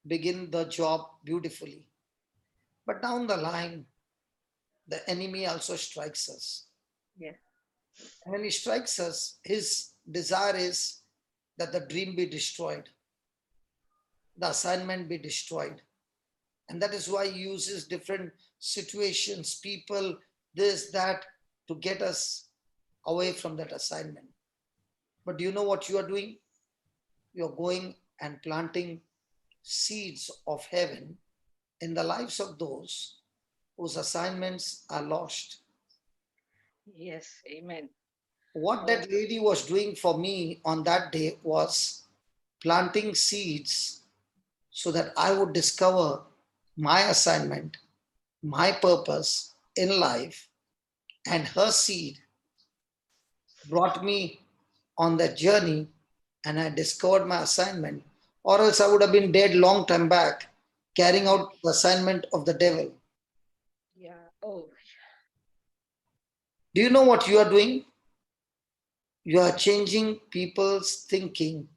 D: begin the job beautifully. But down the line, the enemy also strikes us.
F: Yeah.
D: And when he strikes us, his desire is that the dream be destroyed, the assignment be destroyed. And that is why he uses different situations, people, this, that, to get us away from that assignment. But do you know what you are doing? You're going and planting seeds of heaven in the lives of those whose assignments are lost.
F: Yes. Amen.
D: What that lady was doing for me on that day was planting seeds so that I would discover my assignment, my purpose in life, and her seed brought me on that journey, and I discovered my assignment, or else I would have been dead long time back, carrying out the assignment of the devil.
F: Yeah. Oh.
D: Do you know what you are doing? You are changing people's thinking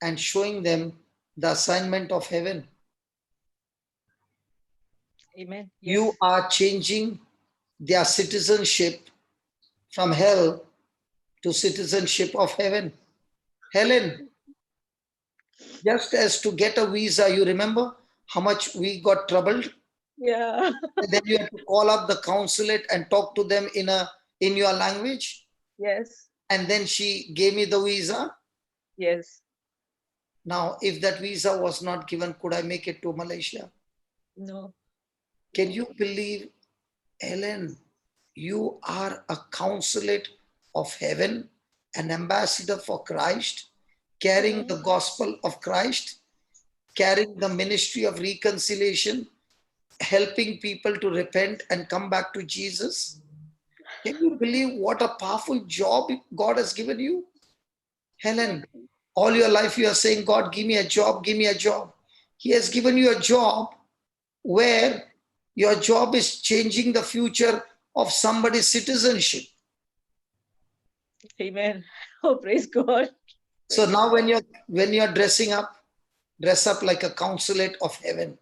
D: and showing them the assignment of heaven.
F: Amen.
D: You
F: Yes.
D: are changing their citizenship from hell to citizenship of heaven. Helen, just as to get a visa, you remember how much we got troubled?
F: Yeah.
D: And then you had to call up the consulate and talk to them in your language.
F: Yes.
D: And then she gave me the visa.
F: Yes.
D: Now, if that visa was not given, could I make it to Malaysia?
F: No.
D: Can you believe, Helen, you are a consulate of heaven, an ambassador for Christ, carrying the gospel of Christ, carrying the ministry of reconciliation, helping people to repent and come back to Jesus. Can you believe what a powerful job God has given you? Helen, all your life you are saying, God, give me a job, give me a job. He has given you a job where your job is changing the future of somebody's citizenship.
F: Amen. Oh, praise God.
D: So now when you're dressing up, dress up like a consulate of heaven.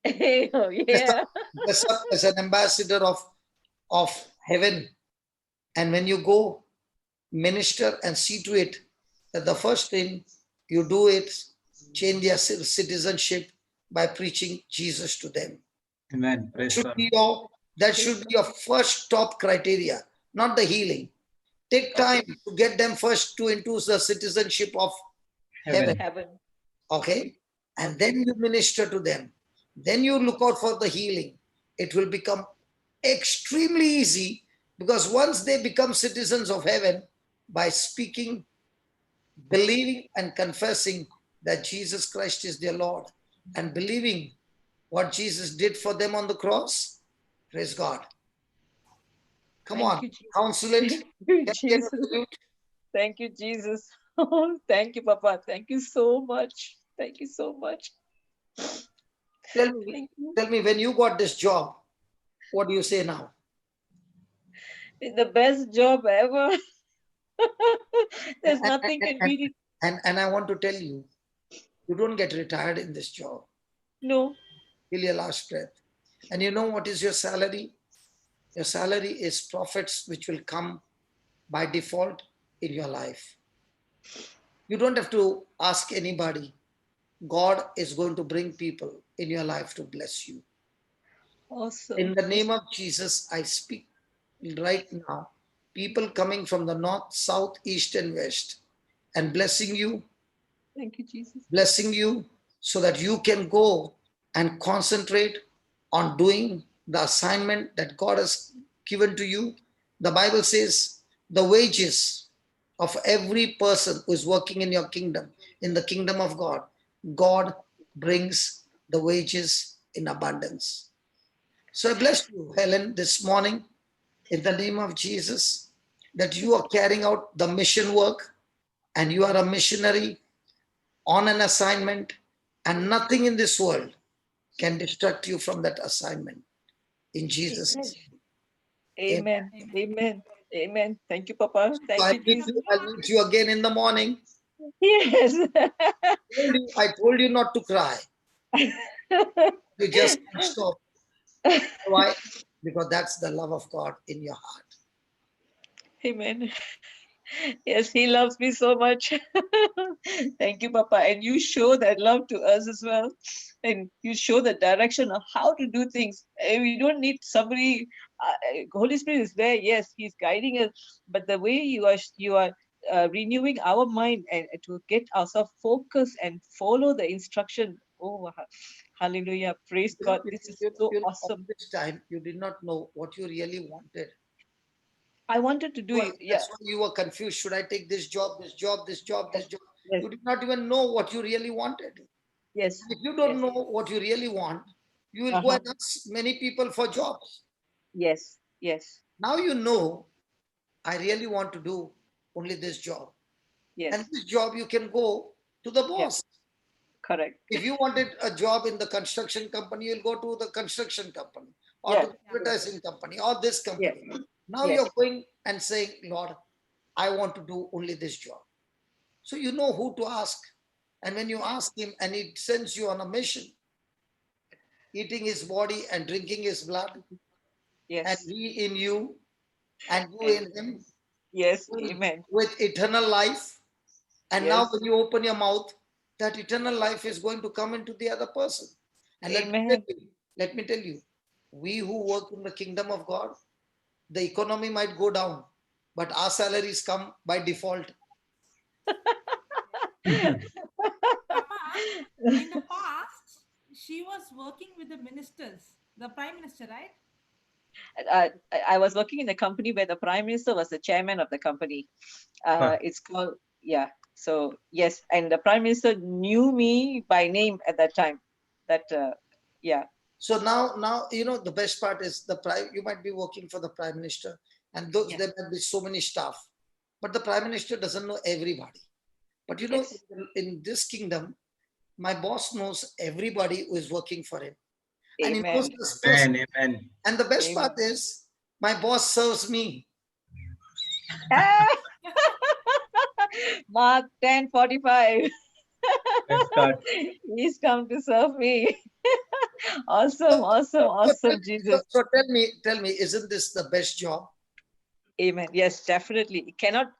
F: Oh, yeah.
D: Dress up as an ambassador of heaven. And when you go, minister and see to it that the first thing you do is change their citizenship by preaching Jesus to them.
A: Amen. Praise God.
D: That should be your first top criteria, not the healing. Take time to get them first into the citizenship of heaven.
F: Heaven.
D: Okay? And then you minister to them. Then you look out for the healing. It will become extremely easy, because once they become citizens of heaven, by speaking, believing, and confessing that Jesus Christ is their Lord, and believing what Jesus did for them on the cross, praise God. Come
F: Thank
D: on,
F: you, Jesus.
D: consulate.
F: Thank you,
D: Get a
F: Jesus.
D: salute.
F: Thank you, Jesus. Oh, thank you, Papa. Thank you so much. Thank you so much.
D: Tell
F: Thank you.
D: me, when you got this job, what do you say now?
F: It's the best job ever. There's nothing can beat it.
D: And I want to tell you, you don't get retired in this job
F: No.
D: till your last breath. And you know what is your salary? Your salary is profits which will come by default in your life. You don't have to ask anybody. God is going to bring people in your life to bless you.
F: Awesome.
D: In the name of Jesus, I speak right now. People coming from the north, south, east, and west, and blessing you.
F: Thank you, Jesus.
D: Blessing you so that you can go and concentrate on doing the assignment that God has given to you. The Bible says the wages of every person who is working in your kingdom, in the kingdom of God, God brings the wages in abundance. So I bless you, Helen, this morning in the name of Jesus, that you are carrying out the mission work, and you are a missionary on an assignment, and nothing in this world can distract you from that assignment. In Jesus' name.
F: Amen. Amen. Amen. Thank you, Papa. Thank you, Jesus.
D: I'll meet you again in the morning.
F: Yes.
D: I told you not to cry. You just can't stop. Why? Because that's the love of God in your heart.
F: Amen. Yes, he loves me so much. Thank you, Papa. And you show that love to us as well. And you show the direction of how to do things. We don't need somebody. Holy Spirit is there. Yes, He's guiding us. But the way you are renewing our mind and to get ourselves focused and follow the instruction. Oh, hallelujah! Praise God. This is so
D: All
F: awesome.
D: this time, you did not know what you really wanted.
F: I wanted to do it. Yeah.
D: That's why you were confused. Should I take this job, this job, this job, this job?
F: Yes.
D: You did not even know what you really wanted.
F: Yes.
D: If you don't
F: Yes.
D: know what you really want, you will go and ask many people for jobs.
F: Yes. Yes.
D: Now you know, I really want to do only this job.
F: Yes.
D: And this job you can go to the boss.
F: Correct.
D: If you wanted a job in the construction company, you'll go to the construction company or
F: Yeah.
D: to the advertising company or this company. Now
F: Yes.
D: you're going and saying, Lord, I want to do only this job. So you know who to ask. And when you ask him and he sends you on a mission, eating his body and drinking his blood, and
F: Yes.
D: he in you and you in him
F: Yes. Amen.
D: with eternal life. And now
F: Yes.
D: when you open your mouth, that eternal life is going to come into the other person. And
F: Amen.
D: let me tell you, we who work in the kingdom of God, the economy might go down, but our salaries come by default.
E: Papa, in the past, she was working with the ministers, the prime minister, right?
F: I was working in a company where the prime minister was the chairman of the company. It's called, yeah. So yes, and the prime minister knew me by name at that time. That yeah.
D: So now you know the best part is the prime. You might be working for the prime minister, and those
F: Yeah.
D: there might be so many staff, but the prime minister doesn't know everybody. But you know,
F: Yes.
D: in this kingdom, my boss knows everybody who is working for him, and he
F: Amen.
D: knows this person.
A: Amen. Amen.
D: And the best
F: Amen.
D: part is, my boss serves me.
F: Mark 10:45.
A: Praise God.
F: He's come to serve me. Awesome, Jesus.
D: So tell me, isn't this the best job?
F: Amen. Yes, definitely.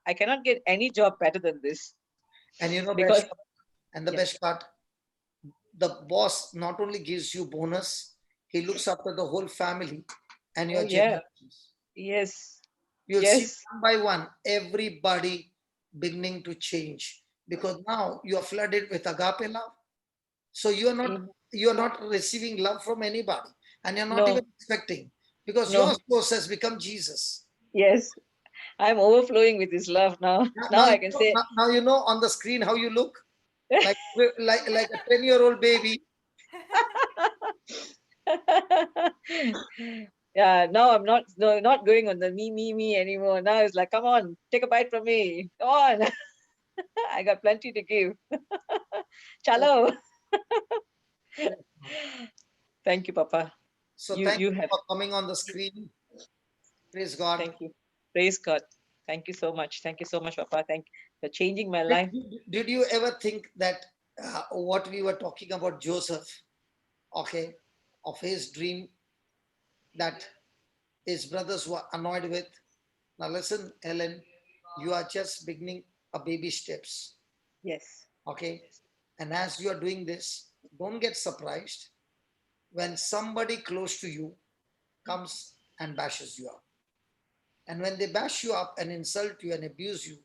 F: I cannot get any job better than this.
D: And you know,
F: Because
D: the
F: yeah.
D: best part, the boss not only gives you bonus, he looks after the whole family and your
F: Oh, yeah.
D: generations.
F: Yes.
D: You'll see
F: Yes.
D: one by one everybody beginning to change because now you are flooded with agape love. So you're not receiving love from anybody, and you're not
F: No.
D: even expecting because
F: No.
D: your source has become Jesus.
F: Yes. I'm overflowing with his love now. Now I can say
D: Now you know on the screen how you look like a 10-year-old baby.
F: yeah, now I'm not going on the me anymore. Now it's like, come on, take a bite from me. Come on. I got plenty to give. Chalo. Thank you, Papa.
D: So
F: You-
D: thank
F: you
D: you
F: have-
D: for coming on the screen. Praise God.
F: Thank you. Praise God. Thank you so much. Thank you so much, Papa. Thank you for changing my life.
D: Did you ever think that what we were talking about Joseph, okay, of his dream that his brothers were annoyed with? Now listen, Helen, you are just beginning a baby steps,
F: Yes.
D: okay? And as you are doing this, don't get surprised when somebody close to you comes and bashes you up. And when they bash you up and insult you and abuse you,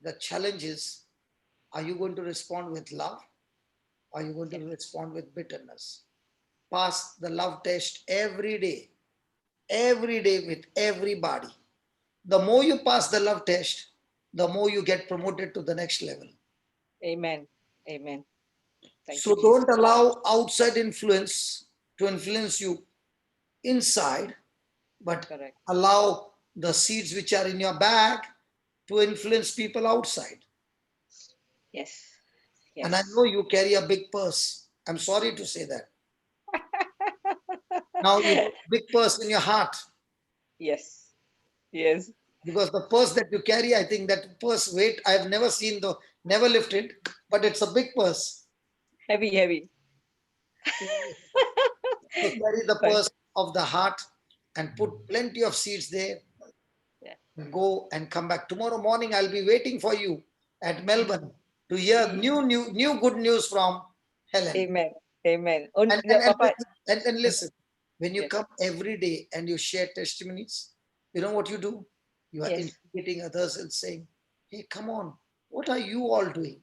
D: the challenge is, are you going to respond with love? Or are you going to respond with bitterness? Pass the love test every day with everybody. The more you pass the love test, the more you get promoted to the next level.
F: Amen. Amen. Thank
D: So
F: you, Jesus.
D: don't allow outside influence to influence you inside, but
F: Correct.
D: allow the seeds which are in your bag to influence people outside.
F: Yes.
D: And I know you carry a big purse. I'm sorry to say that. Now you have a big purse in your heart.
F: Yes. Yes.
D: Because the purse that you carry, I think that purse weight, I've never seen, never lifted, but it's a big purse.
F: Heavy.
D: So carry the
F: Fine.
D: purse of the heart and put plenty of seeds there.
F: Yeah.
D: Go and come back. Tomorrow morning, I'll be waiting for you at Melbourne to hear new good news from Helen.
F: Amen. Amen.
D: And,
F: Papa,
D: and listen, when you
F: Yes.
D: come every day and you share testimonies, you know what you do? You are
F: Yes.
D: instigating others and saying, hey, come on, what are you all doing?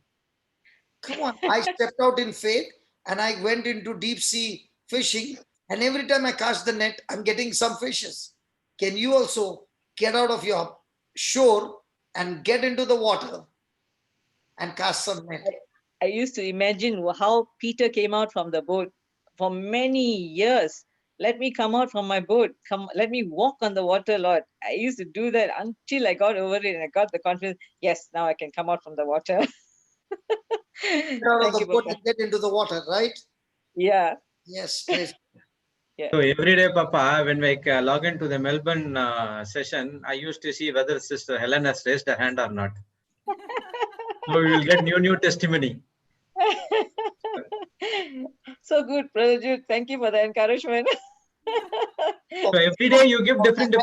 D: Come on. I stepped out in faith and I went into deep sea fishing. And every time I cast the net, I'm getting some fishes. Can you also get out of your shore and get into the water and cast some net?
F: I used to imagine how Peter came out from the boat for many years. Let me come out from my boat. Let me walk on the water, Lord. I used to do that until I got over it and I got the confidence. Yes, now I can come out from the water.
D: Get out of
F: Thank
D: the
F: you,
D: boat
F: Papa.
D: and get into the water, right?
F: Yeah.
D: Yes, praise.
A: So every day, Papa, when I log into the Melbourne session, I used to see whether Sister Helen has raised her hand or not. So we will get new testimony.
F: So good, Brother Jude. Thank you for the encouragement.
A: So every day you give different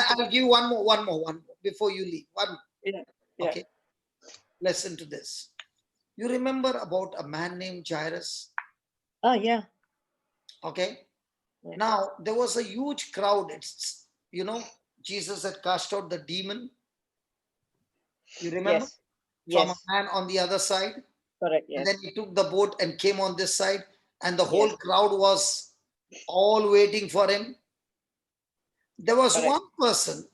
D: I'll give one more before you leave. One.
F: Yeah. Yeah.
D: Okay. Listen to this. You remember about a man named Jairus?
F: Oh, yeah.
D: Okay.
F: Yeah.
D: Now there was a huge crowd. It's, Jesus had cast out the demon. You remember?
F: Yes.
D: From
F: Yes.
D: a man on the other side.
F: Correct.
D: And
F: Yes.
D: then he took the boat and came on this side, and the whole
F: Yes.
D: crowd was all waiting for him. There was
F: Correct.
D: one person.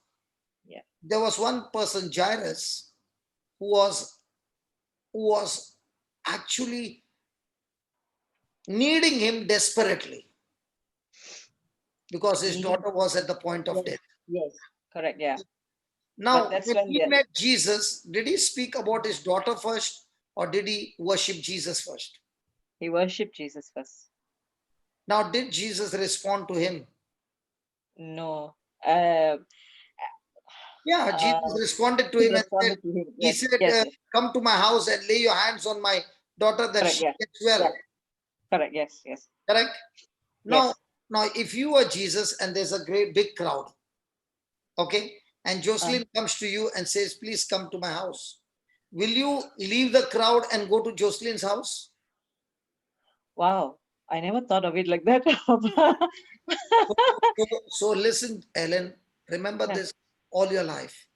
F: Yeah.
D: There was one person, Jairus, who was actually needing him desperately because his daughter was at the point of
F: Yes.
D: death.
F: Yes. Correct. Yeah.
D: Now,
F: But that's
D: when
F: when
D: he
F: the-
D: met Jesus, did he speak about his daughter first, or did he worship Jesus first?
F: He worshipped Jesus first.
D: Now, did Jesus respond to him?
F: No.
D: Yeah, Jesus responded to
F: he
D: him and said,
F: responded to him.
D: he
F: Yes.
D: said,
F: Yes. Yes.
D: come to my house and lay your hands on my daughter that
F: Correct.
D: she
F: Yeah.
D: gets well.
F: Yeah. Correct. Yes. Yes.
D: Correct? Now,
F: Yes.
D: now, if you are Jesus and there's a great big crowd, okay, and Jocelyn comes to you and says, please come to my house, will you leave the crowd and go to Jocelyn's house?
F: Wow. I never thought of it like that.
D: So listen, Ellen, remember
F: Yeah.
D: this all your life.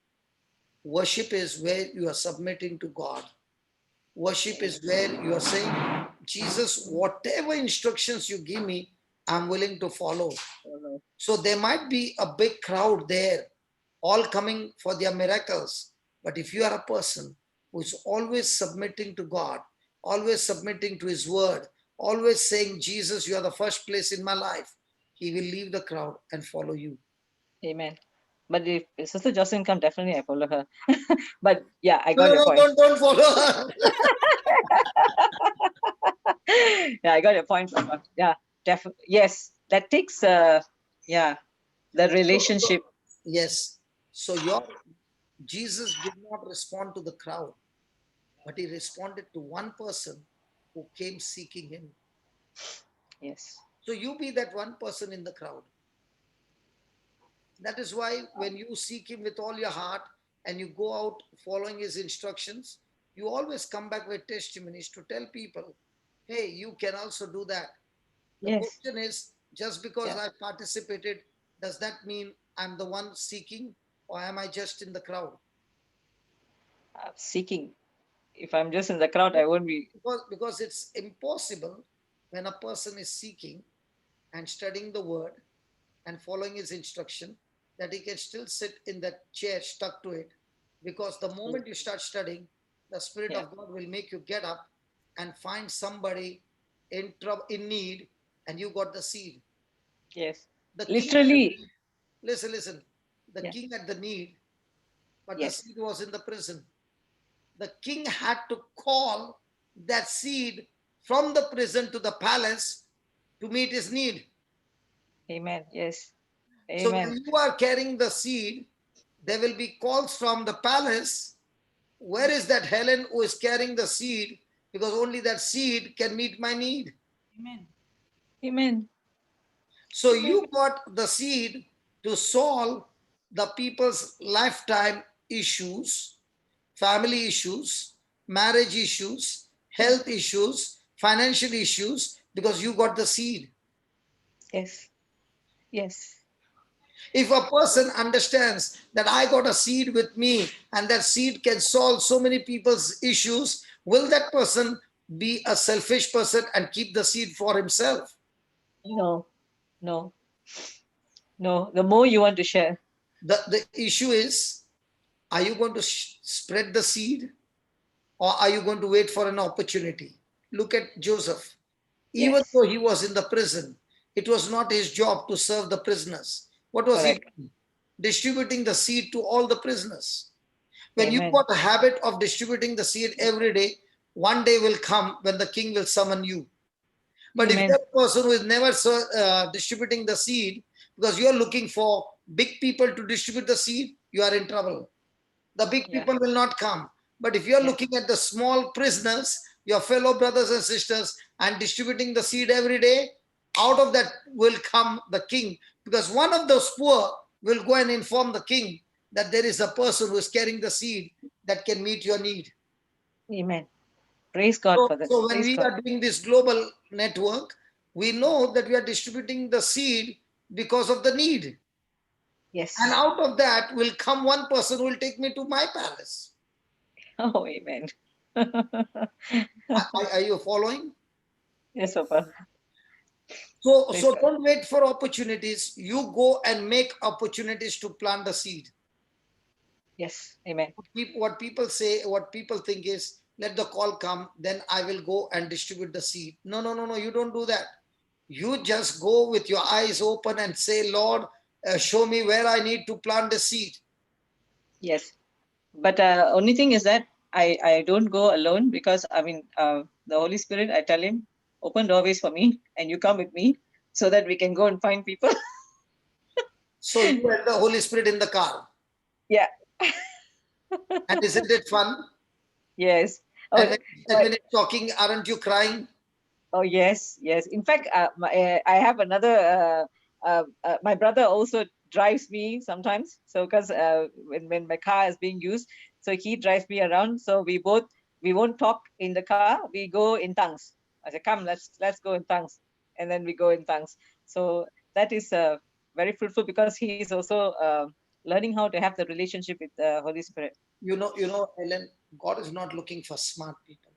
D: Worship is where you are submitting to God. Worship is where you are saying, Jesus, whatever instructions you give me, I'm willing to follow. So there might be a big crowd there, all coming for their miracles. But if you are a person who is always submitting to God, always submitting to his word, always saying, Jesus, you are the first place in my life, he will leave the crowd and follow you.
F: Amen. But if Sister Jocelyn come, definitely I follow her. But yeah, I got your point.
D: Don't follow her.
F: Yeah, I got your point, Papa. Yeah, definitely. Yes, that takes the relationship.
D: Yes. So Jesus did not respond to the crowd, but he responded to one person who came seeking him.
F: Yes.
D: So you be that one person in the crowd. That is why when you seek him with all your heart and you go out following his instructions, you always come back with testimonies to tell people, hey, you can also do that. The
F: Yes.
D: question is, just because
F: Yeah.
D: I participated, does that mean I'm the one seeking, or am I just in the crowd?
F: Seeking. If I'm just in the crowd, I won't be.
D: Because it's impossible when a person is seeking and studying the word and following his instruction that he can still sit in that chair stuck to it, because the moment you start studying, the Spirit
F: Yeah.
D: of God will make you get up and find somebody in trouble, in need, and you got the seed.
F: Yes.
D: The
F: Literally.
D: king, listen, the
F: Yeah.
D: king had the need, but
F: Yes.
D: the seed was in the prison. The king had to call that seed from the prison to the palace to meet his need.
F: Amen. Yes.
D: So
F: Amen.
D: when you are carrying the seed, there will be calls from the palace. Where is that Helen who is carrying the seed? Because only that seed can meet my need.
E: Amen.
F: Amen.
D: So you got the seed to solve the people's lifetime issues, family issues, marriage issues, health issues, financial issues, because you got the seed.
F: Yes. Yes.
D: If a person understands that I got a seed with me and that seed can solve so many people's issues, will that person be a selfish person and keep the seed for himself?
F: No. No. No. The more you want to share.
D: The issue is, are you going to spread the seed or are you going to wait for an opportunity? Look at Joseph. Even
F: Yes.
D: though he was in the prison, it was not his job to serve the prisoners. What was
F: Correct.
D: he doing? Distributing the seed to all the prisoners. When you
F: Amen.
D: got a habit of distributing the seed every day, one day will come when the king will summon you. But if
F: Amen.
D: you're a person who is never distributing the seed, because you're looking for big people to distribute the seed, you are in trouble. The big
F: Yeah.
D: people will not come. But if you're
F: Yeah.
D: looking at the small prisoners, your fellow brothers and sisters, and distributing the seed every day, out of that will come the king. Because one of those poor will go and inform the king that there is a person who is carrying the seed that can meet your need.
F: Amen. Praise God
D: So,
F: for that.
D: so when
F: Praise
D: we
F: God.
D: are doing this global network, we know that we are distributing the seed because of the need.
F: Yes.
D: And out of that will come one person who will take me to my palace.
F: Oh, amen.
D: Are you following?
F: Yes, Papa.
D: So,
F: Praise
D: so
F: God.
D: don't wait for opportunities. You go and make opportunities to plant the seed.
F: Yes. Amen.
D: What people say, what people think is, let the call come, then I will go and distribute the seed. No, no, no, no. You don't do that. You just go with your eyes open and say, Lord, show me where I need to plant the seed.
F: Yes. But only thing is that I don't go alone, because I mean the Holy Spirit, I tell him, open doorways for me and you come with me so that we can go and find people.
D: So you and the Holy Spirit in the car.
F: Yeah.
D: And isn't it fun?
F: Yes. Oh,
D: And when it's talking, aren't you crying?
F: oh yes, yes. In fact, I have another. My brother also drives me sometimes. So because when my car is being used, so he drives me around. So we won't talk in the car. We go in tongues. I said, come, let's go in tongues, and then we go in tongues. So that is very fruitful, because he is also learning how to have the relationship with the Holy Spirit.
D: You know, Ellen, God is not looking for smart people.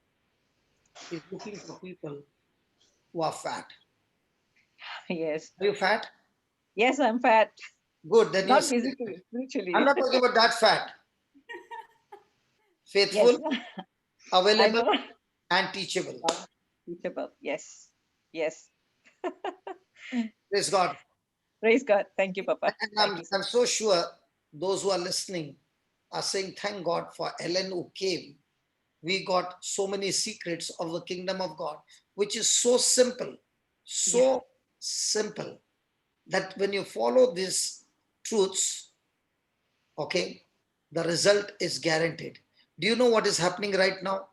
D: He's looking for people who are fat.
F: Yes.
D: Are you fat?
F: Yes, I'm fat.
D: Good. Then you're
F: Not
D: spiritual.
F: physically, spiritually.
D: I'm not talking about that fat.
F: Yes,
D: Faithful,
F: I
D: available,
F: know.
D: and teachable.
F: Teachable. Yes. Yes.
D: Praise God.
F: Praise God. Thank you, Papa.
D: And
F: Thank you, sir.
D: I'm so sure those who are listening are saying, thank God for Ellen who came. We got so many secrets of the kingdom of God, which is so simple, so simple that when you follow these truths, okay, the result is guaranteed. Do you know what is happening right now?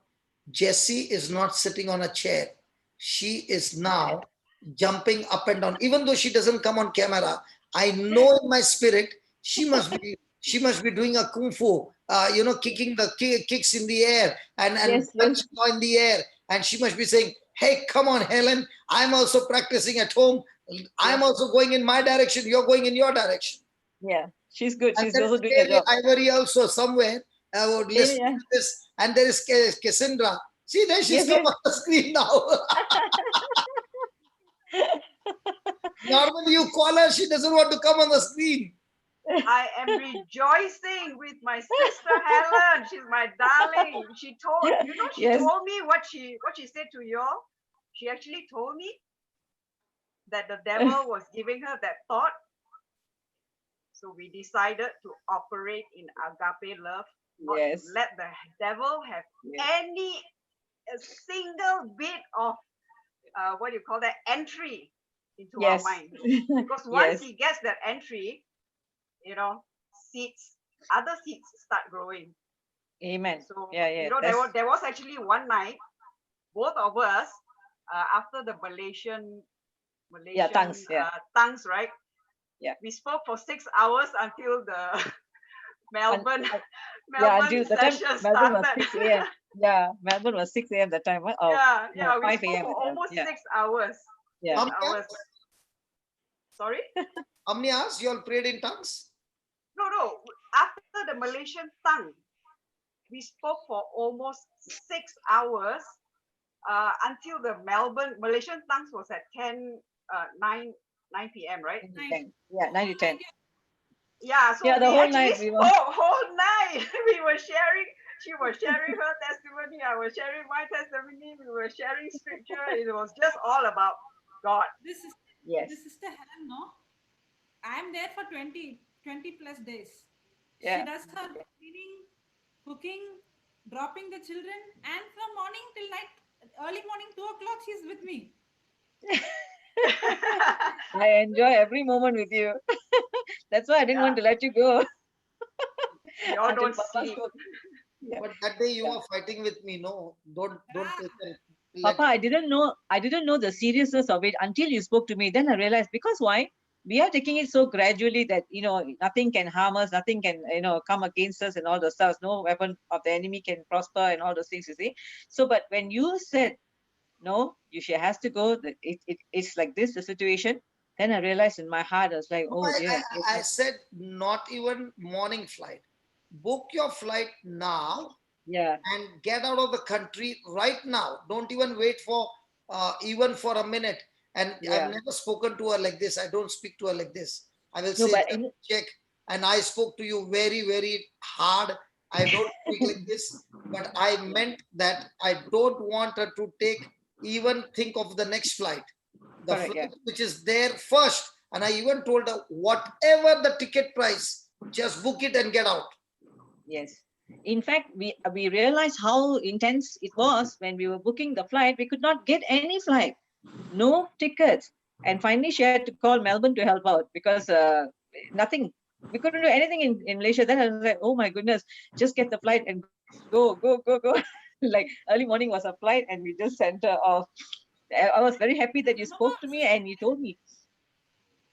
D: Jessie is not sitting on a chair. She is now jumping up and down. Even though she doesn't come on camera, I know in my spirit she must be doing a kung fu, kicking the kicks in the air and
F: Yes, yes,
D: punching in the air, and she must be saying, "Hey, come on, Helen! I'm also practicing at home. I'm also going in my direction. You're going in your direction."
F: yeah. She's good.
D: And
F: She's
D: there
F: also
D: is
F: doing a
D: Kaylee
F: job.
D: Ivory also somewhere. I would
F: Yeah,
D: listen
F: yeah.
D: to this. And there is Cassandra. See, there she's
F: Yes,
D: come
F: yes.
D: on the screen now. Normally you call her, she doesn't want to come on the screen.
G: I am rejoicing with my sister Helen. She's my darling. She
F: Yes.
G: told me what she said to you all. She actually told me that the devil was giving her that thought. So we decided to operate in agape love, not
F: Yes.
G: to let the devil have a single bit of entry into our
F: Yes.
G: mind. Because once
F: Yes.
G: he gets that entry, other seeds start growing.
F: Amen.
G: So
F: Yeah.
G: there was actually one night, both of us, after the Malaysian Malaysian
F: tongues, yeah.
G: tongues, right?
F: Yeah.
G: We spoke for 6 hours until the Melbourne
F: Yeah,
G: Melbourne
F: until the time
G: session
F: Melbourne was
G: started.
F: 6 a.m. Yeah, Melbourne was 6 a.m. that time. What? Oh,
G: Yeah,
F: no,
G: yeah, we
F: 5
G: spoke
F: a.m.
G: for
F: that time.
G: almost
F: Yeah,
G: 6 hours.
F: yeah.
D: How
G: 6
D: many
G: hours.
D: hours?
G: Sorry?
D: How many hours you all prayed in tongues?
G: No. After the Malaysian tongue, we spoke for almost 6 hours until the Malaysian tongues was at 9 p.m., right?
F: 9 to 10. Yeah, 9 to 10.
G: Yeah, so
F: Yeah, the
G: we
F: whole
G: actually
F: night we were.
G: spoke whole night. We were sharing. She was sharing her testimony. I was sharing my testimony. We were sharing scripture. It was just all about God.
E: This is
F: Yes.
E: this sister Helen, no? I am there for 20 plus days.
F: Yeah.
E: She does her cleaning, cooking, dropping the children, and from morning till night, early morning 2 o'clock, she's with me.
F: I enjoy every moment with you. That's why I didn't want to let you go.
G: We all
F: Until
G: don't
F: Papa
G: sleep.
F: spoke. Yeah.
D: But that day you
F: Yeah.
D: were fighting with me. No, don't
E: Ah.
D: take it. Let-
F: Papa, I didn't know the seriousness of it until you spoke to me. Then I realized, because why? We are taking it so gradually that, nothing can harm us, nothing can, come against us and all those stuff. No weapon of the enemy can prosper and all those things, you see. So, but when you said, no, she has to go, it's like this, the situation, then I realized in my heart, I was like,
D: No,
F: oh dear.
D: I said not even morning flight. Book your flight now
F: Yeah,
D: and get out of the country right now. Don't even wait for even for a minute. And
F: Yeah.
D: I've never spoken to her like this. I don't speak to her like this. I will
F: No,
D: say,
F: but
D: check. And I spoke to you very, very hard. I don't speak like this, but I meant that I don't want her to even think of the next flight. The
F: Correct,
D: flight
F: yeah.
D: which is there first. And I even told her, whatever the ticket price, just book it and get out.
F: Yes. In fact, we realized how intense it was when we were booking the flight. We could not get any flight, no tickets. And finally, she had to call Melbourne to help out because nothing. We couldn't do anything in Malaysia. Then I was like, oh my goodness, just get the flight and go. Like early morning was a flight and we just sent her off. I was very happy that you spoke to me and you told me.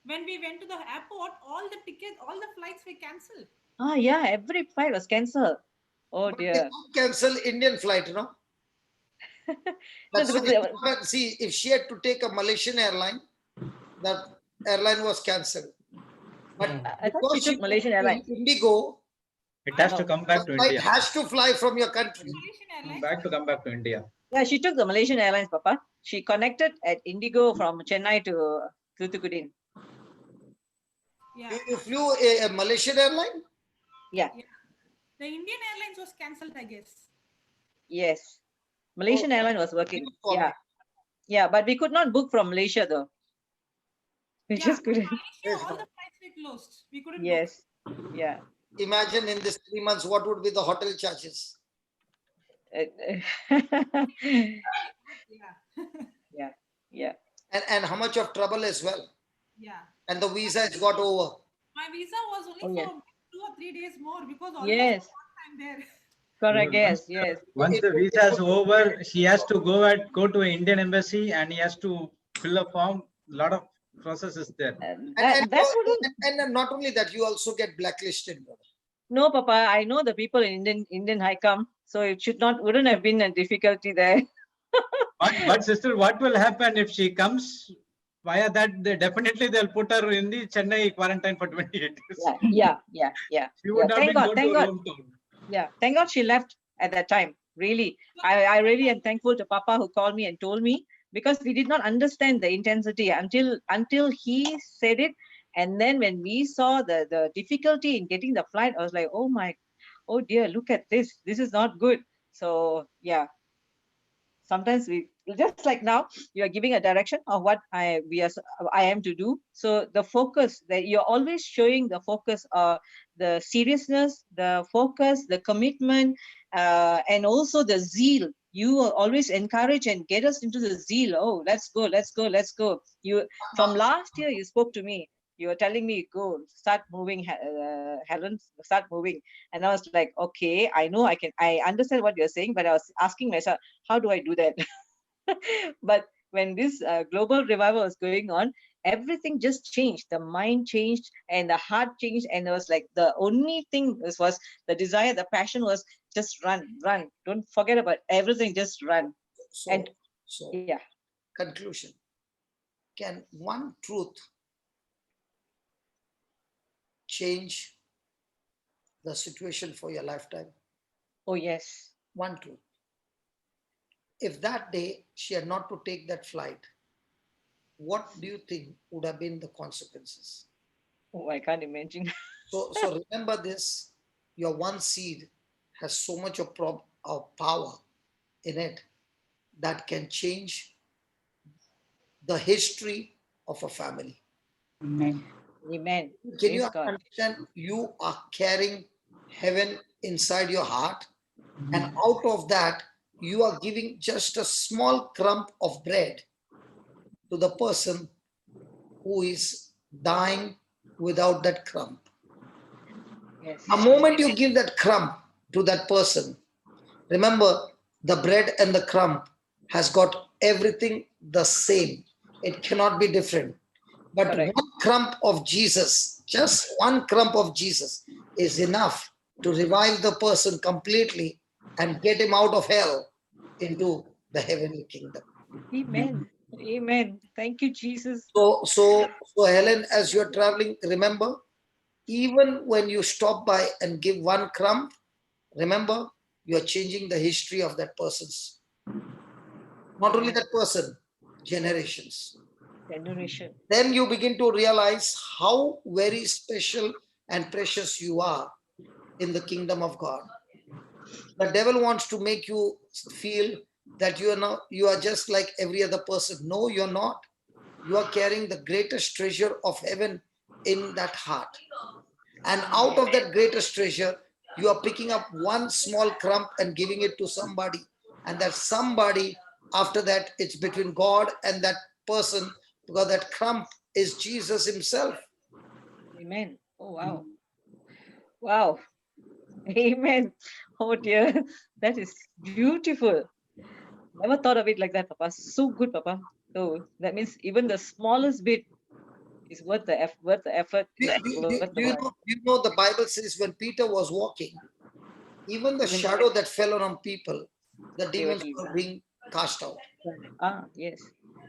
E: When we went to the airport, all the tickets, all the flights were cancelled.
F: Ah, yeah, every flight was cancelled. Oh
D: But they
F: dear.
D: don't cancel Indian flight,
F: No,
D: That's
F: because
D: why but see, if she had to take a Malaysian airline, that airline was cancelled. But
F: I thought she
D: because
F: took Malaysian Airlines.
D: Indigo,
A: It has to
F: No.
A: come
D: the
A: back to
D: flight
A: India.
D: has to fly from your country.
E: Malaysian Airlines.
A: Come back to India.
F: Yeah, she took the Malaysian Airlines, Papa. She connected at Indigo from Chennai to Thoothukudi.
E: Yeah.
D: You flew a Malaysian airline?
F: Yeah,
E: The Indian Airlines was cancelled, I guess.
F: yes. Malaysian
D: Oh,
F: Airline was working.
D: good for me.
F: Yeah. Yeah, but we could not book from Malaysia though. We
E: Yeah,
F: just couldn't.
E: Malaysia, all the flights were closed. We couldn't book.
F: Yes. Yeah.
D: Imagine in this 3 months, what would be the hotel charges?
E: Yeah.
F: Yeah.
D: And how much of trouble as well.
E: Yeah.
D: And the visa has got over.
E: My visa was only
F: Oh, yeah.
E: for 2 or 3 days more because almost
F: Yes.
E: I'm there.
F: Correct.
A: Once-
F: Yes.
A: Once the visa is over, she has to go to Indian embassy and he has to fill a form. A lot of processes there.
F: That wouldn't.
D: And not only that, you also get blacklisted. brother.
F: No, Papa. I know the people in Indian High Come, so it wouldn't have been a difficulty there.
A: But sister, what will happen if she comes via that? They'll put her in the Chennai quarantine for 28 days.
F: Yeah.
A: She would not
F: Thank
A: be
F: God.
A: go
F: Thank
A: to her
F: God.
A: hometown.
F: Yeah, thank God she left at that time. Really, I really am thankful to Papa who called me and told me, because we did not understand the intensity until he said it. And then when we saw the difficulty in getting the flight, I was like, oh dear, look at this. This is not good. So yeah, sometimes we just like now you are giving a direction of what I am to do. So the focus that you're always showing, the focus, the seriousness, the focus, the commitment, and also the zeal. You will always encourage and get us into the zeal. Oh, let's go. You from last year you spoke to me. You were telling me, go start moving, Helen, start moving. And I was like, okay, I understand what you're saying, but I was asking myself, how do I do that? But when this global revival was going on, everything just changed. The mind changed and the heart changed, and it was like the only thing was the desire, the passion was just run, run. Don't forget about everything, just run.
D: So,
F: And
D: so
F: yeah,
D: conclusion. Can one truth change the situation for your lifetime?
F: oh yes,
D: One truth. If that day she had not to take that flight, what do you think would have been the consequences?
F: oh, I can't imagine.
D: So remember this, your one seed has so much of power in it that can change the history of a family.
C: Amen.
F: Amen.
D: Can you
F: Praise God.
D: understand? You are carrying heaven inside your heart, and out of that, you are giving just a small crumb of bread to the person who is dying without that crumb.
F: Yes.
D: The moment you give that crumb to that person, remember the bread and the crumb has got everything the same. It cannot be different. But
F: Correct.
D: one crumb of Jesus, just one crumb of Jesus is enough to revive the person completely and get him out of hell into the heavenly kingdom.
F: Amen. Amen. Thank you, Jesus.
D: So Helen, as you're traveling, remember, even when you stop by and give one crumb, remember, you're changing the history of that person's. Not only that person, generations.
F: Generation.
D: Then you begin to realize how very special and precious you are in the kingdom of God. The devil wants to make you feel that you are just like every other person. No, you're not. You are carrying the greatest treasure of heaven in that heart. And out of that greatest treasure, you are picking up one small crumb and giving it to somebody. And that somebody, after that, it's between God and that person, because that crumb is Jesus himself.
F: Amen. Oh, wow. Wow. Amen. Oh, dear. That is beautiful. Never thought of it like that, Papa. So good, Papa. So that means even the smallest bit is worth the effort.
D: Do,
F: Is
D: do, do,
F: worth
D: do you know, you know the Bible says when Peter was walking, even the shadow that fell on people, the
F: They were
D: demons
F: doing
D: were
F: that.
D: being cast out.
F: Ah, yes.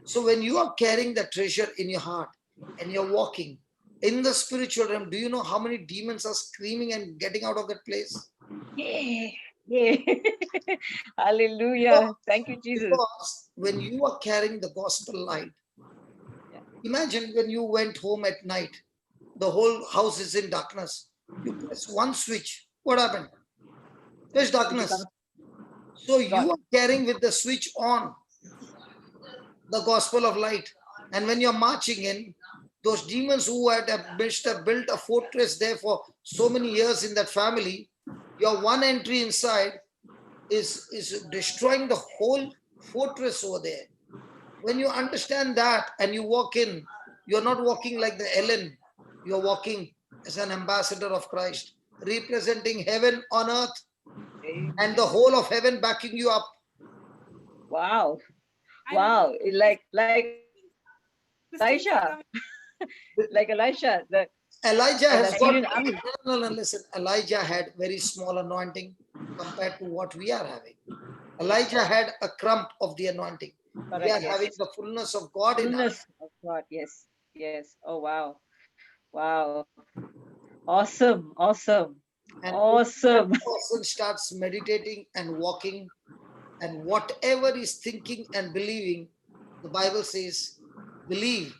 D: So when you are carrying the treasure in your heart and you're walking in the spiritual realm, do you know how many demons are screaming and getting out of that place?
F: Yeah. Yeah. Hallelujah. Thank you, Jesus.
D: Because when you are carrying the gospel light, imagine when you went home at night, the whole house is in darkness. You press one switch, what happened? There's darkness. So you are carrying with the switch on the gospel of light. And when you're marching in, those demons who had built a fortress there for so many years in that family, your one entry inside is destroying the whole fortress over there. When you understand that and you walk in, you're not walking like the Ellen, you're walking as an ambassador of Christ, representing heaven on earth and the whole of heaven backing you up.
F: Wow. Wow. Like Elisha. Like Elisha.
D: Elijah has got,
F: Syrian army.
D: no, listen, Elijah had very small anointing compared to what we are having. Elijah had a crumb of the anointing. We are having the fullness of God in us.
F: Fullness of God. Yes. Yes. Oh, wow. Wow. Awesome. Awesome.
D: And
F: Awesome.
D: when the person starts meditating and walking, and whatever he's thinking and believing, the Bible says, believe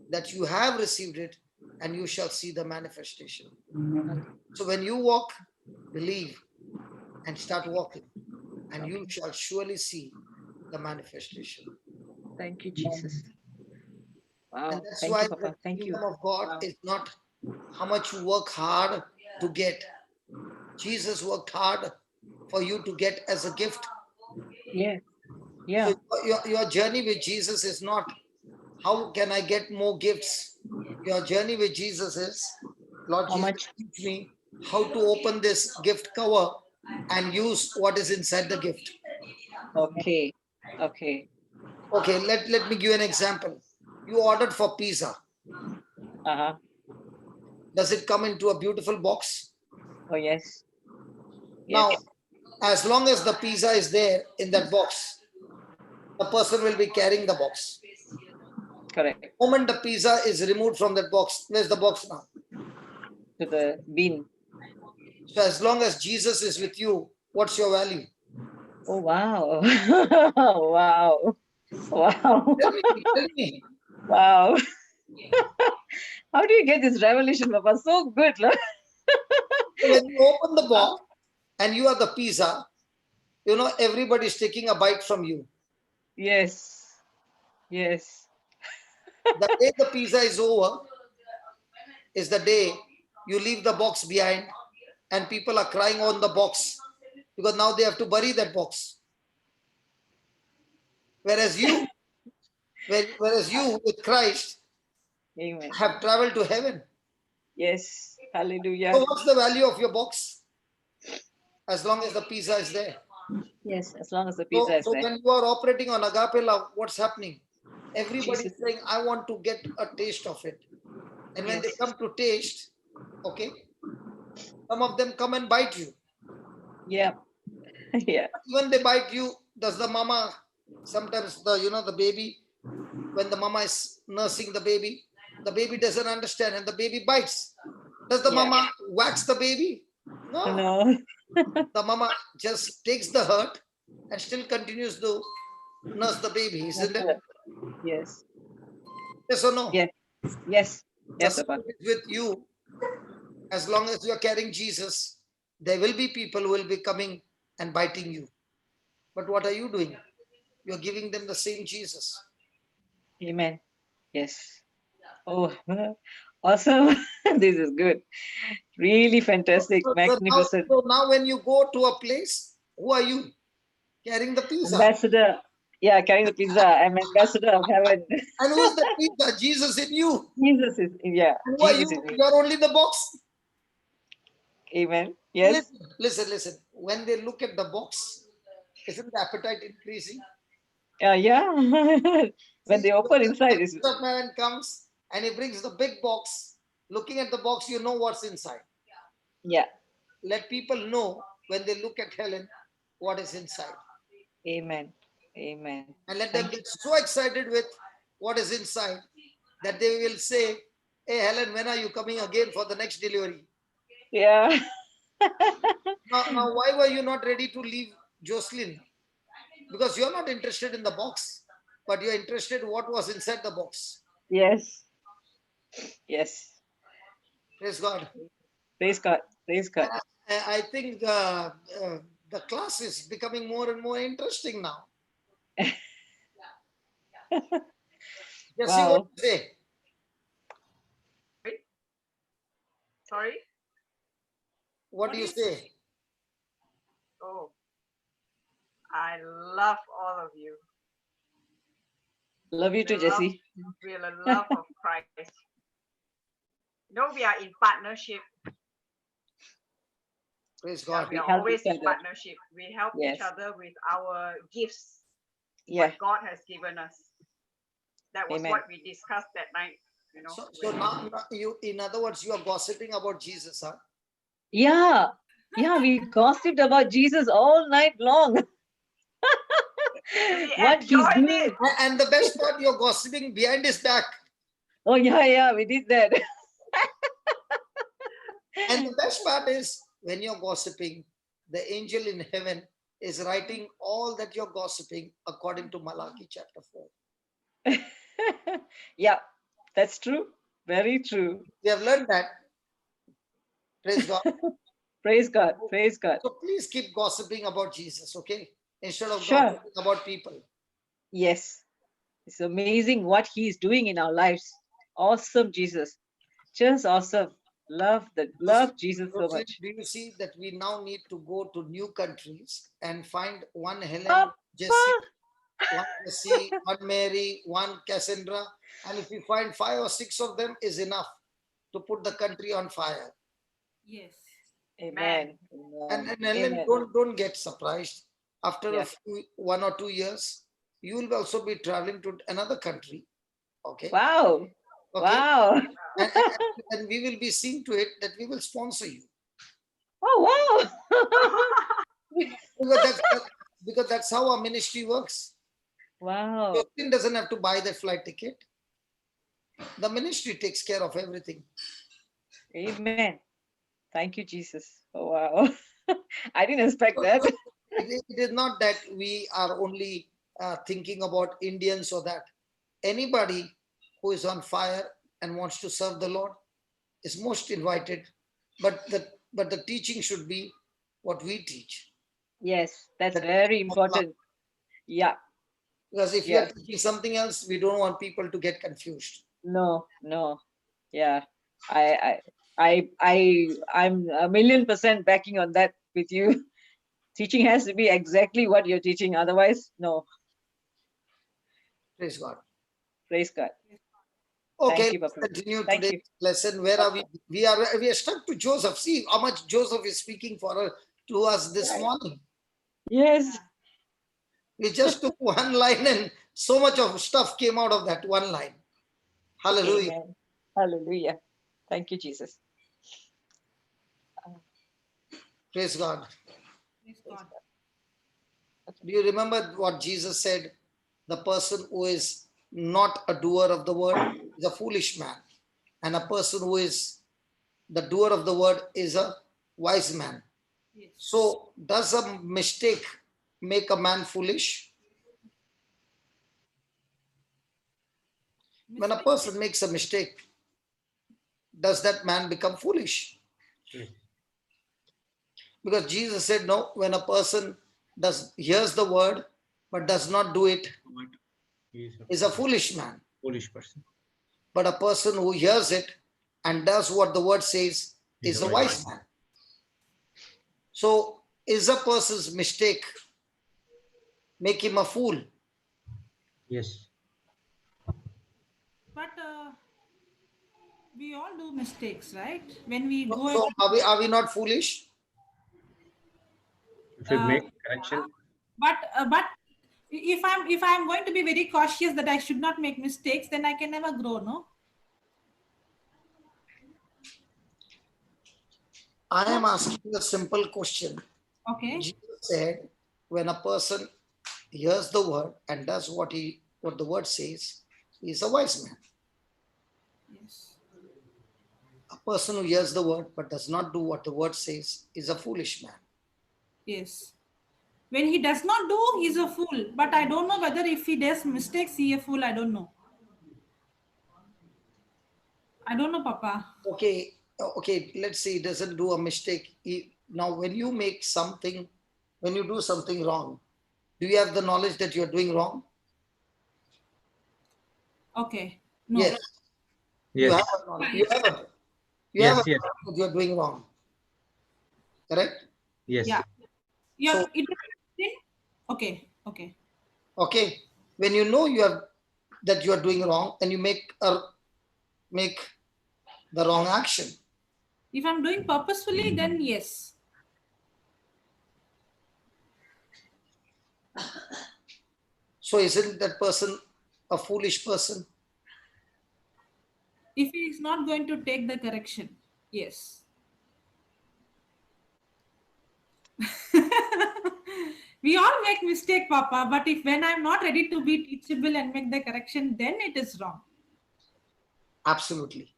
D: that you have received it and you shall see the manifestation. So when you walk, believe and start walking, and you shall surely see the manifestation.
F: Thank you, Jesus. Wow.
D: And that's
F: Thank
D: why
F: you, Papa.
D: the
F: Thank you.
D: kingdom of God
F: Wow.
D: is not how much you work hard to get. Jesus worked hard for you to get as a gift.
F: Yeah. Yeah.
D: So your journey with Jesus is not how can I get more gifts. Your journey with Jesus is, Lord
F: How
D: Jesus,
F: much?
D: teach me how to open this gift cover and use what is inside the gift.
F: Okay. Okay.
D: Okay, let me give you an example. You ordered for pizza.
F: Uh-huh.
D: Does it come into a beautiful box?
F: Oh, yes.
D: Now,
F: Yes.
D: as long as the pizza is there in that box, the person will be carrying the box.
F: Correct.
D: The moment the pizza is removed from that box, where's the box now?
F: To the bin.
D: So as long as Jesus is with you, what's your value?
F: Oh, wow. Wow. Wow.
D: Tell me, tell me.
F: Wow. How do you get this revelation, Papa? So good, Lord.
D: So when you open the box and you are the pizza, you know, everybody's taking a bite from you.
F: Yes. Yes.
D: The day the pizza is over is the day you leave the box behind and people are crying on the box because now they have to bury that box. Whereas you, whereas you with Christ
F: Amen.
D: have traveled to heaven.
F: Yes. Hallelujah.
D: So what's the value of your box? As long as the pizza is there.
F: Yes. As long as the
D: So,
F: pizza is
D: so
F: there.
D: when you are operating on agape love, what's happening? Everybody
F: Jesus.
D: is saying, I want to get a taste of it. And when they
F: Yes.
D: come to taste, okay, some of them come and bite you.
F: Yeah. Yeah.
D: When they bite you, does the mama, sometimes the baby, when the mama is nursing the baby doesn't understand and the baby bites. Does the
F: Yeah.
D: mama wax the baby? No.
F: No.
D: The mama just takes the hurt and still continues to nurse the baby, isn't it?
F: Yes.
D: Yes or no?
F: Yes. Yes.
D: The
F: Yes, Papa.
D: Spirit is with you. As long as you are carrying Jesus, there will be people who will be coming and biting you. But what are you doing? You're giving them the same Jesus.
F: Amen. Yes. Oh, awesome. This is good. Really fantastic. Magnificent.
D: So now when you go to a place, who are you? Carrying the pizza.
F: Ambassador. Yeah, carrying the pizza. I'm ambassador of heaven.
D: And who is the pizza? Jesus in you.
F: Jesus is, yeah.
D: And who are
F: Jesus
D: you?
F: is me.
D: You're only the box.
F: Amen. Yes.
D: Listen. When they look at the box, isn't the appetite increasing?
F: Yeah. When they open inside, is
D: The man comes and he brings the big box. Looking at the box, you know what's inside.
F: yeah.
D: Let people know when they look at Helen what is inside.
F: Amen. Amen.
D: And let them get so excited with what is inside that they will say, hey Helen, when are you coming again for the next delivery?
F: Yeah.
D: Now why were you not ready to leave Jocelyn? Because you're not interested in the box, but you're interested in what was inside the box.
F: Yes. Yes.
D: Praise God.
F: Praise God. Praise God.
D: I think the class is becoming more and more interesting now. Just see what
F: Wow.
D: you say.
G: Sorry?
D: What do you say?
G: Oh, I love all of you.
F: Love you too,
G: The love-
F: Jesse.
G: With the love of Christ. You know, we are in partnership.
D: Praise
G: Yeah,
D: God.
G: we are
F: help
G: always
F: each
G: in
F: other.
G: partnership. We help
F: Yes.
G: each other with our gifts,
F: Yeah.
G: what God has given us. That was
F: Amen.
G: what we discussed that night. You know,
D: So now you, in other words, you are gossiping about Jesus, huh?
F: Yeah. Yeah. We gossiped about Jesus all night long.
G: we
F: What he's
G: enjoyed
F: doing.
G: it.
D: And the best part, you're gossiping behind his back.
F: Oh, yeah. We did that.
D: And the best part is when you're gossiping, the angel in heaven is writing all that you're gossiping according to Malachi chapter 4.
F: Yeah. That's true. Very true.
D: We have learned that. Praise God.
F: Praise God. Praise God.
D: So please keep gossiping about Jesus, okay? Instead of
F: Sure.
D: gossiping about people.
F: Yes. It's amazing what he's doing in our lives. Awesome, Jesus. Just awesome. Love Jesus so
D: Rosalie,
F: much.
D: do you see that we now need to go to new countries and find one Helen,
F: Papa.
D: Jesse, one Mary, one Cassandra, and if we find 5 or 6 of them is enough to put the country on fire.
E: Yes.
F: Amen.
D: And
F: Amen.
D: Helen,
F: Amen.
D: don't get surprised. After
F: Yeah.
D: 1 or 2 years, you will also be traveling to another country. Okay.
F: Wow.
D: Okay.
F: Wow.
D: And we will be seeing to it that we will sponsor you.
F: Oh, wow.
D: Because that's how our ministry works.
F: Wow.
D: Justin doesn't have to buy the flight ticket. The ministry takes care of everything.
F: Amen. Thank you, Jesus. Oh, wow. I didn't expect that.
D: It is not that we are only thinking about Indians or that. Anybody who is on fire and wants to serve the Lord is most invited. But the teaching should be what we teach.
F: Yes, that's
D: That-
F: very important. Yeah.
D: Because if you are
F: Yes.
D: teaching something else, we don't want people to get confused.
F: No, no. Yeah. I'm a million% backing on that with you. Teaching has to be exactly what you're teaching. Otherwise, no.
D: Praise God.
F: Praise God.
D: Okay,
F: Thank you,
D: let's
F: Papa.
D: continue
F: Thank
D: today's
F: you.
D: lesson. Where are we? We are stuck to Joseph. See how much Joseph is speaking to us this morning.
F: Yes.
D: We just took one line and so much of stuff came out of that one line. Hallelujah.
F: Amen. Hallelujah. Thank you, Jesus.
D: Praise God.
E: Praise God.
D: Do you remember what Jesus said? The person who is not a doer of the word is a foolish man. And a person who is the doer of the word is a wise man.
E: Yes.
D: So does a mistake make a man foolish? When a person makes a mistake, does that man become foolish?
A: Yes.
D: Because Jesus said, no, when a person hears the word but does not do it,
A: He
D: is a foolish man.
A: foolish person.
D: But a person who hears it and does what the word says is a wise man. So is a person's mistake make him a fool?
A: Yes.
E: But we all do mistakes, right? When we go.
D: So are we not foolish?
A: If you make correction,
E: But if I'm going to be very cautious that I should not make mistakes, then I can never grow, no?
D: I am asking a simple question.
E: Okay.
D: Jesus said, when a person hears the word and does what the word says, he is a wise man.
E: Yes.
D: A person who hears the word but does not do what the word says is a foolish man.
E: Yes. When he does not do, he's a fool. But I don't know whether if he does mistakes, he a fool. I don't know. I don't know, Papa.
D: Okay, let's say he doesn't do a mistake. Now, when you do something wrong, do you have the knowledge that you're doing wrong?
E: Okay. No.
D: Yes. You
A: yes,
D: have a knowledge. You have a
A: yes,
D: knowledge
A: yes,
D: that you're doing wrong. Correct?
A: yes,
E: Yeah. Yeah.
D: So-
E: Okay. Okay.
D: Okay. When you know that you are doing wrong and you make the wrong action,
E: If I'm doing purposefully, then yes.
D: so isn't that person a foolish person?
E: If he is not going to take the correction, yes. We all make mistake, Papa, but when I'm not ready to be teachable and make the correction, then it is wrong.
D: Absolutely.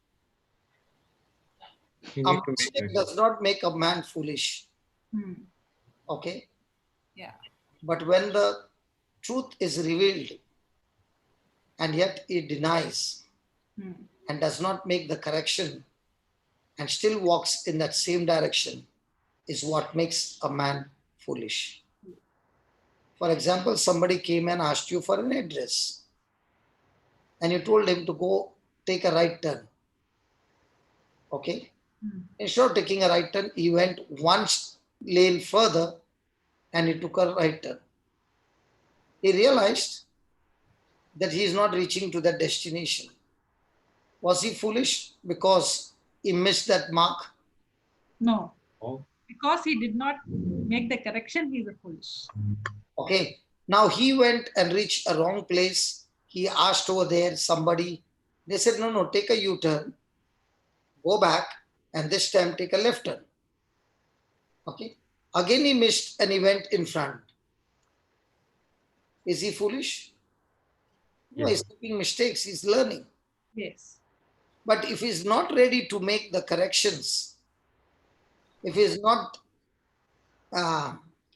A: you
D: A
A: need to
D: mistake
A: make
D: does not make a man foolish.
E: Hmm.
D: Okay.
E: Yeah.
D: But when the truth is revealed and yet he denies
E: Hmm.
D: and does not make the correction and still walks in that same direction is what makes a man foolish. For example, somebody came and asked you for an address and you told him to go take a right turn. Okay.
E: Hmm.
D: Instead of taking a right turn, he went one lane further and he took a right turn. He realized that he is not reaching to that destination. Was he foolish because he missed that mark?
E: No.
A: Oh,
E: Because he did not make the correction, he's a foolish.
D: Okay. Now he went and reached a wrong place. He asked over there somebody. They said, no, take a U-turn, go back, and this time take a left turn. Okay. Again he missed and he went in front. Is he foolish? No,
A: Yes.
D: he's making mistakes. He's learning.
E: Yes.
D: But if he's not ready to make the corrections, if he's not,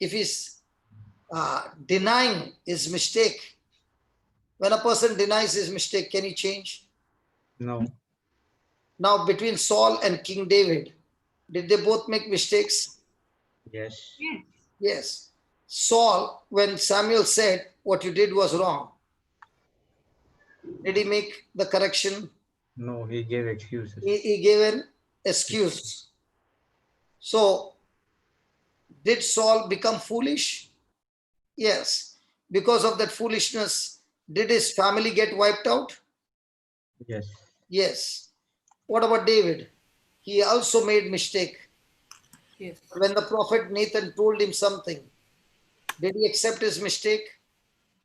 D: if he's denying his mistake, when a person denies his mistake, can he change?
A: No.
D: Now, between Saul and King David, did they both make mistakes?
A: Yes.
E: Yes.
D: Yes. Saul, when Samuel said what you did was wrong, did he make the correction?
A: No, he gave excuses.
D: He gave an excuse. So, did Saul become foolish? Yes. Because of that foolishness, did his family get wiped out?
A: Yes.
D: Yes. What about David? He also made mistake.
E: Yes.
D: When the prophet Nathan told him something, did he accept his mistake?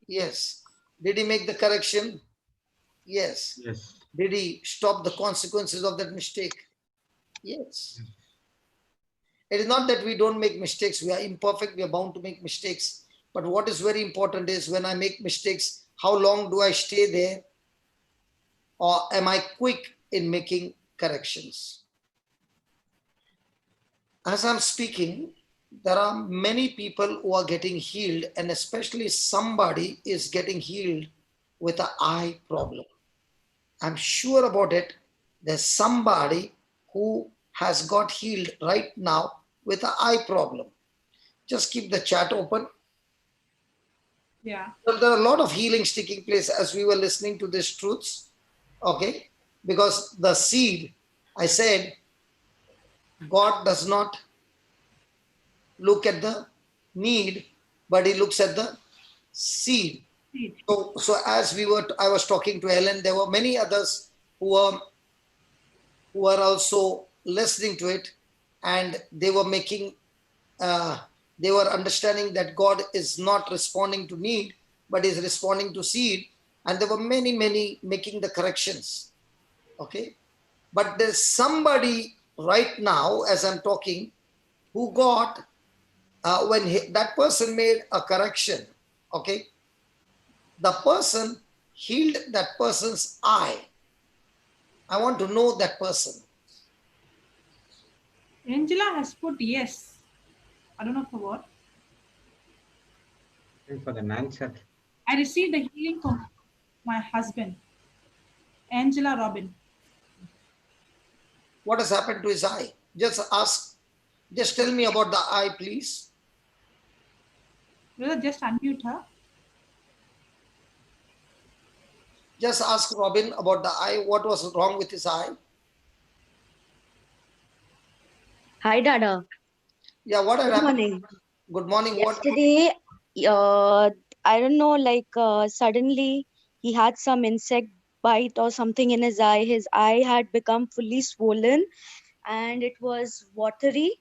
D: Yes. Did he make the correction? Yes.
A: Yes.
D: Did he stop the consequences of that mistake? Yes. It is not that we don't make mistakes. We are imperfect. We are bound to make mistakes. But what is very important is when I make mistakes, how long do I stay there? Or am I quick in making corrections? As I'm speaking, there are many people who are getting healed, and especially somebody is getting healed with an eye problem. I'm sure about it. There's somebody who has got healed right now with an eye problem. Just keep the chat open.
E: Yeah.
D: So there are a lot of healings taking place as we were listening to these truths. Okay? Because the seed, I said, God does not look at the need, but he looks at the seed.
E: Seed.
D: So as I was talking to Ellen, there were many others who were also listening to it, and they were making, they were understanding that God is not responding to need, but is responding to seed. And there were many making the corrections. Okay. But there's somebody right now, as I'm talking, who got, when that person made a correction, okay, the person healed that person's eye. I want to know that person.
E: Angela has put yes. I don't know for what.
A: And for the answer.
E: I received the healing from my husband, Angela Robin.
D: What has happened to his eye? Just tell me about the eye, please.
E: Brother, just unmute her.
D: Just ask Robin about the eye. What was wrong with his eye?
H: Hi, Dada.
D: Yeah, what had
H: Good
D: happened?
H: morning.
D: Good morning.
H: Yesterday, I don't know, suddenly he had some insect bite or something in his eye. His eye had become fully swollen and it was watery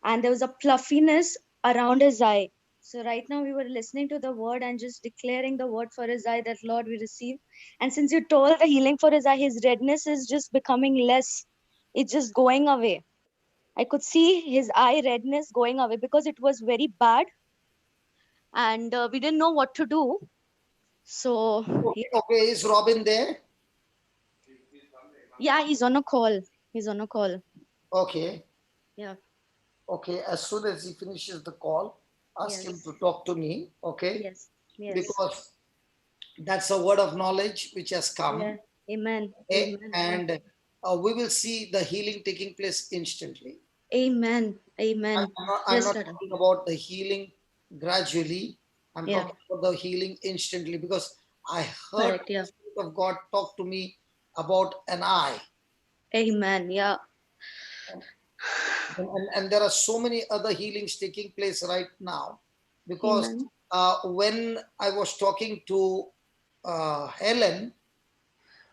H: and there was a fluffiness around his eye. So right now we were listening to the word and just declaring the word for his eye that Lord we receive. And since you told the healing for his eye, his redness is just becoming less. It's just going away. I could see his eye redness going away because it was very bad and we didn't know what to do. So,
D: Okay, is Robin there?
H: yeah, he's on a call. He's on a call.
D: Okay.
H: Yeah.
D: Okay, as soon as he finishes the call, ask him
H: Yes.
D: to talk to me, okay?
H: Yes. Yes.
D: Because that's a word of knowledge which has come.
H: Yeah. Amen.
D: Okay?
H: Amen.
D: And we will see the healing taking place instantly.
H: Amen. Amen.
D: I'm
H: Yes,
D: not
H: Dada.
D: talking about the healing gradually. I'm
H: Yeah.
D: talking about the healing instantly because I heard
H: Correct. Yeah.
D: the Spirit of God talk to me about an eye.
H: Amen. Yeah.
D: And there are so many other healings taking place right now because
H: Amen.
D: when I was talking to Helen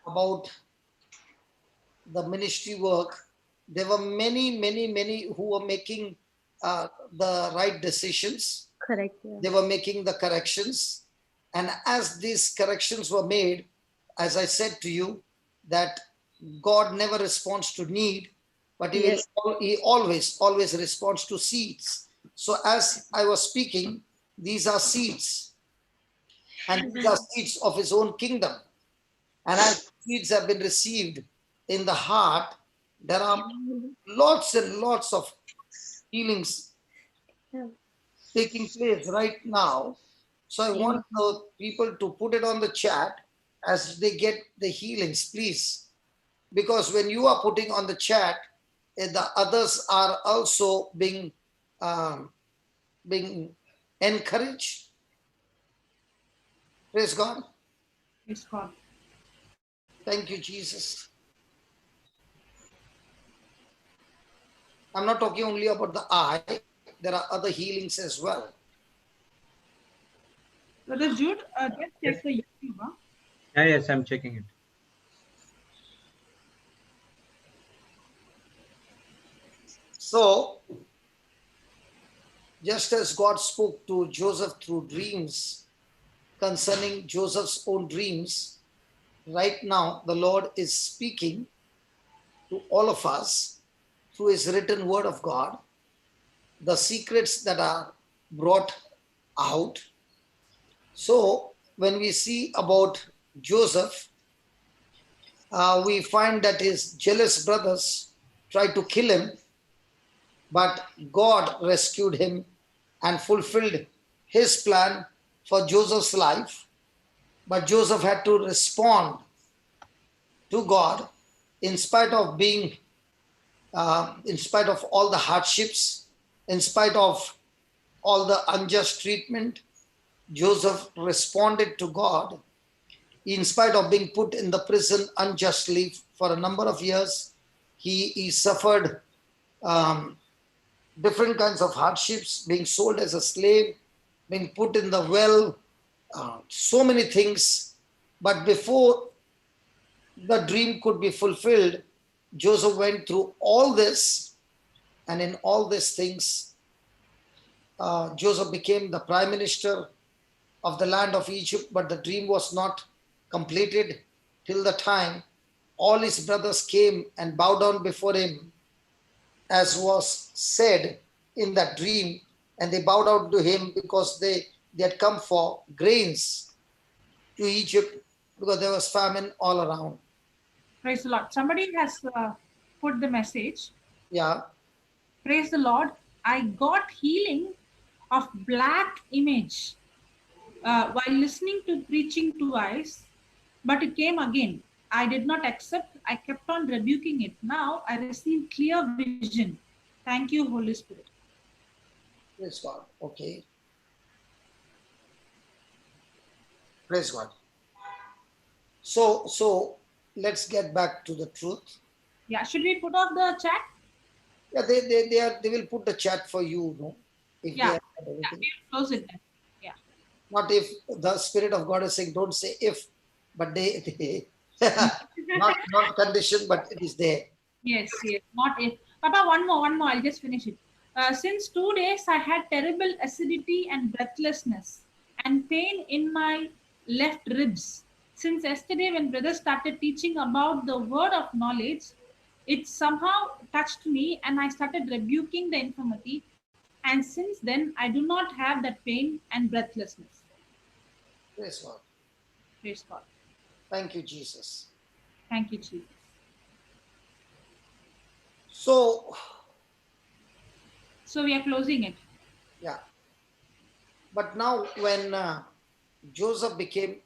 D: about the ministry work, there were many who were making the right decisions.
H: Correct. Yeah.
D: They were making the corrections. And as these corrections were made, as I said to you, that God never responds to need, but
H: Yes.
D: he always responds to seeds. So as I was speaking, these are seeds, and these are seeds of his own kingdom. And as seeds have been received in the heart, there are lots and lots of healings
H: Yeah.
D: taking place right now. So I want the people to put it on the chat as they get the healings, please. Because when you are putting on the chat, the others are also being encouraged. Praise God.
E: Praise God.
D: Thank you, Jesus. I'm not talking only about the eye. There are other healings as well.
E: Brother Jude, just check the YouTube. Huh?
A: Yes, I'm checking it.
D: So, just as God spoke to Joseph through dreams concerning Joseph's own dreams, right now the Lord is speaking to all of us through his written word of God, the secrets that are brought out. So, when we see about Joseph, we find that his jealous brothers tried to kill him, but God rescued him and fulfilled his plan for Joseph's life. But Joseph had to respond to God in spite of being, in spite of all the hardships, in spite of all the unjust treatment. Joseph responded to God. In spite of being put in the prison unjustly for a number of years, he suffered different kinds of hardships, being sold as a slave, being put in the well, so many things. But before the dream could be fulfilled, Joseph went through all this, and in all these things, Joseph became the prime minister of the land of Egypt, but the dream was not completed till the time all his brothers came and bowed down before him, as was said in that dream, and they bowed down to him because they had come for grains to Egypt because there was famine all around.
E: Praise the Lord. Somebody has put the message.
D: Yeah.
E: Praise the Lord. I got healing of black image while listening to preaching twice, but it came again. I did not accept. I kept on rebuking it. Now I receive clear vision. Thank you, Holy Spirit.
D: Praise God. Okay. Praise God. So let's get back to the truth.
E: Yeah, should we put off the chat?
D: Yeah, they will put the chat for you, no? If
E: Yeah,
D: they
E: we'll close it then. Yeah.
D: Not if the Spirit of God is saying, don't say if, but they not condition, but it is there.
E: Yes, not if. Papa, one more, I'll just finish it. Since 2 days, I had terrible acidity and breathlessness and pain in my left ribs. Since yesterday, when brother started teaching about the word of knowledge, it somehow touched me and I started rebuking the infirmity. And since then, I do not have that pain and breathlessness.
D: Praise God.
E: Praise God.
D: Thank you, Jesus.
E: Thank you, Jesus.
D: So
E: we are closing it.
D: Yeah. But now when Joseph became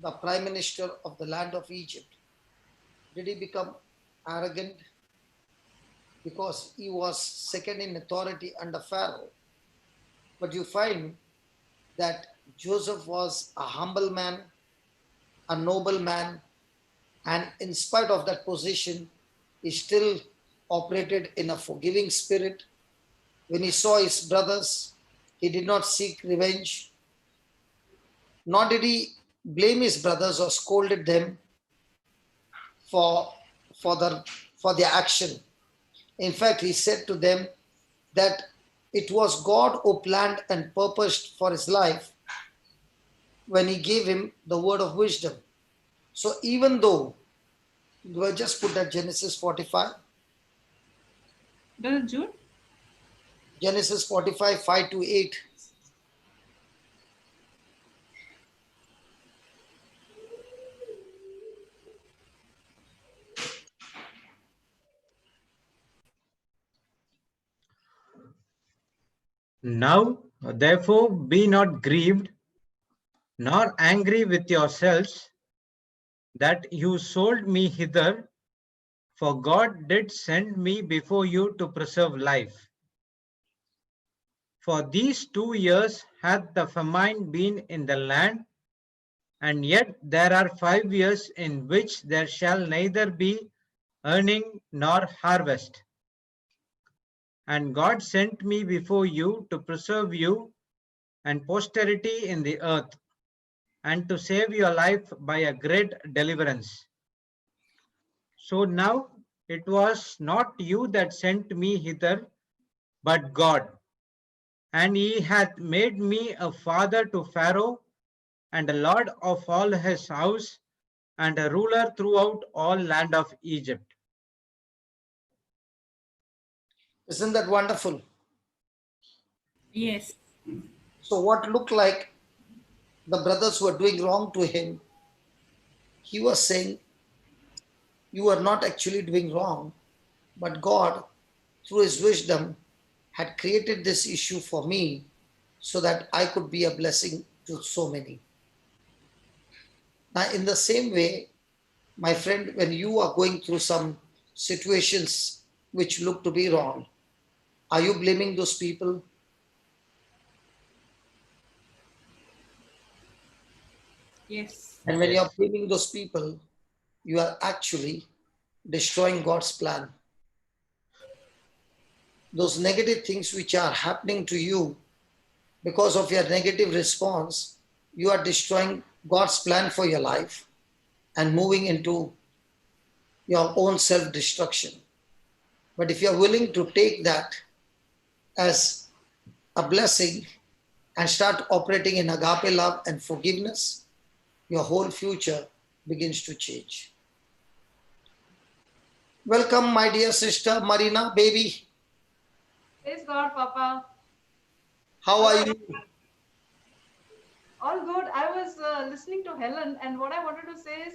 D: the prime minister of the land of Egypt, did he become arrogant? Because he was second in authority under Pharaoh. But you find that Joseph was a humble man, a noble man, and in spite of that position, he still operated in a forgiving spirit. When he saw his brothers, he did not seek revenge, nor did he blame his brothers or scolded them for their action. In fact, he said to them that it was God who planned and purposed for his life when he gave him the word of wisdom. So even though, do I just put that Genesis 45?
E: Brother Jude?
D: Genesis 45, 5 to 8.
A: Now, therefore, be not grieved, nor angry with yourselves that you sold me hither, for God did send me before you to preserve life. For these 2 years hath the famine been in the land, and yet there are 5 years in which there shall neither be earning nor harvest. And God sent me before you to preserve you and posterity in the earth, and to save your life by a great deliverance. So now it was not you that sent me hither, but God. And he hath made me a father to Pharaoh, and a lord of all his house, and a ruler throughout all land of Egypt.
D: Isn't that wonderful?
E: Yes.
D: So what looked like the brothers were doing wrong to him, he was saying, you are not actually doing wrong, but God, through his wisdom, had created this issue for me so that I could be a blessing to so many. Now, in the same way, my friend, when you are going through some situations which look to be wrong, are you blaming those people?
E: Yes.
D: And when you are blaming those people, you are actually destroying God's plan. Those negative things which are happening to you because of your negative response, you are destroying God's plan for your life and moving into your own self-destruction. But if you're willing to take that as a blessing and start operating in agape love and forgiveness, your whole future begins to change. Welcome, my dear sister Marina, baby.
I: Praise God, Papa.
D: How are you?
I: All good. I was listening to Helen, and what I wanted to say is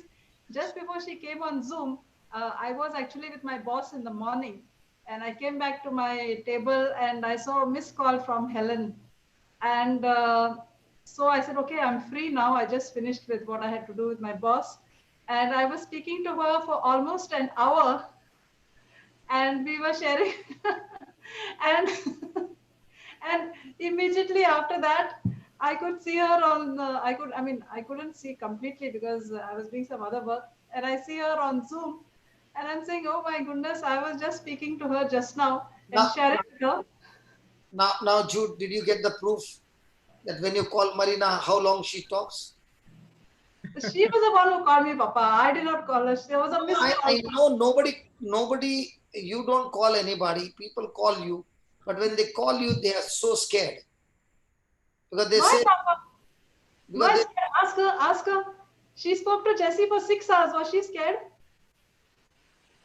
I: just before she came on Zoom, I was actually with my boss in the morning, and I came back to my table and I saw a missed call from Helen. And so I said, okay, I'm free now. I just finished with what I had to do with my boss. And I was speaking to her for almost an hour, and we were sharing. and and immediately after that, I could see her on I couldn't see completely because I was doing some other work, and I see her on Zoom, and I'm saying, oh my goodness, I was just speaking to her just now and sharing with her.
D: Now, Jude, did you get the proof that when you call Marina, how long she talks?
I: She was the one who called me, Papa. I did not call her. There was a missed call.
D: I know nobody, you don't call anybody. People call you, but when they call you, they are so scared. Because they
I: Why,
D: say,
I: Papa?
D: because
I: Why
D: they,
I: scared? Ask her. She spoke to Jessie for 6 hours. Was she scared?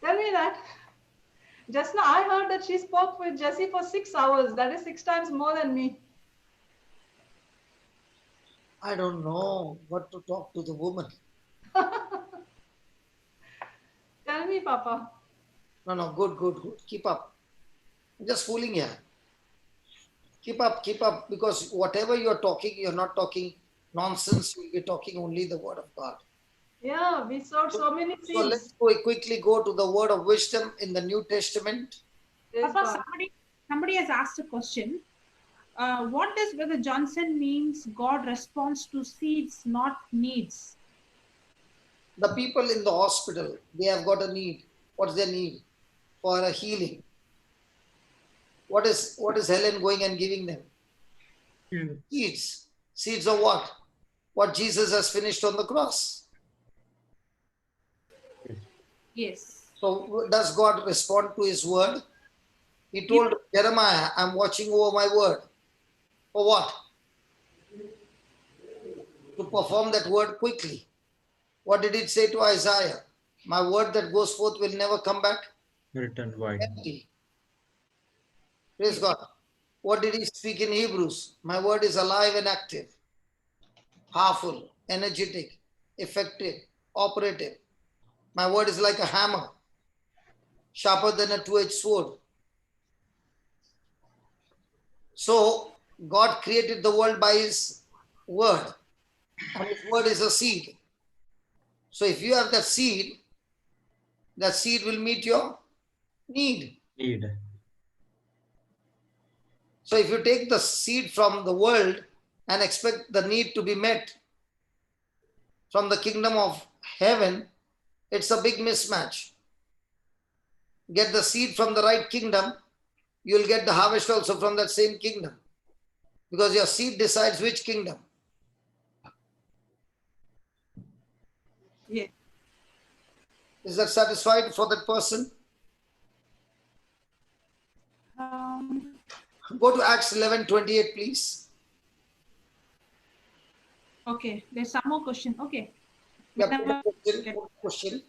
I: Tell me that. Just now I heard that she spoke with Jessie for 6 hours. That is 6 times more than me.
D: I don't know what to talk to the woman.
I: Tell me, Papa.
D: No, good. Keep up. I'm just fooling you. Keep up, because whatever you're talking, you're not talking nonsense. You'll be talking only the word of God.
I: Yeah, we sowed so many seeds.
D: So let's quickly go to the word of wisdom in the New Testament.
E: Papa, somebody has asked a question. What does Brother Johnson means God responds to seeds, not needs?
D: The people in the hospital, they have got a need. What's their need? For a healing. What is Helen going and giving them? Seeds. Seeds of what? What Jesus has finished on the cross.
E: Yes.
D: So does God respond to his word? He told Jeremiah, I'm watching over my word. For what? To perform that word quickly. What did it say to Isaiah? My word that goes forth will never come back
A: Return void.
D: empty. Praise God. What did he speak in Hebrews? My word is alive and active, powerful, energetic, effective, operative. My word is like a hammer, sharper than a two-edged sword. So God created the world by his word, and his word is a seed. So if you have that seed will meet your need.
A: Need.
D: So if you take the seed from the world and expect the need to be met from the kingdom of heaven, it's a big mismatch. Get the seed from the right kingdom, you'll get the harvest also from that same kingdom. Because your seed decides which kingdom.
E: Yeah.
D: Is that satisfied for that person? Go to Acts 11:28, please.
E: Okay, there's some more question. Okay.
D: Yeah, put a question.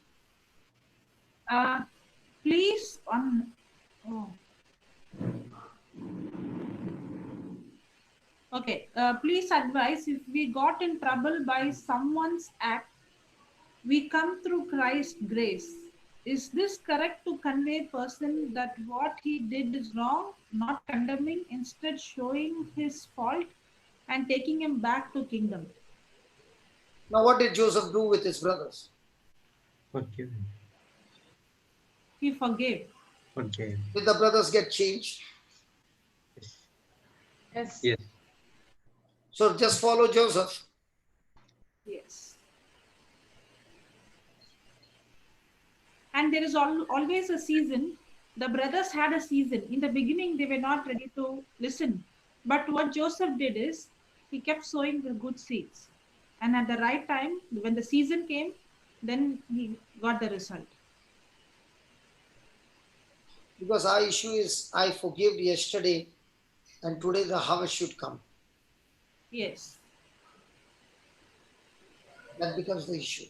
E: Please on. Oh. Okay. Please advise if we got in trouble by someone's act, we come through Christ's grace. Is this correct to convey person that what he did is wrong, not condemning, instead showing his fault and taking him back to kingdom?
D: Now, what did Joseph do with his brothers?
A: Forgive.
E: He forgave.
A: Forgave.
D: Did the brothers get changed?
E: Yes.
A: Yes.
D: So just follow Joseph.
E: Yes. And there is always a season. The brothers had a season. In the beginning, they were not ready to listen. But what Joseph did is, he kept sowing the good seeds. And at the right time, when the season came, then he got the result.
D: Because our issue is, I forgave yesterday and today the harvest should come.
E: Yes.
D: That becomes the issue.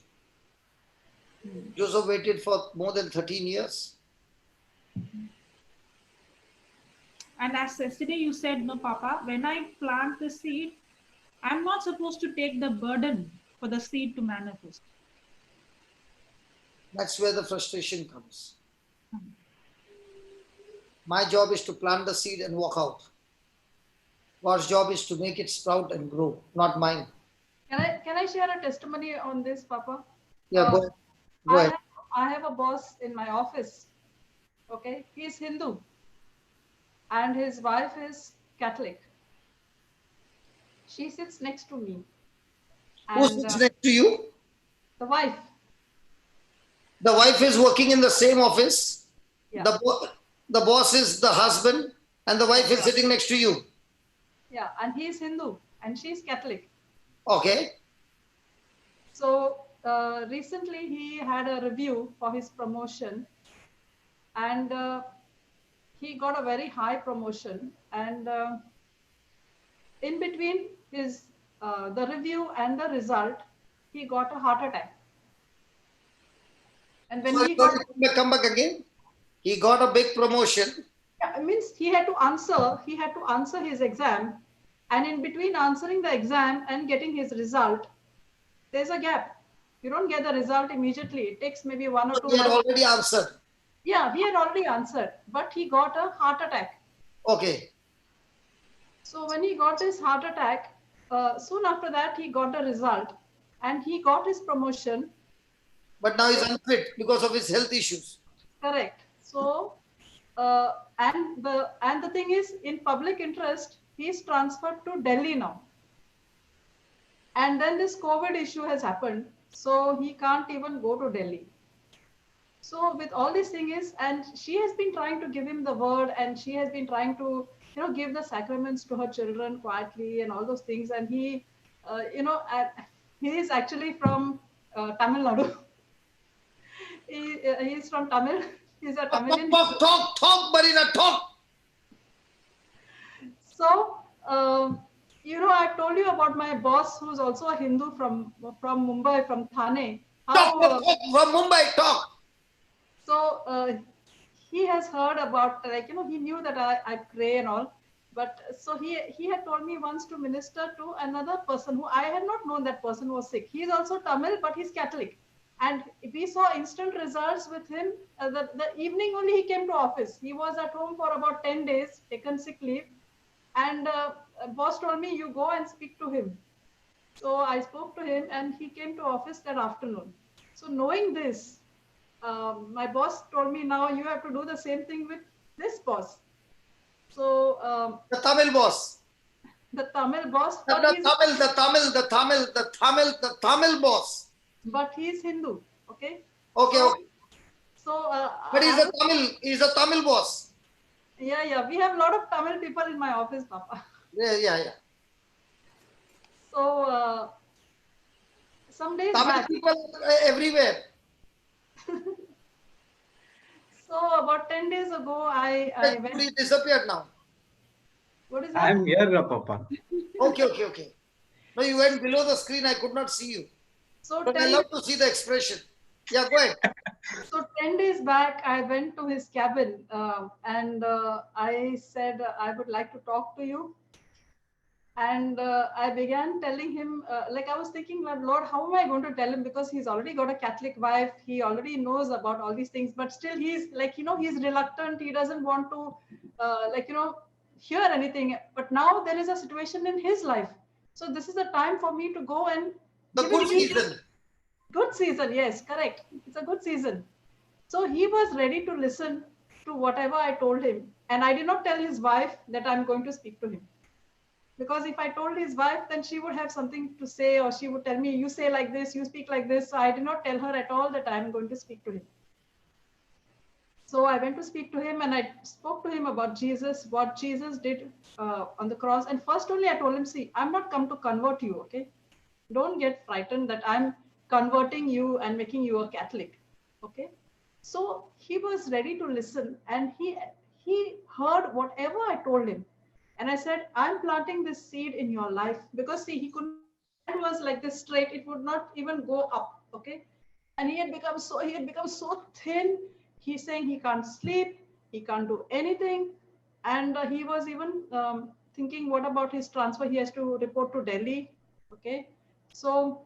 D: Joseph waited for more than 13 years.
E: And as yesterday you said, no, Papa, when I plant the seed, I'm not supposed to take the burden for the seed to manifest.
D: That's where the frustration comes. My job is to plant the seed and walk out. God's job is to make it sprout and grow, not mine.
I: Can I share a testimony on this, Papa?
D: Yeah, go ahead. Go ahead.
I: I have a boss in my office. Okay, he's Hindu, and his wife is Catholic. She sits next to me.
D: Who sits next to you?
I: The wife.
D: The wife is working in the same office.
I: Yeah.
D: The boss is the husband, and the wife is sitting next to you.
I: Yeah, and he's Hindu, and she's Catholic.
D: Okay.
I: So recently he had a review for his promotion, and he got a very high promotion. And in between his the review and the result, he got a heart attack. And when he got
D: come back again, he got a big promotion.
I: Yeah, it means he had to answer his exam, and in between answering the exam and getting his result, there's a gap. You don't get the result immediately. It takes maybe 1 or 2 months.
D: He had already answered.
I: Yeah, he had already answered, but he got a heart attack.
D: Okay.
I: So when he got his heart attack, soon after that he got the result, and he got his promotion.
D: But now he's unfit because of his health issues.
I: Correct. So, and the thing is, in public interest, he's transferred to Delhi now. And then this COVID issue has happened, so he can't even go to Delhi. So with all these things, and she has been trying to give him the word, and she has been trying to, give the sacraments to her children quietly and all those things. And he, he is actually from Tamil Nadu. He's from Tamil. He's a Tamilian.
D: Talk, Marina, talk.
I: So, you know, I told you about my boss, who's also a Hindu from Mumbai, from Thane.
D: Talk,
I: How,
D: talk, from Mumbai, talk.
I: so he has heard about, like, you know, he knew that I pray and all. But so he had told me once to minister to another person who I had not known that person was sick. He is also Tamil, but he's Catholic. And we saw instant results with him. The evening only he came to office. He was at home for about 10 days, taken sick leave. And boss told me, you go and speak to him. So I spoke to him and he came to office that afternoon. So knowing this, my boss told me, now you have to do the same thing with this boss. So
D: The Tamil boss.
I: the Tamil boss,
D: The Tamil boss.
I: but he's Hindu. Okay.
D: Okay, okay.
I: So,
D: But he's a Tamil boss.
I: yeah. We have a lot of Tamil people in my office, Papa.
D: Yeah.
I: So, some days
D: Tamil
I: back,
D: people everywhere.
I: so about 10 days ago, I
D: Actually
I: went.
D: disappeared now.
I: What is that?
A: I'm here, Papa.
D: Okay. No, you went below the screen. I could not see you.
I: So
D: But I
I: 10,
D: love to see the expression. Yeah, go ahead.
I: so 10 days back, I went to his cabin and I said, I would like to talk to you. And I began telling him, like I was thinking, Lord, how am I going to tell him? Because he's already got a Catholic wife. He already knows about all these things, but still he's like, you know, he's reluctant. He doesn't want to, like, you know, hear anything. But now there is a situation in his life. So this is the time for me to go and
D: The
I: give him
D: good
I: news.
D: season.
I: Good season, yes, correct. It's a good season. So he was ready to listen to whatever I told him. And I did not tell his wife that I'm going to speak to him. Because if I told his wife, then she would have something to say, or she would tell me, you say like this, you speak like this. So I did not tell her at all that I'm going to speak to him. So I went to speak to him and I spoke to him about Jesus, what Jesus did on the cross. And first only I told him, see, I'm not come to convert you, okay? Don't get frightened that I'm converting you and making you a Catholic, okay? So he was ready to listen and he heard whatever I told him. And I said, I'm planting this seed in your life because see, he couldn't, hand was like this straight, it would not even go up, okay? And he had become so thin. He's saying he can't sleep, he can't do anything. And he was even thinking, what about his transfer? He has to report to Delhi, okay? So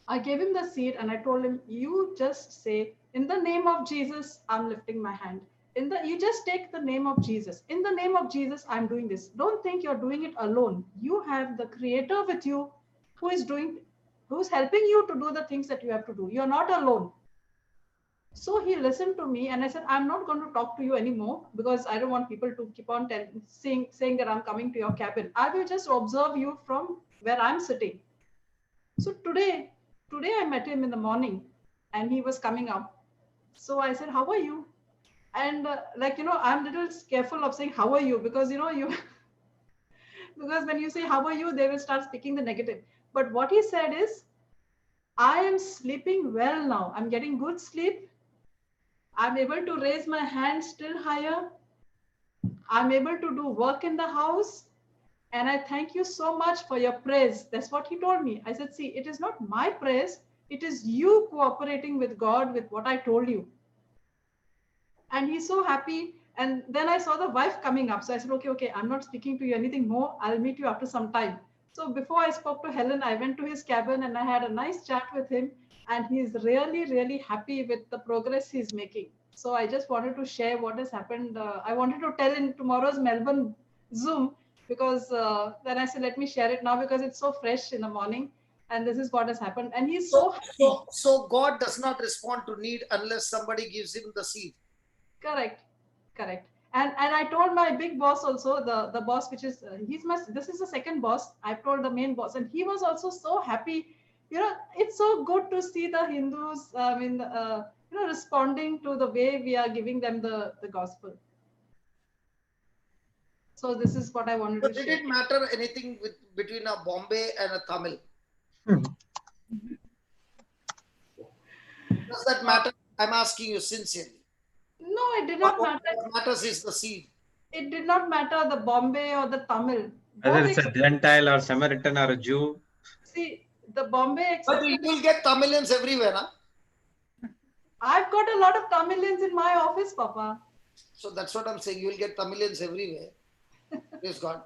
I: I gave him the seed and I told him, you just say, in the name of Jesus, I'm lifting my hand. You just take the name of Jesus. In the name of Jesus, I'm doing this. Don't think you're doing it alone. You have the Creator with you who's helping you to do the things that you have to do. You're not alone. So he listened to me and I said, I'm not going to talk to you anymore because I don't want people to keep on saying that I'm coming to your cabin. I will just observe you from where I'm sitting. So today I met him in the morning and he was coming up. So I said, how are you? And like, you know, I'm a little careful of saying, how are you? Because, you know, because when you say, how are you? They will start speaking the negative. But what he said is, I am sleeping well now. I'm getting good sleep. I'm able to raise my hand still higher. I'm able to do work in the house. And I thank you so much for your praise. That's what he told me. I said, see, it is not my praise. It is you cooperating with God with what I told you. And he's so happy. And then I saw the wife coming up. So I said, okay, I'm not speaking to you anything more. I'll meet you after some time. So before I spoke to Helen, I went to his cabin and I had a nice chat with him. And he's really, really happy with the progress he's making. So I just wanted to share what has happened. I wanted to tell in tomorrow's Melbourne Zoom because then I said, let me share it now because it's so fresh in the morning. And this is what has happened. And he's so happy.
D: So God does not respond to need unless somebody gives him the seed.
I: Correct. And I told my big boss also, the boss, which is, this is the second boss. I told the main boss and he was also so happy. You know, it's so good to see the Hindus, you know, responding to the way we are giving them the gospel. So this is what I wanted to share.
D: Did it matter anything between a Bombay and a Tamil? Does that matter? I'm asking you sincerely.
I: No, it did not matter.
D: What matters is the seed.
I: it did not matter the Bombay or the Tamil.
A: Whether
I: Both
A: it's a Gentile or Samaritan or a Jew.
I: see, the Bombay
D: But
I: accepted.
D: you will get Tamilians everywhere, huh?
I: I've got a lot of Tamilians in my office, Papa.
D: So that's what I'm saying. You will get Tamilians everywhere. Praise God.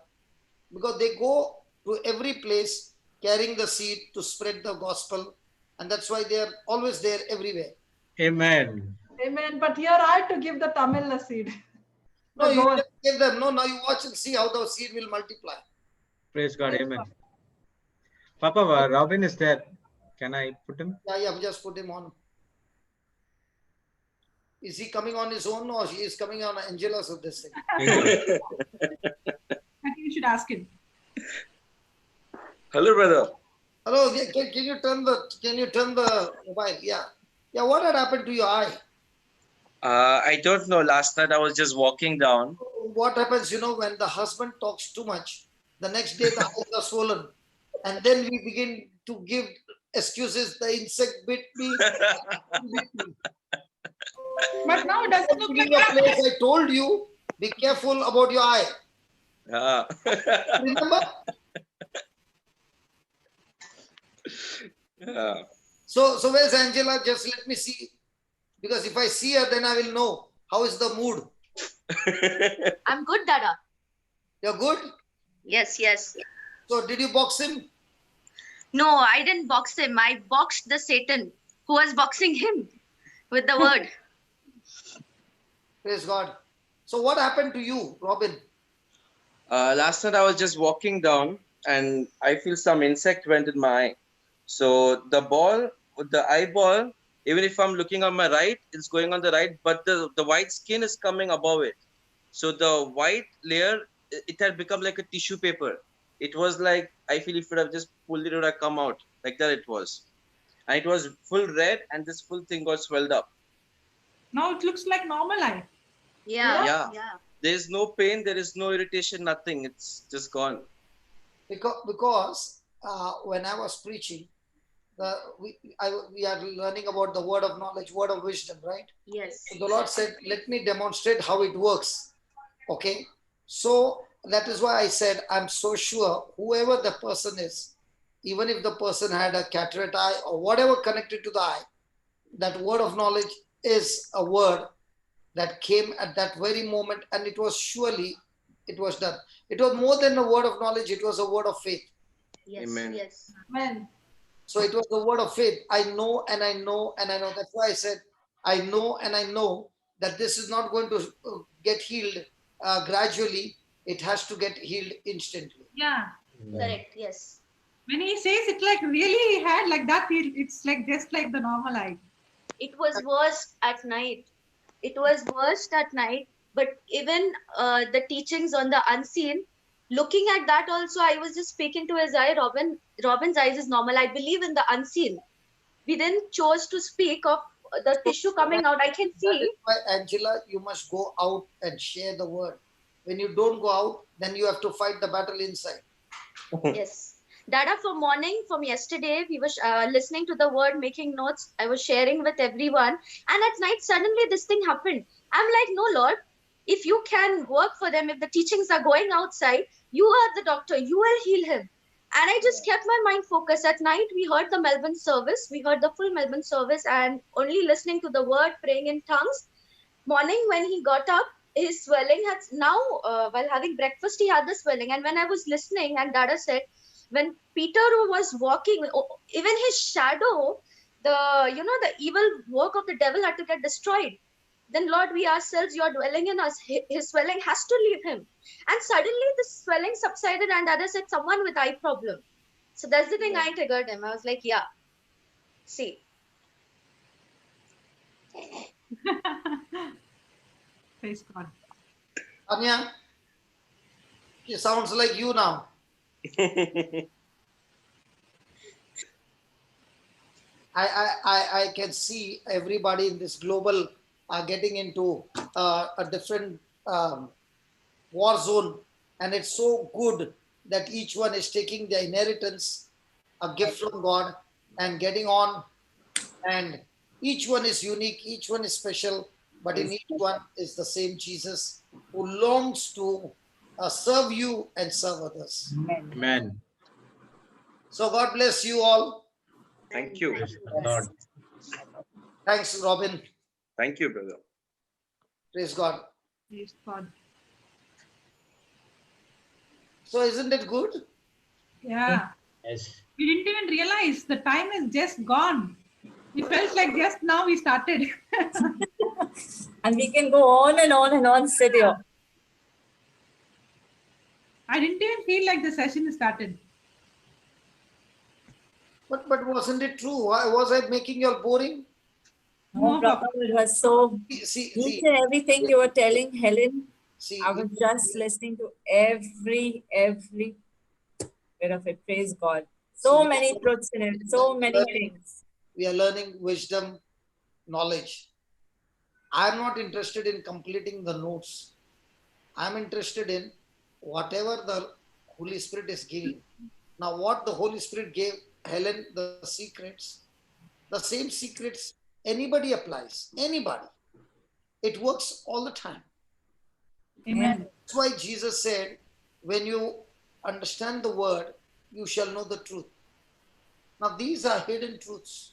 D: Because they go to every place carrying the seed to spread the gospel. And that's why they are always there everywhere.
A: Amen.
I: Amen. But here I had to give the Tamil a seed.
D: No,
I: The
D: you
I: goal.
D: just give them. No, now you watch and see how the seed will multiply.
A: Praise God.
I: Praise
A: Amen.
I: God.
A: Papa, Robin is there. Can I put him?
D: Yeah, just put him on. Is he coming on his own or he is coming on Angela's of this thing?
E: I think you should ask him.
J: Hello, brother.
D: Hello, yeah, can you turn the mobile? Yeah. Yeah, what had happened to your eye?
J: I don't know. Last night I was just walking down.
D: What happens, when the husband talks too much, the next day the eyes are swollen. And then we begin to give excuses. The insect bit me.
E: But now it doesn't look like
D: The
E: that.
D: place I told you, be careful about your eye.
J: Yeah.
D: Remember?
J: Yeah.
D: So where's Angela? Just let me see. Because if I see her, then I will know how is the mood.
H: I'm good, Dada.
D: You're good?
H: Yes, yes.
D: So did you box him?
H: No, I didn't box him. I boxed the Satan who was boxing him with the word.
D: Praise God. So what happened to you, Robin?
J: Last night I was just walking down and I feel some insect went in my eye. So the eyeball, even if I'm looking on my right, it's going on the right, but the white skin is coming above it. So the white layer, it had become like a tissue paper. It was like, I feel if it have just pulled it would have come out. Like that it was. And it was full red and this full thing got swelled up.
E: Now it looks like normal eye.
J: Yeah. There is no pain, there is no irritation, nothing. It's just gone.
D: Because when I was preaching, we are learning about the word of knowledge, word of wisdom, right?
H: Yes.
D: So the Lord said, let me demonstrate how it works. Okay. So that is why I said, I'm so sure whoever the person is, even if the person had a cataract eye or whatever connected to the eye, that word of knowledge is a word that came at that very moment, and it was done. It was more than a word of knowledge, it was a word of faith.
H: Yes.
J: Amen.
H: Yes.
I: Amen.
D: So it was a word of faith. I know and I know and I know. That's why I said, I know and I know that this is not going to get healed gradually. It has to get healed instantly.
E: Yeah.
H: Correct. Yes.
E: When he says it like really had like that, it's like just like the normal eye.
H: It was worse at night. It was worst at night. But even the teachings on the unseen, looking at that also, I was just speaking to his eye. Robin's eyes is normal. I believe in the unseen. We then chose to speak of the tissue coming out. I can
D: That
H: see.
D: is why, Angela, you must go out and share the word. When you don't go out, then you have to fight the battle inside.
H: Yes. Dada, from yesterday, we were listening to the word, making notes. I was sharing with everyone. And at night, suddenly this thing happened. I'm like, no, Lord, if you can work for them, if the teachings are going outside, you are the doctor, you will heal him. And I just kept my mind focused. At night, we heard the Melbourne service. We heard the full Melbourne service and only listening to the word, praying in tongues. Morning, when he got up, his swelling had now, while having breakfast, he had the swelling. And when I was listening, and Dada said, when Peter was walking, even his shadow, the evil work of the devil had to get destroyed. Then, Lord, we ourselves, you are dwelling in us. His swelling has to leave him. And suddenly the swelling subsided, and Dada said, someone with eye problem. So that's the thing I triggered him. I was like, yeah, see.
E: Praise God.
D: Anya, it sounds like you now. I can see everybody in this global are getting into a different war zone, and it's so good that each one is taking their inheritance, a gift from God, and getting on. And each one is unique, each one is special, but in each one is the same Jesus. who longs to serve you and serve others.
A: Amen.
D: So God bless you all.
J: Thank you.
A: Praise the Lord.
D: Thanks, Robin.
J: Thank you, brother.
D: Praise God.
E: Praise God.
D: So isn't it good?
E: Yeah.
A: Yes.
E: We didn't even realize the time is just gone. It felt like just now we started.
B: And we can go on and on and on, sit here.
E: I didn't even feel like the session started.
D: But wasn't it true? Why was I making you all boring?
B: No, Papa, it was so
D: See,
B: each and everything you were telling Helen.
D: see,
B: I was just listening to every bit of it. Praise God. So many truths in it. So many things.
D: we are learning wisdom, knowledge. I'm not interested in completing the notes. I'm interested in whatever the Holy Spirit is giving. Now, what the Holy Spirit gave Helen, the secrets, the same secrets anybody applies. Anybody. It works all the time.
E: Amen.
D: That's why Jesus said, when you understand the word, you shall know the truth. Now, these are hidden truths.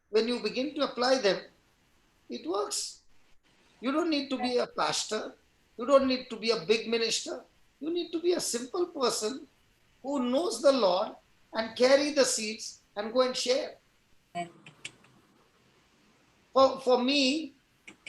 D: When you begin to apply them, it works. You don't need to be a pastor. You don't need to be a big minister. You need to be a simple person who knows the Lord and carry the seeds and go and share. For me,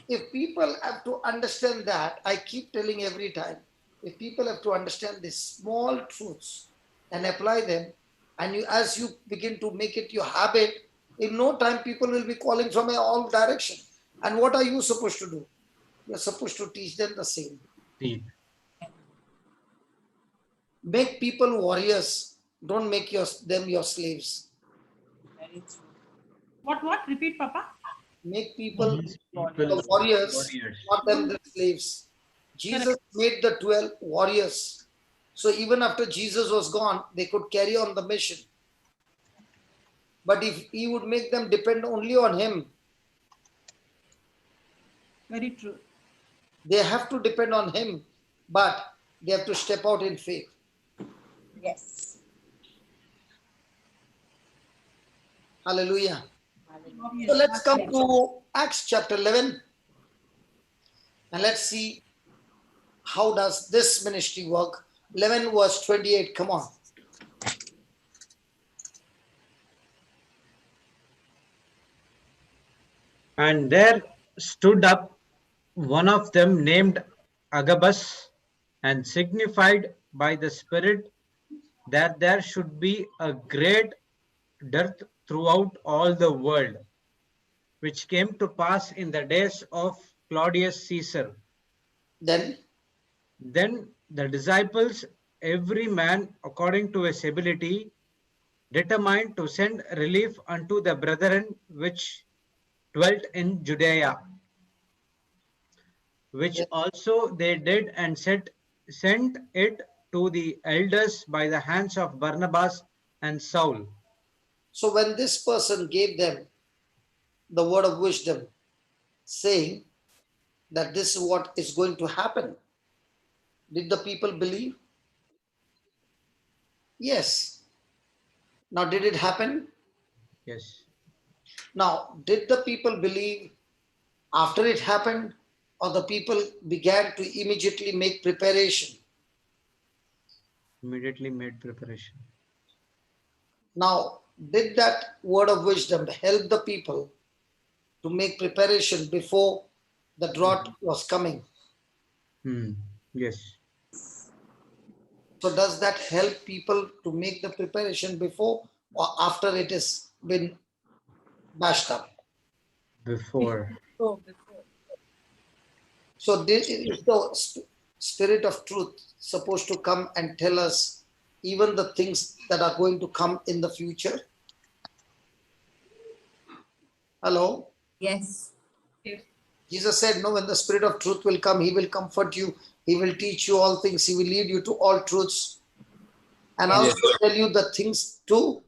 D: if people have to understand that, I keep telling every time, if people have to understand these small truths and apply them, and as you begin to make it your habit, in no time people will be calling from all directions. And what are you supposed to do? You're supposed to teach them the same.
A: Deep.
D: Make people warriors. Don't make them your slaves.
E: What? Repeat, Papa.
D: Make people
A: People
D: warriors, not them the slaves. Jesus made the 12 warriors. So even after Jesus was gone, they could carry on the mission. But if he would make them depend only on him,
E: Very true.
D: they have to depend on him, but they have to step out in faith.
B: Yes.
D: Hallelujah. So let's come to Acts chapter 11 and let's see how does this ministry work. 11 verse 28, come on.
A: And there stood up one of them named Agabus, and signified by the Spirit that there should be a great dearth throughout all the world, which came to pass in the days of Claudius Caesar.
D: Then
A: the disciples, every man according to his ability, determined to send relief unto the brethren which dwelt in Judea, which also they did, and sent it to the elders by the hands of Barnabas and Saul.
D: So when this person gave them the word of wisdom, saying that this is what is going to happen, did the people believe? Yes. Now, did it happen?
A: Yes.
D: Now, did the people believe after it happened, or the people began to immediately make preparation?
A: Immediately made preparation.
D: Now, did that word of wisdom help the people to make preparation before the drought was coming?
A: Yes.
D: So does that help people to make the preparation before or after it has been bashed up?
A: Before.
D: So is the Spirit of truth supposed to come and tell us even the things that are going to come in the future? Hello?
B: Yes.
D: Jesus said, no, when the Spirit of truth will come, he will comfort you. He will teach you all things. He will lead you to all truths. And also tell you the things to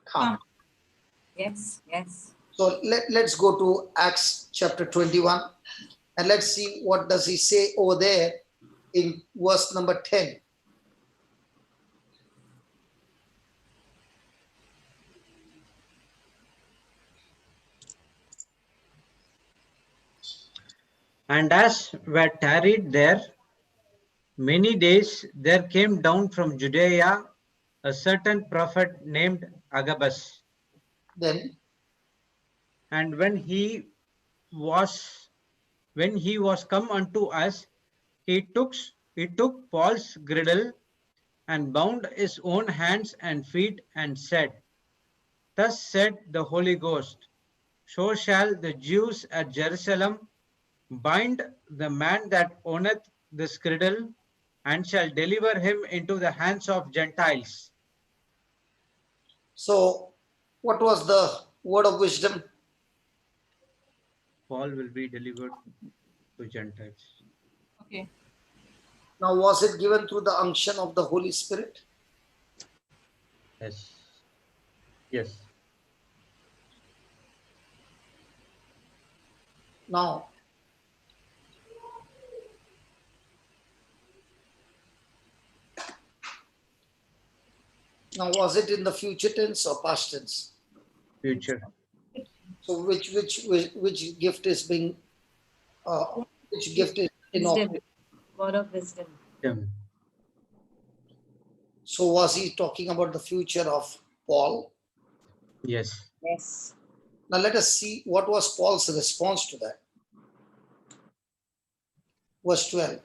D: come.
B: Yes.
D: So let's go to Acts chapter 21. And let's see what does he say over there in verse number 10.
A: And as were tarried there many days, there came down from Judea a certain prophet named Agabus.
D: Then,
A: And when he was come unto us, he took Paul's girdle and bound his own hands and feet and said, Thus said the Holy Ghost, so shall the Jews at Jerusalem bind the man that owneth this girdle, and shall deliver him into the hands of Gentiles.
D: so what was the word of wisdom?
A: Paul will be delivered to Gentiles.
E: Okay.
D: Now, was it given through the unction of the Holy Spirit?
A: Yes. Yes.
D: Now, was it in the future tense or past tense?
A: Future.
D: So, which gift is being, which gift is in
B: Wisdom.
D: operation?
B: Word of wisdom.
D: So, was he talking about the future of Paul?
A: Yes.
B: Yes.
D: Now, let us see what was Paul's response to that. Verse 12.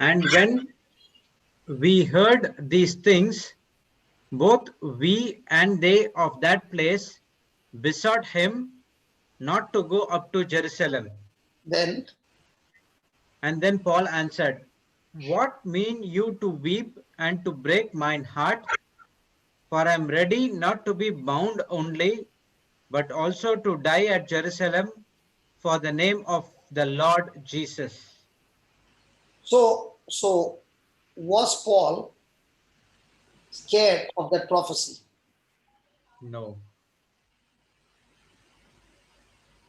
A: And when we heard these things, both we and they of that place besought him not to go up to Jerusalem.
D: Then,
A: And then Paul answered, What mean you to weep and to break mine heart? For I am ready not to be bound only, but also to die at Jerusalem for the name of the Lord Jesus.
D: so was Paul scared of that prophecy?
A: No.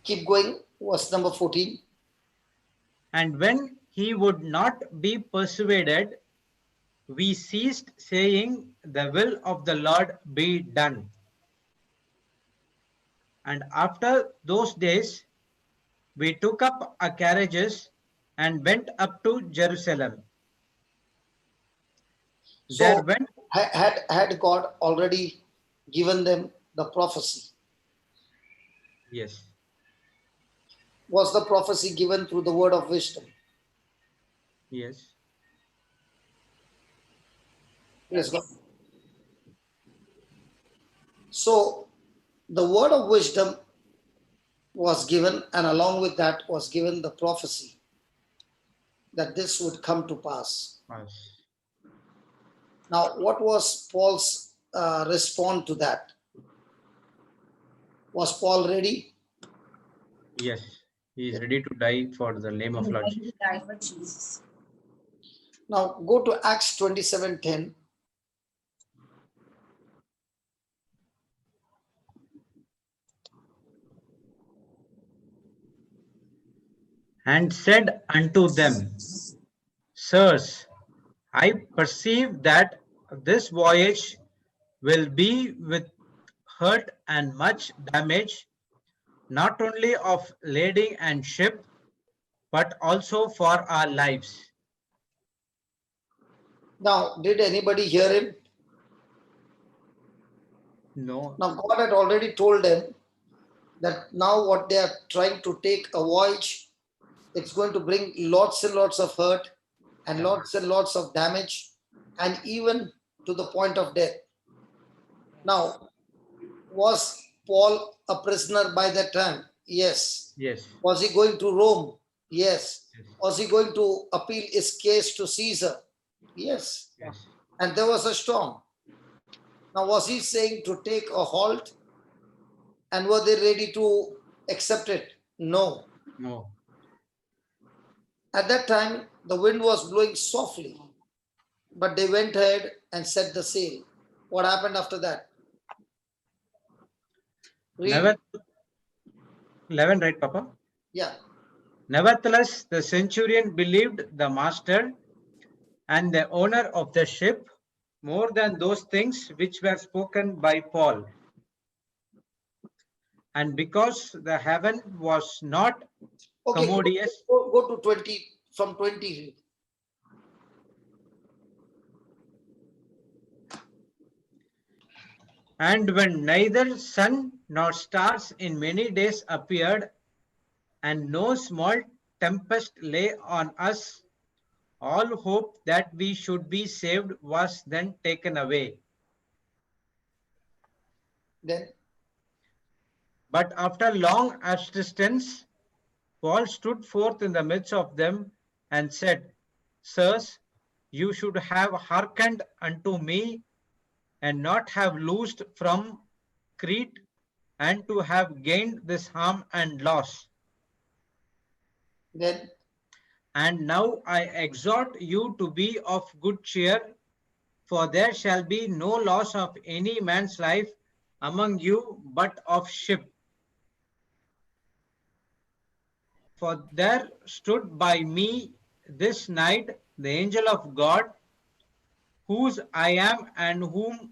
D: Keep going. Verse number 14.
A: And when he would not be persuaded, we ceased saying, The will of the Lord be done. And after those days, we took up our carriages and went up to Jerusalem. There
D: So,
A: went,
D: had God already given them the prophecy?
A: yes,
D: Was the prophecy given through the word of wisdom?
A: yes,
D: Yes, God. So, the word of wisdom was given, and along with that was given the prophecy that this would come to pass.
A: yes.
D: Now, what was Paul's response to that? Was Paul ready?
A: Yes, he is ready to die for the name of Lord Jesus.
B: Die for Jesus.
D: Now, go to Acts 27:10.
A: And said unto them, Sirs, I perceive that this voyage will be with hurt and much damage, not only of lading and ship, but also for our lives.
D: Now, did anybody hear him?
A: No.
D: Now, God had already told them that now what they are trying to take a voyage, it's going to bring lots and lots of hurt and lots of damage, and even to the point of death. Now, was Paul a prisoner by that time? Yes.
A: Yes.
D: Was he going to Rome? Yes.
A: Yes.
D: Was he going to appeal his case to Caesar? Yes.
A: Yes.
D: And there was a storm. Now, was he saying to take a halt? And were they ready to accept it? No.
A: No.
D: At that time, the wind was blowing softly, but they went ahead and set the sail. What happened after that? Read.
A: 11, right, Papa?
D: Yeah.
A: Nevertheless, the centurion believed the master and the owner of the ship more than those things which were spoken by Paul. And because the heaven was not
D: Okay,
A: commodious,
D: go to 20, from 20.
A: and when neither sun nor stars in many days appeared, and no small tempest lay on us, all hope that we should be saved was then taken away.
D: Then,
A: But after long abstinence, Paul stood forth in the midst of them and said, Sirs, you should have hearkened unto me and not have loosed from Crete, and to have gained this harm and loss.
D: then,
A: And now I exhort you to be of good cheer, for there shall be no loss of any man's life among you, but of ship. For there stood by me this night the angel of God, whose I am and whom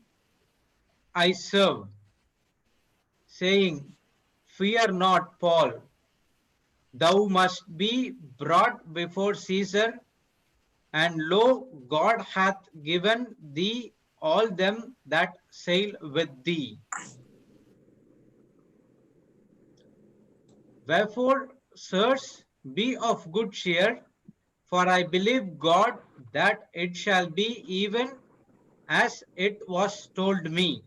A: I serve, saying, Fear not, Paul, thou must be brought before Caesar, and lo, God hath given thee all them that sail with thee. Wherefore, sirs, be of good cheer, for I believe God that it shall be even as it was told me.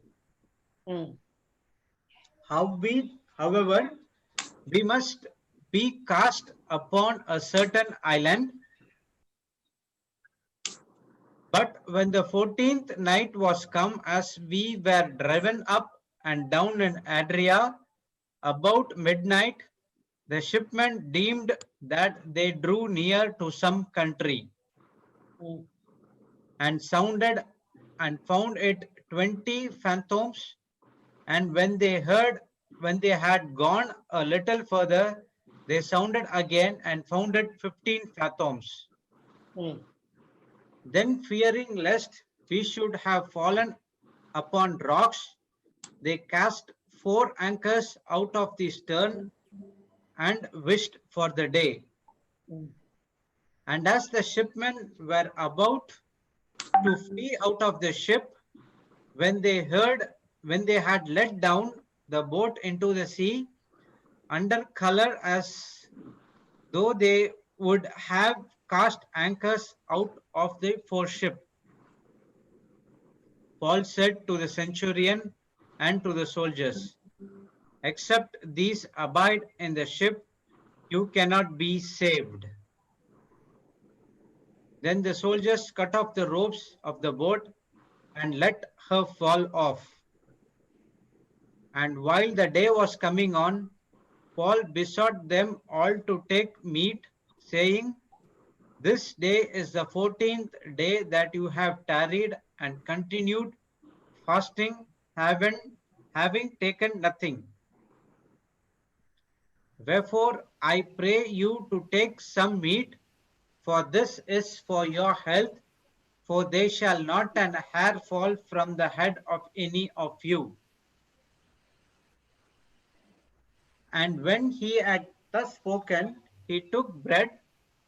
A: However, we must be cast upon a certain island. But when the 14th night was come, as we were driven up and down in Adria about midnight, the shipmen deemed that they drew near to some country, and sounded and found it 20 fathoms. And when they had gone a little further, they sounded again and found it 15 fathoms. Then, fearing lest we should have fallen upon rocks, they cast 4 anchors out of the stern and wished for the day. And as the shipmen were about to flee out of the ship, when they had let down the boat into the sea, under color as though they would have cast anchors out of the foreship, Paul said to the centurion and to the soldiers, Except these abide in the ship, you cannot be saved. Then the soldiers cut off the ropes of the boat and let her fall off. And while the day was coming on, Paul besought them all to take meat, saying, This day is the 14th day that you have tarried and continued fasting, having taken nothing. Wherefore I pray you to take some meat, for this is for your health, for they shall not an hair fall from the head of any of you. And when he had thus spoken, he took bread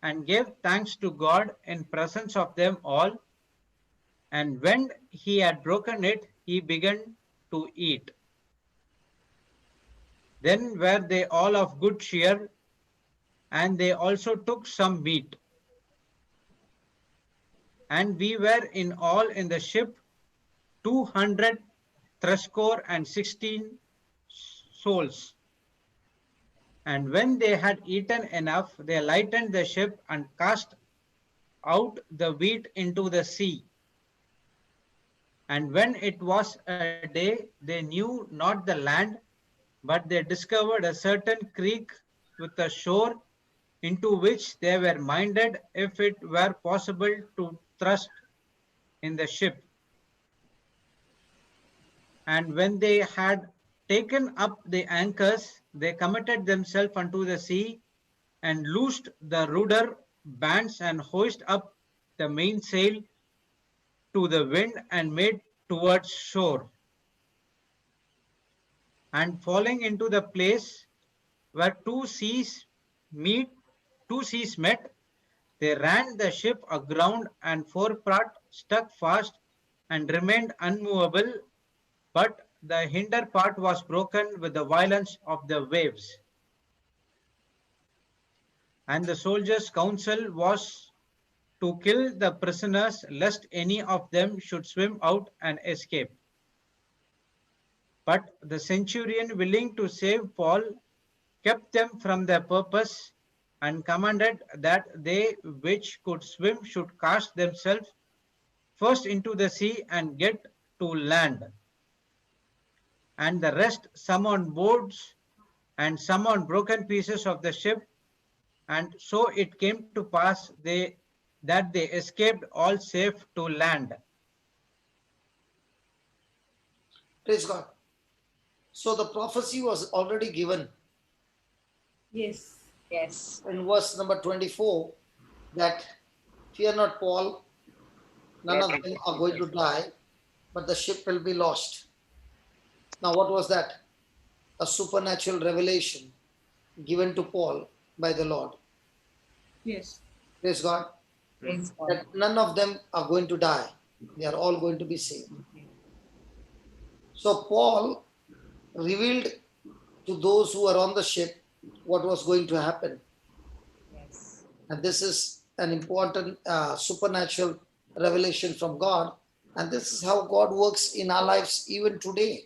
A: and gave thanks to God in presence of them all. And when he had broken it, he began to eat. Then were they all of good cheer, and they also took some meat. And we were in all in the ship 200 threescore and 16 souls. And when they had eaten enough, they lightened the ship and cast out the wheat into the sea. And when it was a day, they knew not the land, but they discovered a certain creek with a shore, into which they were minded, if it were possible, to thrust in the ship. And when they had taken up the anchors, they committed themselves unto the sea, and loosed the rudder bands, and hoisted up the mainsail to the wind, and made towards shore. And falling into the place where meet, two seas met, they ran the ship aground, and forepart stuck fast and remained unmovable, but the hinder part was broken with the violence of the waves. And the soldiers' counsel was to kill the prisoners, lest any of them should swim out and escape. But the centurion, willing to save Paul, kept them from their purpose, and commanded that they which could swim should cast themselves first into the sea and get to land, and the rest some on boards and some on broken pieces of the ship. And so it came to pass that they escaped all safe to land.
D: Praise God. So the prophecy was already given
E: Yes.
B: Yes.
D: in verse number 24 that fear not, Paul, none of them are going to die, but the ship will be lost. Now, what was that? A supernatural revelation given to Paul by the Lord.
E: Yes.
D: Praise God.
B: Praise God.
D: That none of them are going to die. They are all going to be saved. So Paul revealed to those who are on the ship what was going to happen.
B: Yes.
D: And this is an important supernatural revelation from God. And this is how God works in our lives even today.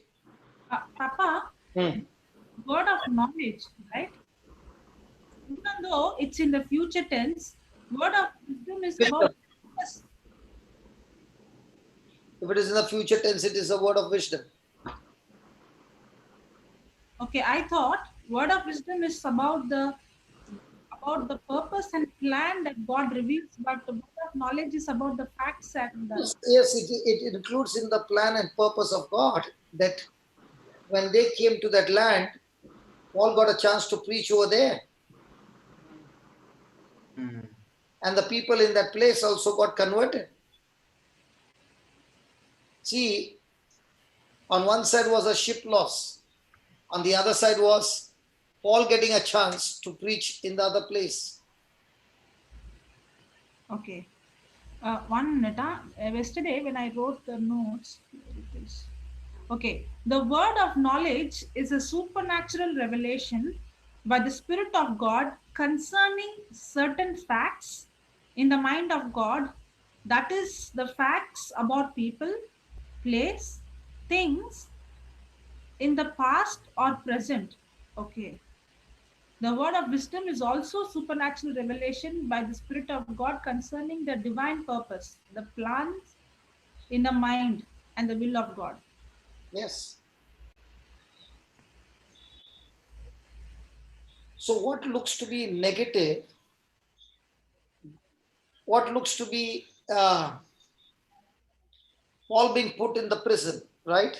E: Papa, word of knowledge, right? Even though it's in the future tense, word of wisdom is about us.
D: If it is in the future tense, it is a word of wisdom.
E: Okay, I thought word of wisdom is about the purpose and plan that God reveals, but the word of knowledge is about the facts and the
D: Yes, it includes in the plan and purpose of God that when they came to that land, Paul got a chance to preach over there. And the people in that place also got converted. See, on one side was a ship loss. On the other side was Paul getting a chance to preach in the other place.
E: okay. One minute. Yesterday when I wrote the notes, okay, the word of knowledge is a supernatural revelation by the Spirit of God concerning certain facts in the mind of God. That is the facts about people, place, things in the past or present. Okay. The word of wisdom is also supernatural revelation by the Spirit of God concerning the divine purpose, the plans in the mind and the will of God.
D: Yes. So what looks to be negative, what looks to be Paul being put in the prison, right?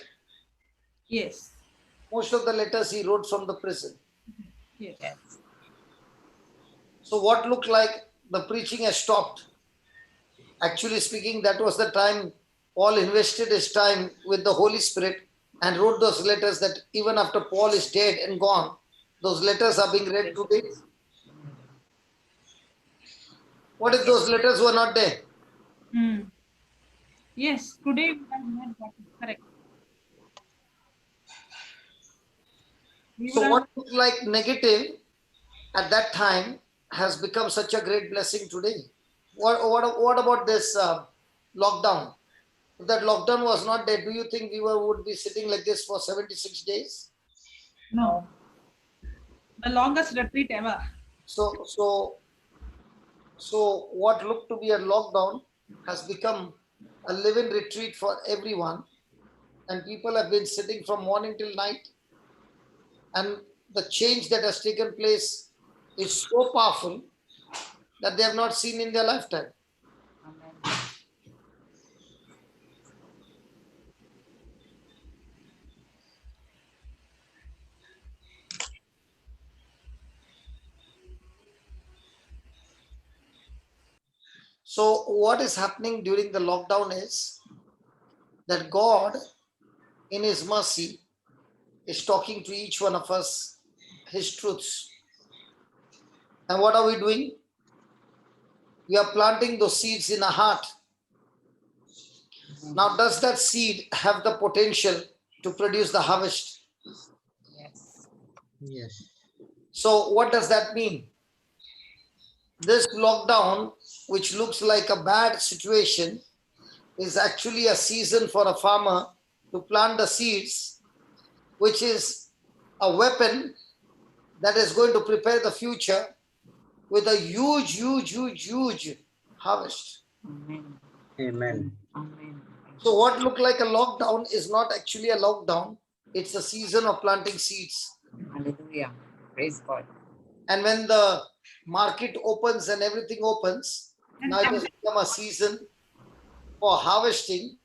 E: Yes.
D: Most of the letters he wrote from the prison.
E: Yes.
D: So what looked like the preaching has stopped. Actually speaking, that was the time Paul invested his time with the Holy Spirit and wrote those letters that even after Paul is dead and gone, those letters are being read today. What if those letters were not there?
E: Yes, today we have not got it. Correct.
D: So what looked like negative at that time has become such a great blessing today. What about this lockdown? If that lockdown was not there, do you think we would be sitting like this for 76 days?
E: No. The longest retreat ever.
D: So what looked to be a lockdown has become a living retreat for everyone. And people have been sitting from morning till night. And the change that has taken place is so powerful that they have not seen in their lifetime.
B: Amen.
D: So what is happening during the lockdown is that God, in His mercy, is talking to each one of us His truths. And what are we doing? We are planting those seeds in our heart. Now, does that seed have the potential to produce the harvest?
B: Yes.
A: Yes.
D: So what does that mean? This lockdown, which looks like a bad situation, is actually a season for a farmer to plant the seeds, which is a weapon that is going to prepare the future with a huge harvest.
B: Amen.
A: Amen.
B: Amen.
D: So what looked like a lockdown is not actually a lockdown. It's a season of planting seeds.
B: Hallelujah. Praise God.
D: And when the market opens and everything opens, now it has become a season for harvesting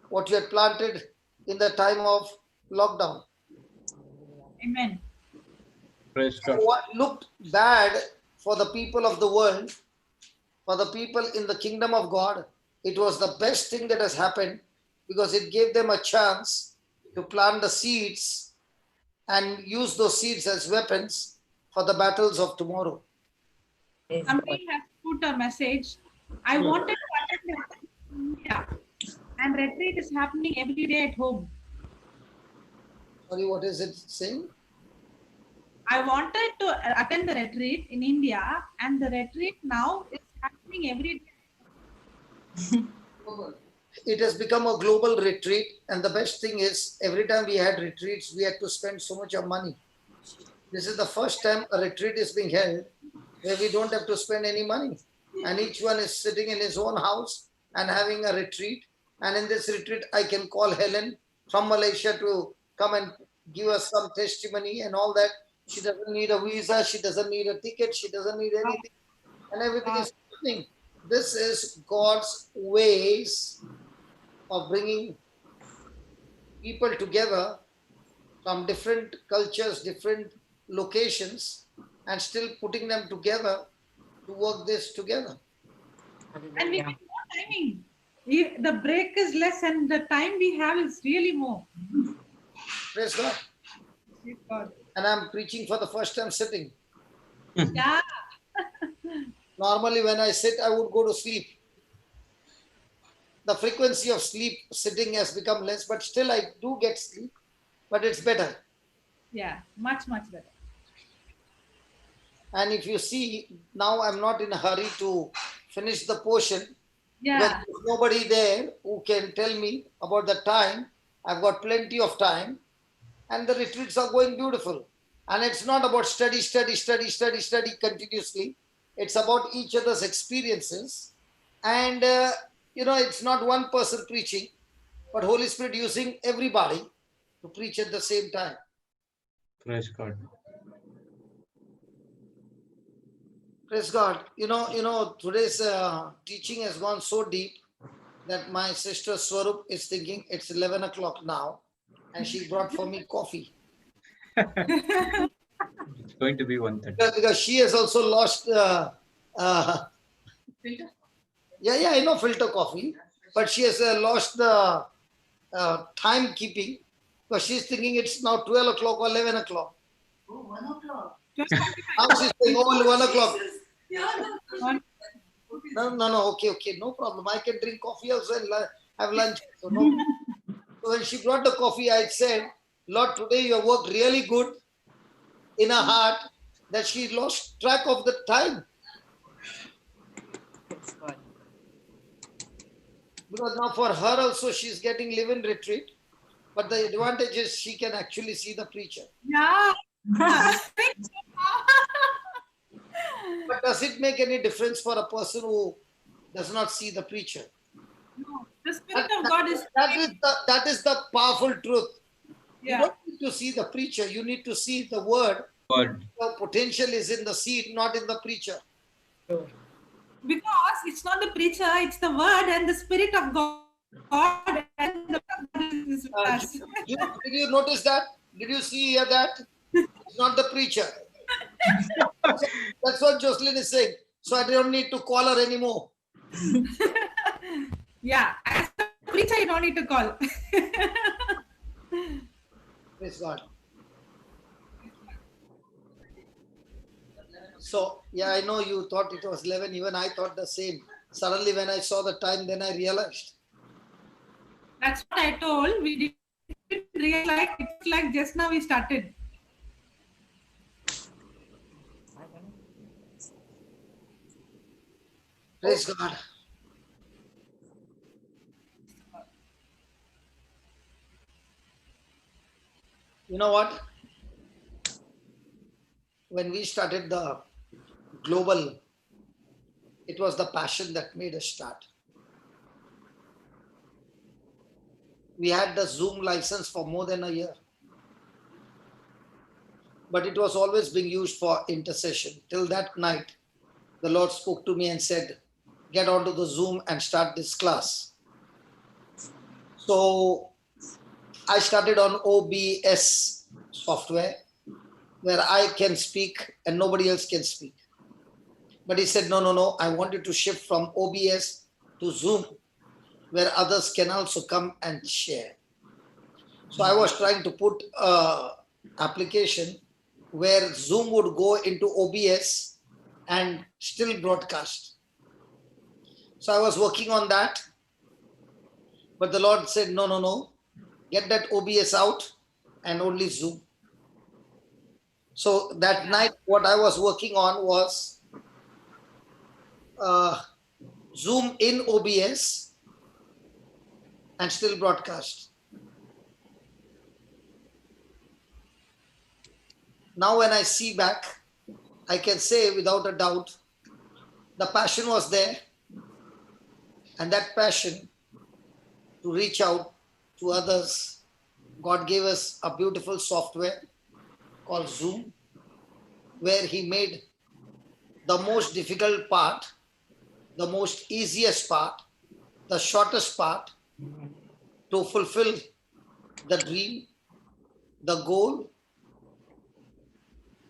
D: what you had planted in the time of lockdown.
E: Amen.
A: Praise
D: So
A: God.
D: what looked bad for the people of the world, for the people in the kingdom of God, it was the best thing that has happened because it gave them a chance to plant the seeds and use those seeds as weapons for the battles of tomorrow.
B: Praise God.
E: Somebody has put a message. I wanted to attend the India, and retreat is happening every day at home.
D: Sorry, what is it saying?
E: I wanted to attend the retreat in India, and the retreat now is happening every day.
D: It has become a global retreat, and the best thing is every time we had retreats, we had to spend so much of money. This is the first time a retreat is being held where we don't have to spend any money, and each one is sitting in his own house and having a retreat. And in this retreat, I can call Helen from Malaysia to come and give us some testimony and all that. She doesn't need a visa, she doesn't need a ticket, she doesn't need anything, and everything is happening. This is God's ways of bringing people together from different cultures, different locations, and still putting them together to work this together.
E: And we get more timing. The break is less, and the time we have is really more.
D: Praise God.
E: Praise God.
D: And I'm preaching for the first time sitting.
E: Yeah.
D: Normally, when I sit, I would go to sleep. The frequency of sleep sitting has become less, but still I do get sleep, but it's better.
E: Yeah. Much better.
D: And if you see, now I'm not in a hurry to finish the portion.
E: Yeah.
D: Because there's nobody there who can tell me about the time. I've got plenty of time, and the retreats are going beautiful. And it's not about study continuously. It's about each other's experiences. And, it's not one person preaching, but Holy Spirit using everybody to preach at the same time.
A: Praise God.
D: Praise God. Today's teaching has gone so deep that my sister Swarup is thinking it's 11 o'clock now, and she brought for me coffee.
A: It's going to be 1:30.
D: Because she has also lost. Yeah, I know filter coffee, but she has lost the timekeeping because she's thinking it's now 12 o'clock or 11 o'clock.
I: Oh, 1 o'clock.
D: Now she's saying, oh, 1 o'clock. No, okay, no problem. I can drink coffee also and have lunch. So, no. So when she brought the coffee, I said, Lord, today you have worked really good in her heart that she lost track of the time. Because now for her also she's getting live-in retreat, but the advantage is she can actually see the preacher.
E: Yeah.
D: But does it make any difference for a person who does not see the preacher?
E: No. The Spirit of God is.
D: That is the powerful truth.
E: Yeah.
D: You don't need to see the preacher. You need to see the word. The potential is in the seed, not in the preacher.
E: Because it's not the preacher, it's the word and the Spirit of God. And the is with us.
D: Did you notice that? Did you see here that? It's not the preacher. That's what Jocelyn is saying. So I don't need to call her anymore.
E: Yeah, as a preacher, you don't need to call.
D: Praise God. So, yeah, I know you thought it was 11. Even I thought the same. Suddenly, when I saw the time, then I realized.
E: That's what I told. We didn't realize it's like just now we started.
D: Praise God. You know what? When we started the global, it was the passion that made us start. We had the Zoom license for more than a year. But it was always being used for intercession. Till that night, the Lord spoke to me and said, get onto the Zoom and start this class. So I started on OBS software where I can speak and nobody else can speak. But he said, no, I want you to shift from OBS to Zoom where others can also come and share. So I was trying to put an application where Zoom would go into OBS and still broadcast. So I was working on that. But the Lord said, no, get that OBS out and only Zoom. So that night, what I was working on was Zoom in OBS and still broadcast. Now when I see back, I can say without a doubt, the passion was there. And that passion to reach out to others, God gave us a beautiful software called Zoom, where He made the most difficult part, the most easiest part, the shortest part to fulfill the dream, the goal,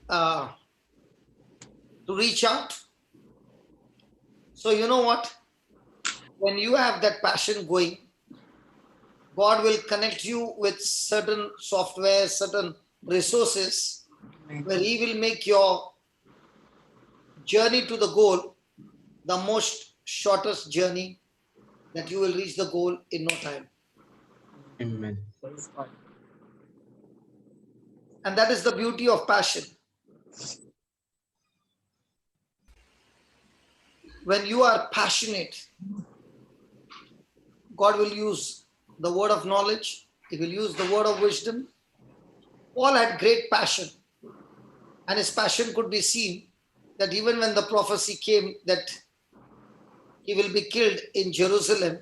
D: to reach out. So you know what? When you have that passion going, God will connect you with certain software, certain resources, where He will make your journey to the goal the most shortest journey, that you will reach the goal in no time.
A: Amen.
D: And that is the beauty of passion. When you are passionate, God will use the word of knowledge. He will use the word of wisdom. Paul had great passion. And his passion could be seen that even when the prophecy came that he will be killed in Jerusalem,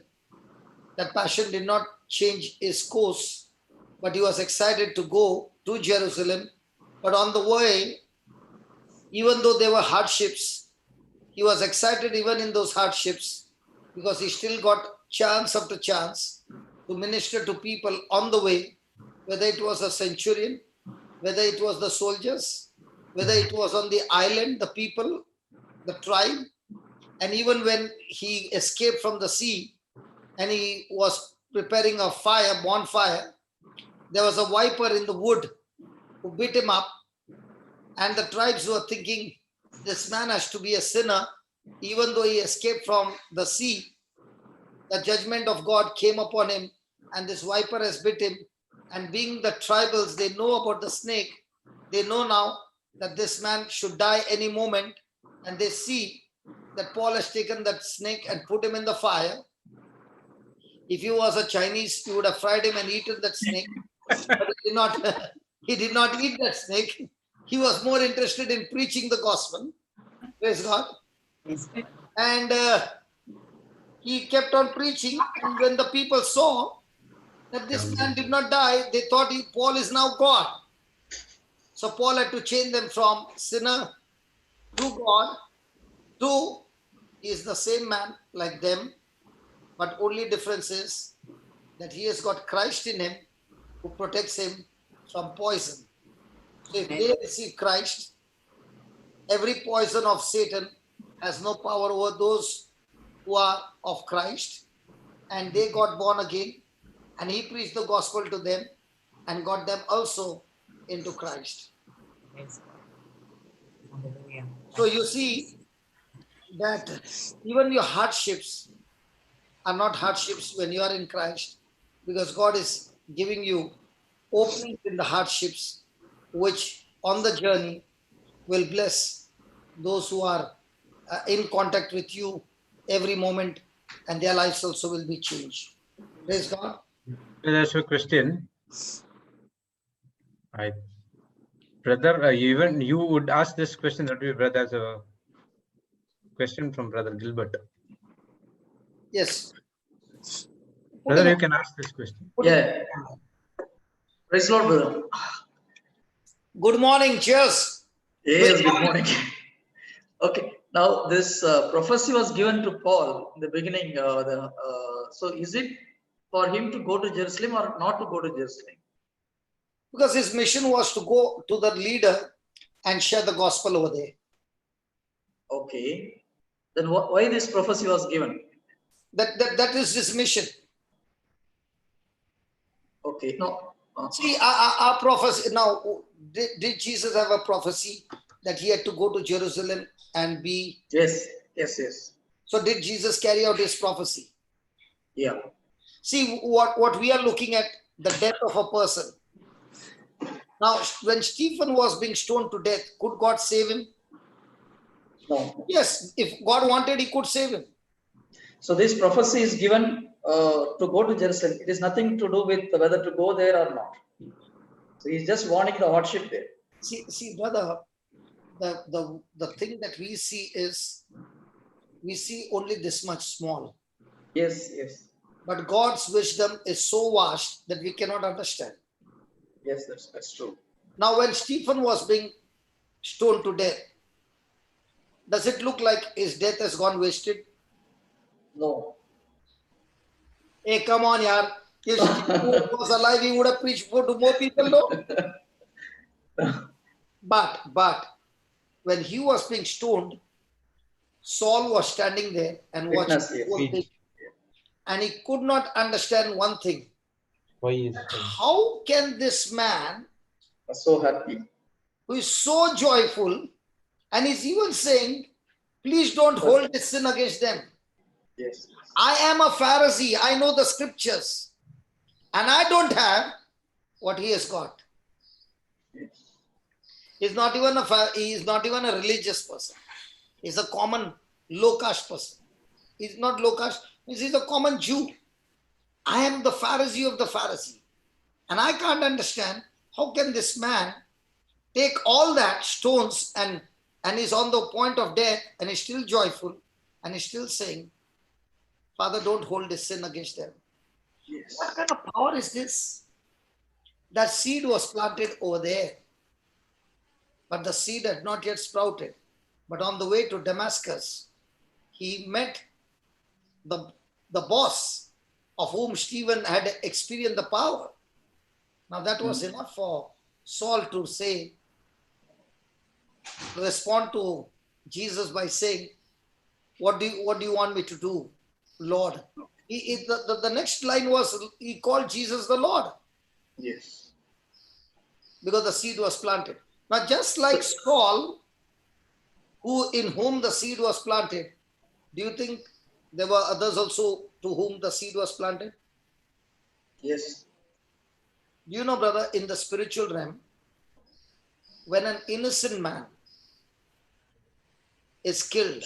D: that passion did not change his course, but he was excited to go to Jerusalem. But on the way, even though there were hardships, he was excited even in those hardships because he still got chance after chance to minister to people on the way, whether it was a centurion, whether it was the soldiers, whether it was on the island, the people, the tribe. And even when he escaped from the sea and he was preparing a fire, bonfire, there was a viper in the wood who beat him up. And the tribes were thinking, this man has to be a sinner. Even though he escaped from the sea, the judgment of God came upon him and this viper has bit him. And being the tribals, they know about the snake. They know now that this man should die any moment. And they see that Paul has taken that snake and put him in the fire. If he was a Chinese, he would have fried him and eaten that snake. But he did not eat that snake. He was more interested in preaching the gospel. Praise God. And he kept on preaching. And when the people saw that this man did not die, they thought Paul is now God. So Paul had to change them from sinner to God to he is the same man like them, but only difference is that he has got Christ in him who protects him from poison. So if they receive Christ, every poison of Satan has no power over those who are of Christ, and they got born again, and he preached the gospel to them and got them also into Christ.
B: Praise God. Hallelujah.
D: So you see that even your hardships are not hardships when you are in Christ, because God is giving you openings in the hardships, which on the journey will bless those who are in contact with you every moment, and their lives also will be changed. Praise God.
A: There's a question. Brother, even you would ask this question, that we brother, as a question from Brother Gilbert.
D: Yes.
A: Brother, you can ask this question.
K: Yeah. Praise Lord, brother.
D: Good morning. Cheers.
K: Yes, good morning. Okay, now this prophecy was given to Paul in the beginning. So is it for him to go to Jerusalem or not to go to Jerusalem?
D: Because his mission was to go to the leader and share the gospel over there.
K: Okay. Then why this prophecy was given?
D: That is his mission.
K: Okay. No.
D: See, our prophecy now, did Jesus have a prophecy that he had to go to Jerusalem and be?
K: Yes.
D: So did Jesus carry out his prophecy?
K: Yeah.
D: See, what we are looking at, the death of a person. Now, when Stephen was being stoned to death, could God save him?
K: No.
D: Yes, if God wanted, he could save him.
K: So this prophecy is given to go to Jerusalem. It is nothing to do with whether to go there or not. So he's just warning the hardship there.
D: See, brother, the thing that we see is, we see only this much small.
K: Yes.
D: But God's wisdom is so vast that we cannot understand.
K: Yes, that's true.
D: Now, when Stephen was being stoned to death, does it look like his death has gone wasted?
K: No.
D: Hey, come on, yaar. If Stephen was alive, he would have preached to more people, no? But when he was being stoned, Saul was standing there and watching the whole thing. And he could not understand one thing.
A: Why is
D: how can this man,
K: so happy,
D: who is so joyful, and is even saying, please don't hold this sin against them.
K: Yes.
D: I am a Pharisee. I know the scriptures. And I don't have what he has got.
K: Yes.
D: He is not even a religious person. He's a common low caste person. He's not low caste. He's a common Jew. I am the Pharisee of the Pharisee. And I can't understand how can this man take all that stones and is on the point of death and is still joyful and is still saying, Father, don't hold this sin against them.
K: Yes.
D: What kind of power is this? That seed was planted over there, but the seed had not yet sprouted. But on the way to Damascus, he met the boss of whom Stephen had experienced the power. Now that was enough for Saul to say, respond to Jesus by saying, what do you want me to do, Lord? The next line was, he called Jesus the Lord.
K: Yes.
D: Because the seed was planted. Now just like Saul, in whom the seed was planted, do you think there were others also to whom the seed was planted?
K: Yes.
D: Do you know, brother, in the spiritual realm, when an innocent man is killed,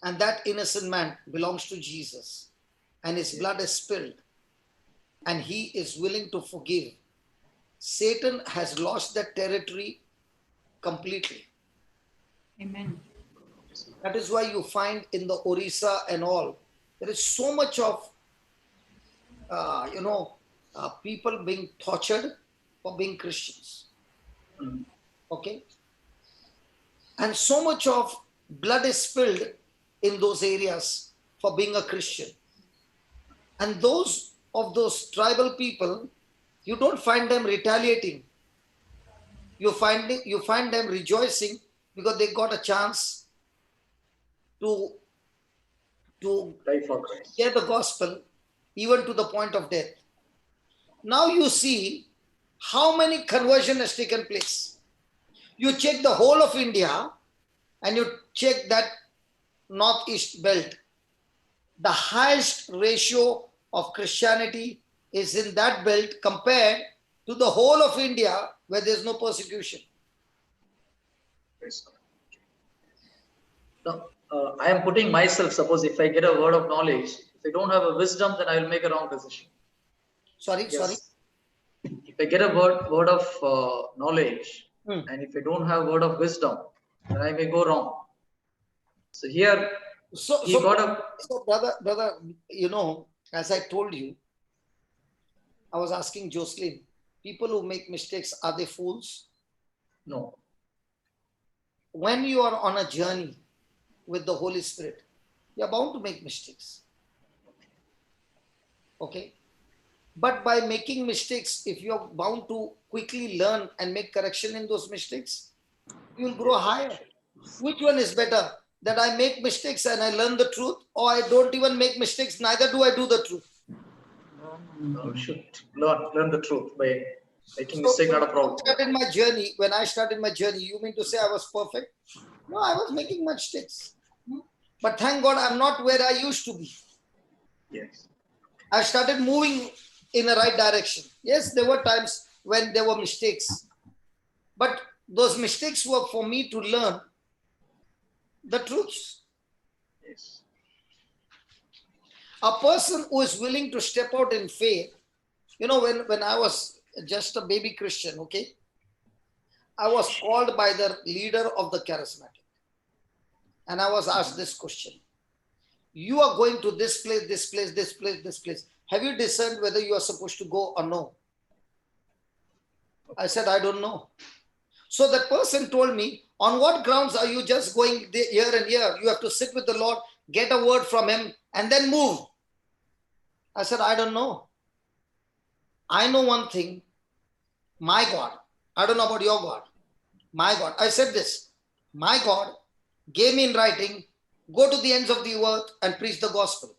D: and that innocent man belongs to Jesus, and his blood is spilled, and he is willing to forgive, Satan has lost that territory completely.
E: Amen.
D: That is why you find in the Orissa and all, there is so much of, people being tortured for being Christians. Okay? And so much of blood is spilled in those areas for being a Christian. And those tribal people, you don't find them retaliating. You find them rejoicing because they got a chance to to
K: Die for Christ.
D: share the gospel even to the point of death. Now you see how many conversion has taken place. You check the whole of India and you check that northeast belt. The highest ratio of Christianity is in that belt compared to the whole of India where there's no persecution.
K: Praise God. Now, I am putting myself, suppose if I get a word of knowledge, if I don't have a wisdom, then I will make a wrong decision.
D: Sorry.
K: If I get a word of knowledge, and if I don't have word of wisdom, then I may go wrong. So here,
D: So brother, you know, as I told you, I was asking Jocelyn, people who make mistakes, are they fools?
K: No.
D: When you are on a journey with the Holy Spirit, you are bound to make mistakes. Okay? But by making mistakes, if you are bound to quickly learn and make correction in those mistakes, you will grow higher. Which one is better? That I make mistakes and I learn the truth, or I don't even make mistakes, neither do I do the truth?
K: No, should learn the truth by making mistake, not a problem.
D: When I started my journey, you mean to say I was perfect? No, I was making mistakes. But thank God I'm not where I used to be.
K: Yes.
D: I started moving in the right direction. Yes, there were times when there were mistakes. But those mistakes were for me to learn the truths.
K: Yes.
D: A person who is willing to step out in faith, you know, when I was just a baby Christian, okay, I was called by the leader of the charismatic. And I was asked this question. You are going to this place, this place, this place, this place. Have you discerned whether you are supposed to go or no? I said, I don't know. So that person told me, on what grounds are you just going here and here? You have to sit with the Lord, get a word from him, and then move. I said, I don't know. I know one thing. My God. I don't know about your God. My God. I said this. My God gave me in writing, go to the ends of the earth and preach the gospel.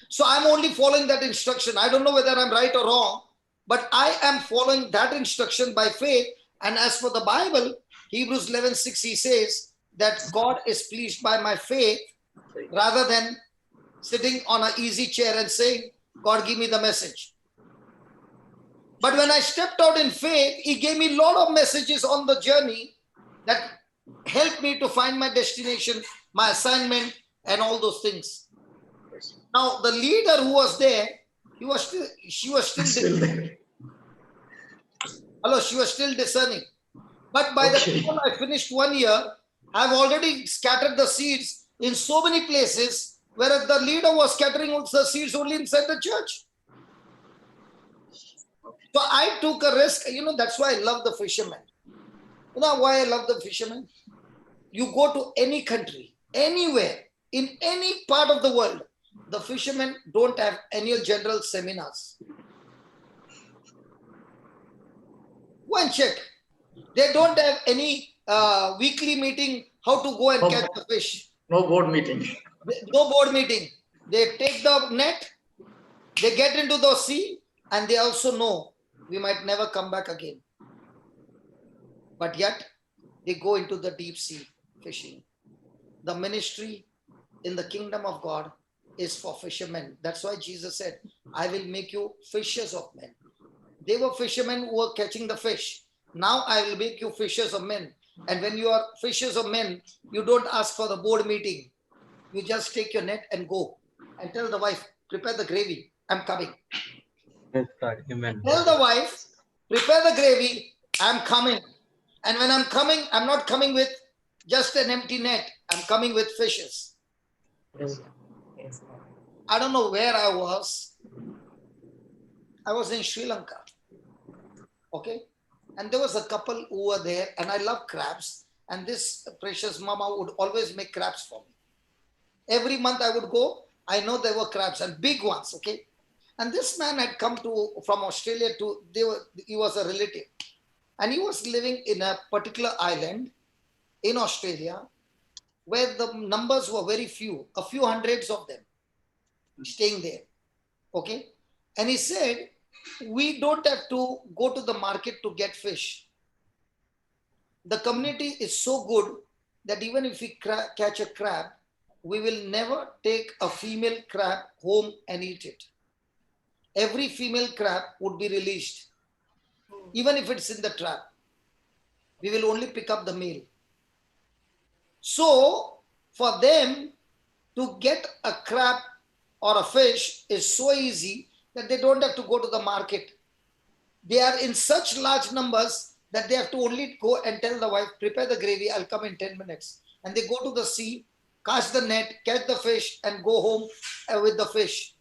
D: So I'm only following that instruction. I don't know whether I'm right or wrong, but I am following that instruction by faith. And as for the Bible, Hebrews 11:6, he says that God is pleased by my faith rather than sitting on an easy chair and saying, God, give me the message. But when I stepped out in faith, he gave me a lot of messages on the journey that helped me to find my destination, my assignment, and all those things. Now, the leader who was there, she was still there. Hello, she was still discerning. But by the time I finished 1 year, I've already scattered the seeds in so many places, whereas the leader was scattering the seeds only inside the church. So I took a risk. You know, that's why I love the fishermen. You know why I love the fishermen? You go to any country, anywhere, in any part of the world, the fishermen don't have annual general seminars. Go and check. They don't have any weekly meeting how to go and catch the fish.
K: No board meeting.
D: No board meeting. They take the net, they get into the sea, and they also know we might never come back again. But yet, they go into the deep sea fishing. The ministry in the kingdom of God is for fishermen. That's why Jesus said, I will make you fishers of men. They were fishermen who were catching the fish. Now I will make you fishers of men. And when you are fishers of men, you don't ask for the board meeting. You just take your net and go and tell the wife, prepare the gravy. I'm coming.
A: Yes, God. Amen.
D: Tell the wife, prepare the gravy. I'm coming. And when I'm coming, I'm not coming with just an empty net. I'm coming with fishes. I don't know where I was. I was in Sri Lanka. Okay. And there was a couple who were there, and I love crabs. And this precious mama would always make crabs for me. Every month I would go, I know there were crabs and big ones, okay? And this man had come from Australia he was a relative. And he was living in a particular island in Australia. where the numbers were very few, a few hundreds of them staying there. Okay. And he said, we don't have to go to the market to get fish. The community is so good that even if we catch a crab, we will never take a female crab home and eat it. Every female crab would be released, even if it's in the trap. We will only pick up the male. So for them to get a crab or a fish is so easy that they don't have to go to the market. They are in such large numbers that they have to only go and tell the wife, prepare the gravy, I'll come in 10 minutes. And they go to the sea, cast the net, catch the fish, and go home with the fish.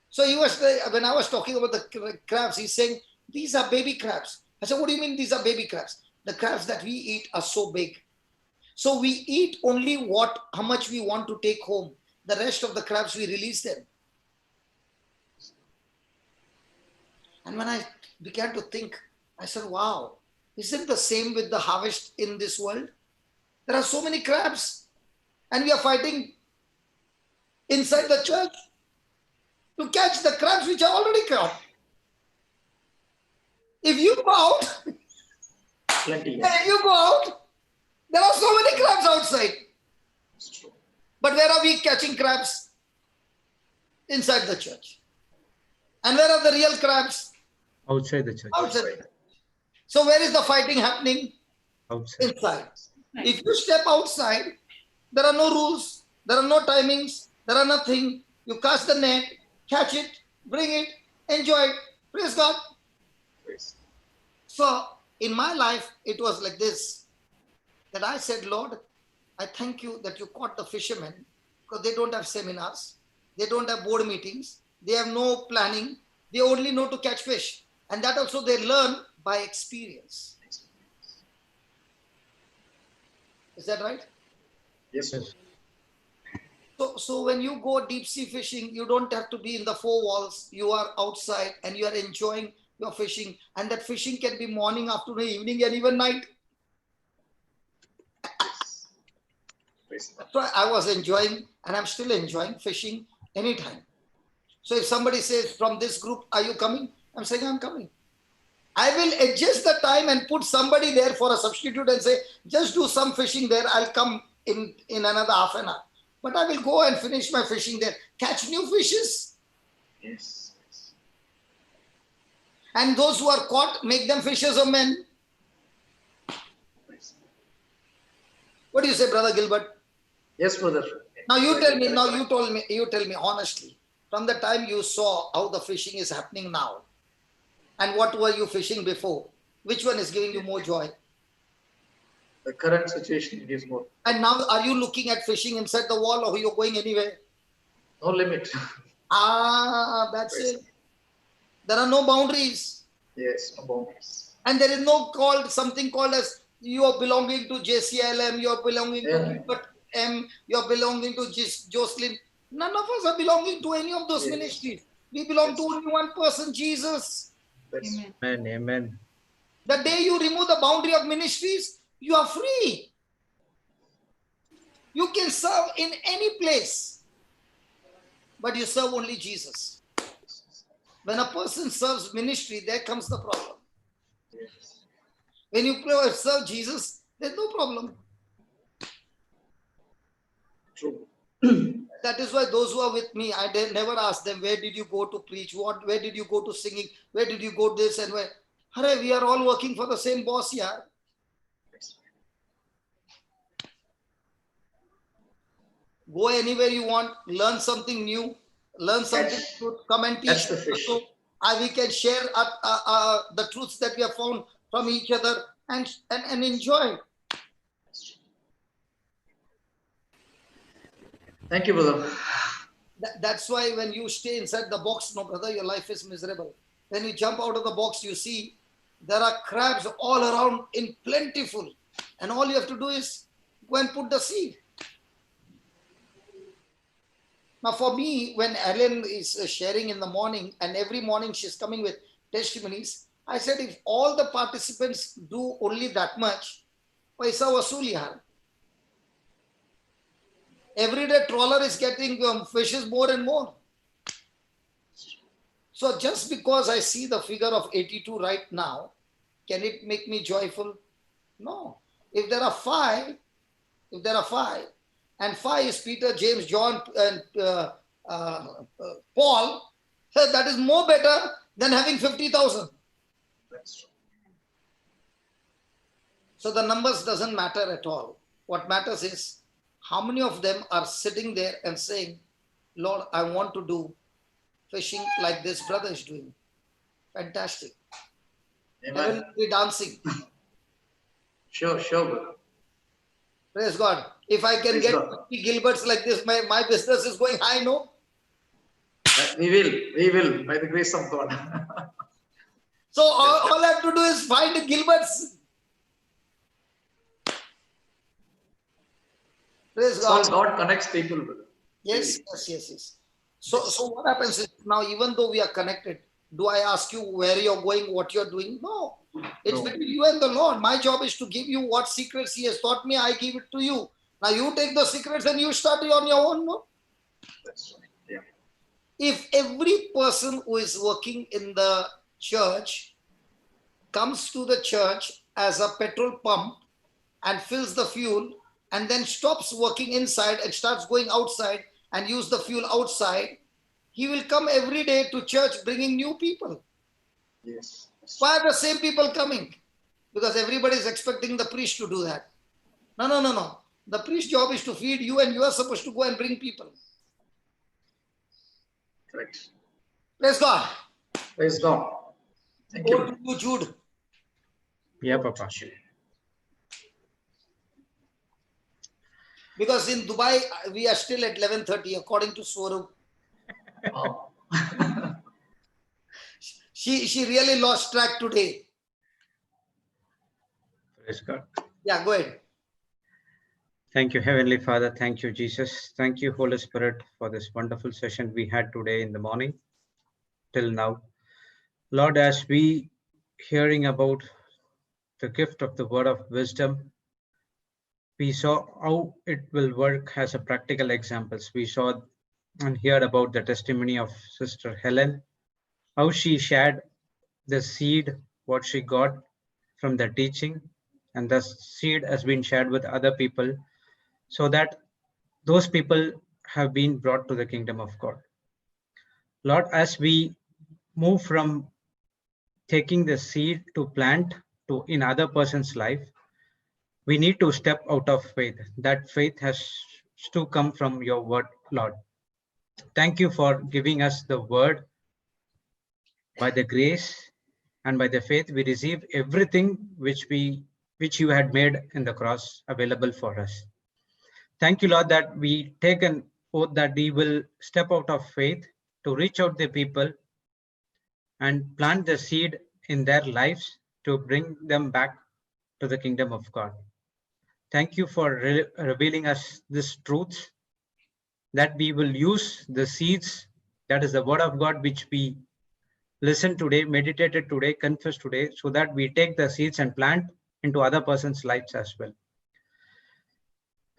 D: So he was, when I was talking about the crabs, he's saying, these are baby crabs. I said, what do you mean these are baby crabs? The crabs that we eat are so big. So we eat only how much we want to take home. The rest of the crabs, we release them. And when I began to think, I said, wow, isn't the same with the harvest in this world? There are so many crabs and we are fighting inside the church to catch the crabs which are already caught. If you go out,
K: Plenty.
D: if you go out, there are so many crabs outside. But where are we catching crabs? Inside the church. And where are the real crabs?
A: Outside the church.
D: Outside. So where is the fighting happening?
A: Outside.
D: Inside. If you step outside, there are no rules, there are no timings, there are nothing. You cast the net, catch it, bring it, enjoy it. Praise God. So in my life, it was like this, that I said, Lord, I thank you that you caught the fishermen, because they don't have seminars, they don't have board meetings, they have no planning, they only know to catch fish. And that also they learn by experience. Is that right?
K: Yes.
D: So when you go deep sea fishing, you don't have to be in the four walls. You are outside and you are enjoying your fishing. And that fishing can be morning, afternoon, evening, and even night. So I was enjoying, and I'm still enjoying fishing anytime. So if somebody says from this group, are you coming? I'm saying I'm coming. I will adjust the time and put somebody there for a substitute and say, just do some fishing there. I'll come in another half an hour. But I will go and finish my fishing there. Catch new fishes.
K: Yes.
D: And those who are caught, make them fishers of men. What do you say, Brother Gilbert?
K: Yes, brother.
D: Now you tell me, you tell me honestly, from the time you saw how the fishing is happening now, and what were you fishing before, which one is giving you more joy?
K: The current situation gives more.
D: And now are you looking at fishing inside the wall, or you're going anywhere?
K: No limit.
D: That's it. There are no boundaries.
K: Yes, no boundaries.
D: And there is no something called as you are belonging to JCLM, you are belonging to Gilbert M, you are belonging to Jocelyn. None of us are belonging to any of those ministries. We belong to only one person, Jesus.
A: Amen. Amen.
D: The day you remove the boundary of ministries, you are free. You can serve in any place, but you serve only Jesus. When a person serves ministry, there comes the problem. When you serve Jesus, there's no problem.
K: True.
D: That is why those who are with me, I never ask them, where did you go to preach? Where did you go to singing? Where did you go this and where? Hare, we are all working for the same boss here. Go anywhere you want, learn something new, learn something good, come and teach. So we can share the truths that we have found from each other and enjoy.
K: Thank you, brother.
D: That's why when you stay inside the box, no, brother, your life is miserable. When you jump out of the box, you see there are crabs all around in plentiful. And all you have to do is go and put the seed. Now, for me, when Ellen is sharing in the morning, and every morning she's coming with testimonies, I said, if all the participants do only that much, paisa vasool yaar. Every day trawler is getting fishes more and more. So just because I see the figure of 82 right now, can it make me joyful? No. If there are five, and five is Peter, James, John, and Paul, that is more better than having 50,000.
K: That's true.
D: So the numbers doesn't matter at all. What matters is how many of them are sitting there and saying, Lord, I want to do fishing like this brother is doing. Fantastic.
K: Amen.
D: Heaven will be dancing.
K: Sure, brother.
D: Praise God. If I can
K: Praise
D: get
K: God.
D: 50 Gilberts like this, my business is going high, no?
K: We will, by the grace of God.
D: So all I have to do is find Gilberts. Praise
K: So
D: God.
K: God connects people, brother.
D: Yes. So what happens is now, even though we are connected, do I ask you where you're going, what you're doing? No. It's
K: No.
D: between you and the Lord. My job is to give you what secrets He has taught me. I give it to you. Now you take the secrets and you start on your own. No.
K: That's right. Yeah.
D: If every person who is working in the church comes to the church as a petrol pump and fills the fuel and then stops working inside and starts going outside and use the fuel outside, he will come every day to church bringing new people.
K: Yes.
D: Why are the same people coming? Because everybody is expecting the priest to do that. No. The priest's job is to feed you, and you are supposed to go and bring people.
K: Correct.
D: Praise God.
K: Praise God. Thank
D: Over
K: you.
D: to you, Jude.
A: Yeah, Papa.
D: Because in Dubai, we are still at 11:30, according to Swarup.
K: Wow.
D: She really lost track today.
A: Praise God.
D: Yeah, go ahead.
A: Thank you, Heavenly Father. Thank you, Jesus. Thank you, Holy Spirit, for this wonderful session we had today in the morning till now. Lord, as we hearing about the gift of the word of wisdom, we saw how it will work as a practical examples. We saw and heard about the testimony of Sister Helen, how she shared the seed, what she got from the teaching, and the seed has been shared with other people, so that those people have been brought to the kingdom of God. Lord, as we move from taking the seed to plant to in other person's life, we need to step out of faith. That faith has to come from your word, Lord. Thank you for giving us the word. By the grace and by the faith, we receive everything which you had made in the cross available for us. Thank you, Lord, that we take an oath that we will step out of faith to reach out the people and plant the seed in their lives to bring them back to the kingdom of God. Thank you for revealing us this truth, that we will use the seeds, that is the word of God, which we listen today, meditated today, confess today, so that we take the seeds and plant into other person's lives as well.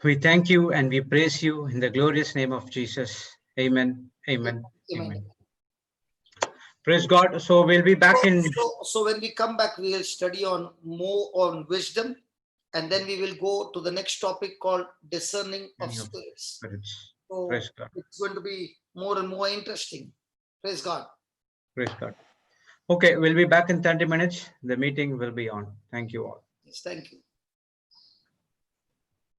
A: We thank you and we praise you in the glorious name of Jesus. Amen. Amen. Amen. Praise God. So we'll be back in.
D: So when we come back, we will study on more on wisdom, and then we will go to the next topic called discerning of spirits. So
A: Praise God.
D: it's going to be more and more interesting. Praise God.
A: Praise God. Okay, we'll be back in 30 minutes. The meeting will be on. Thank you all.
D: Yes, thank you.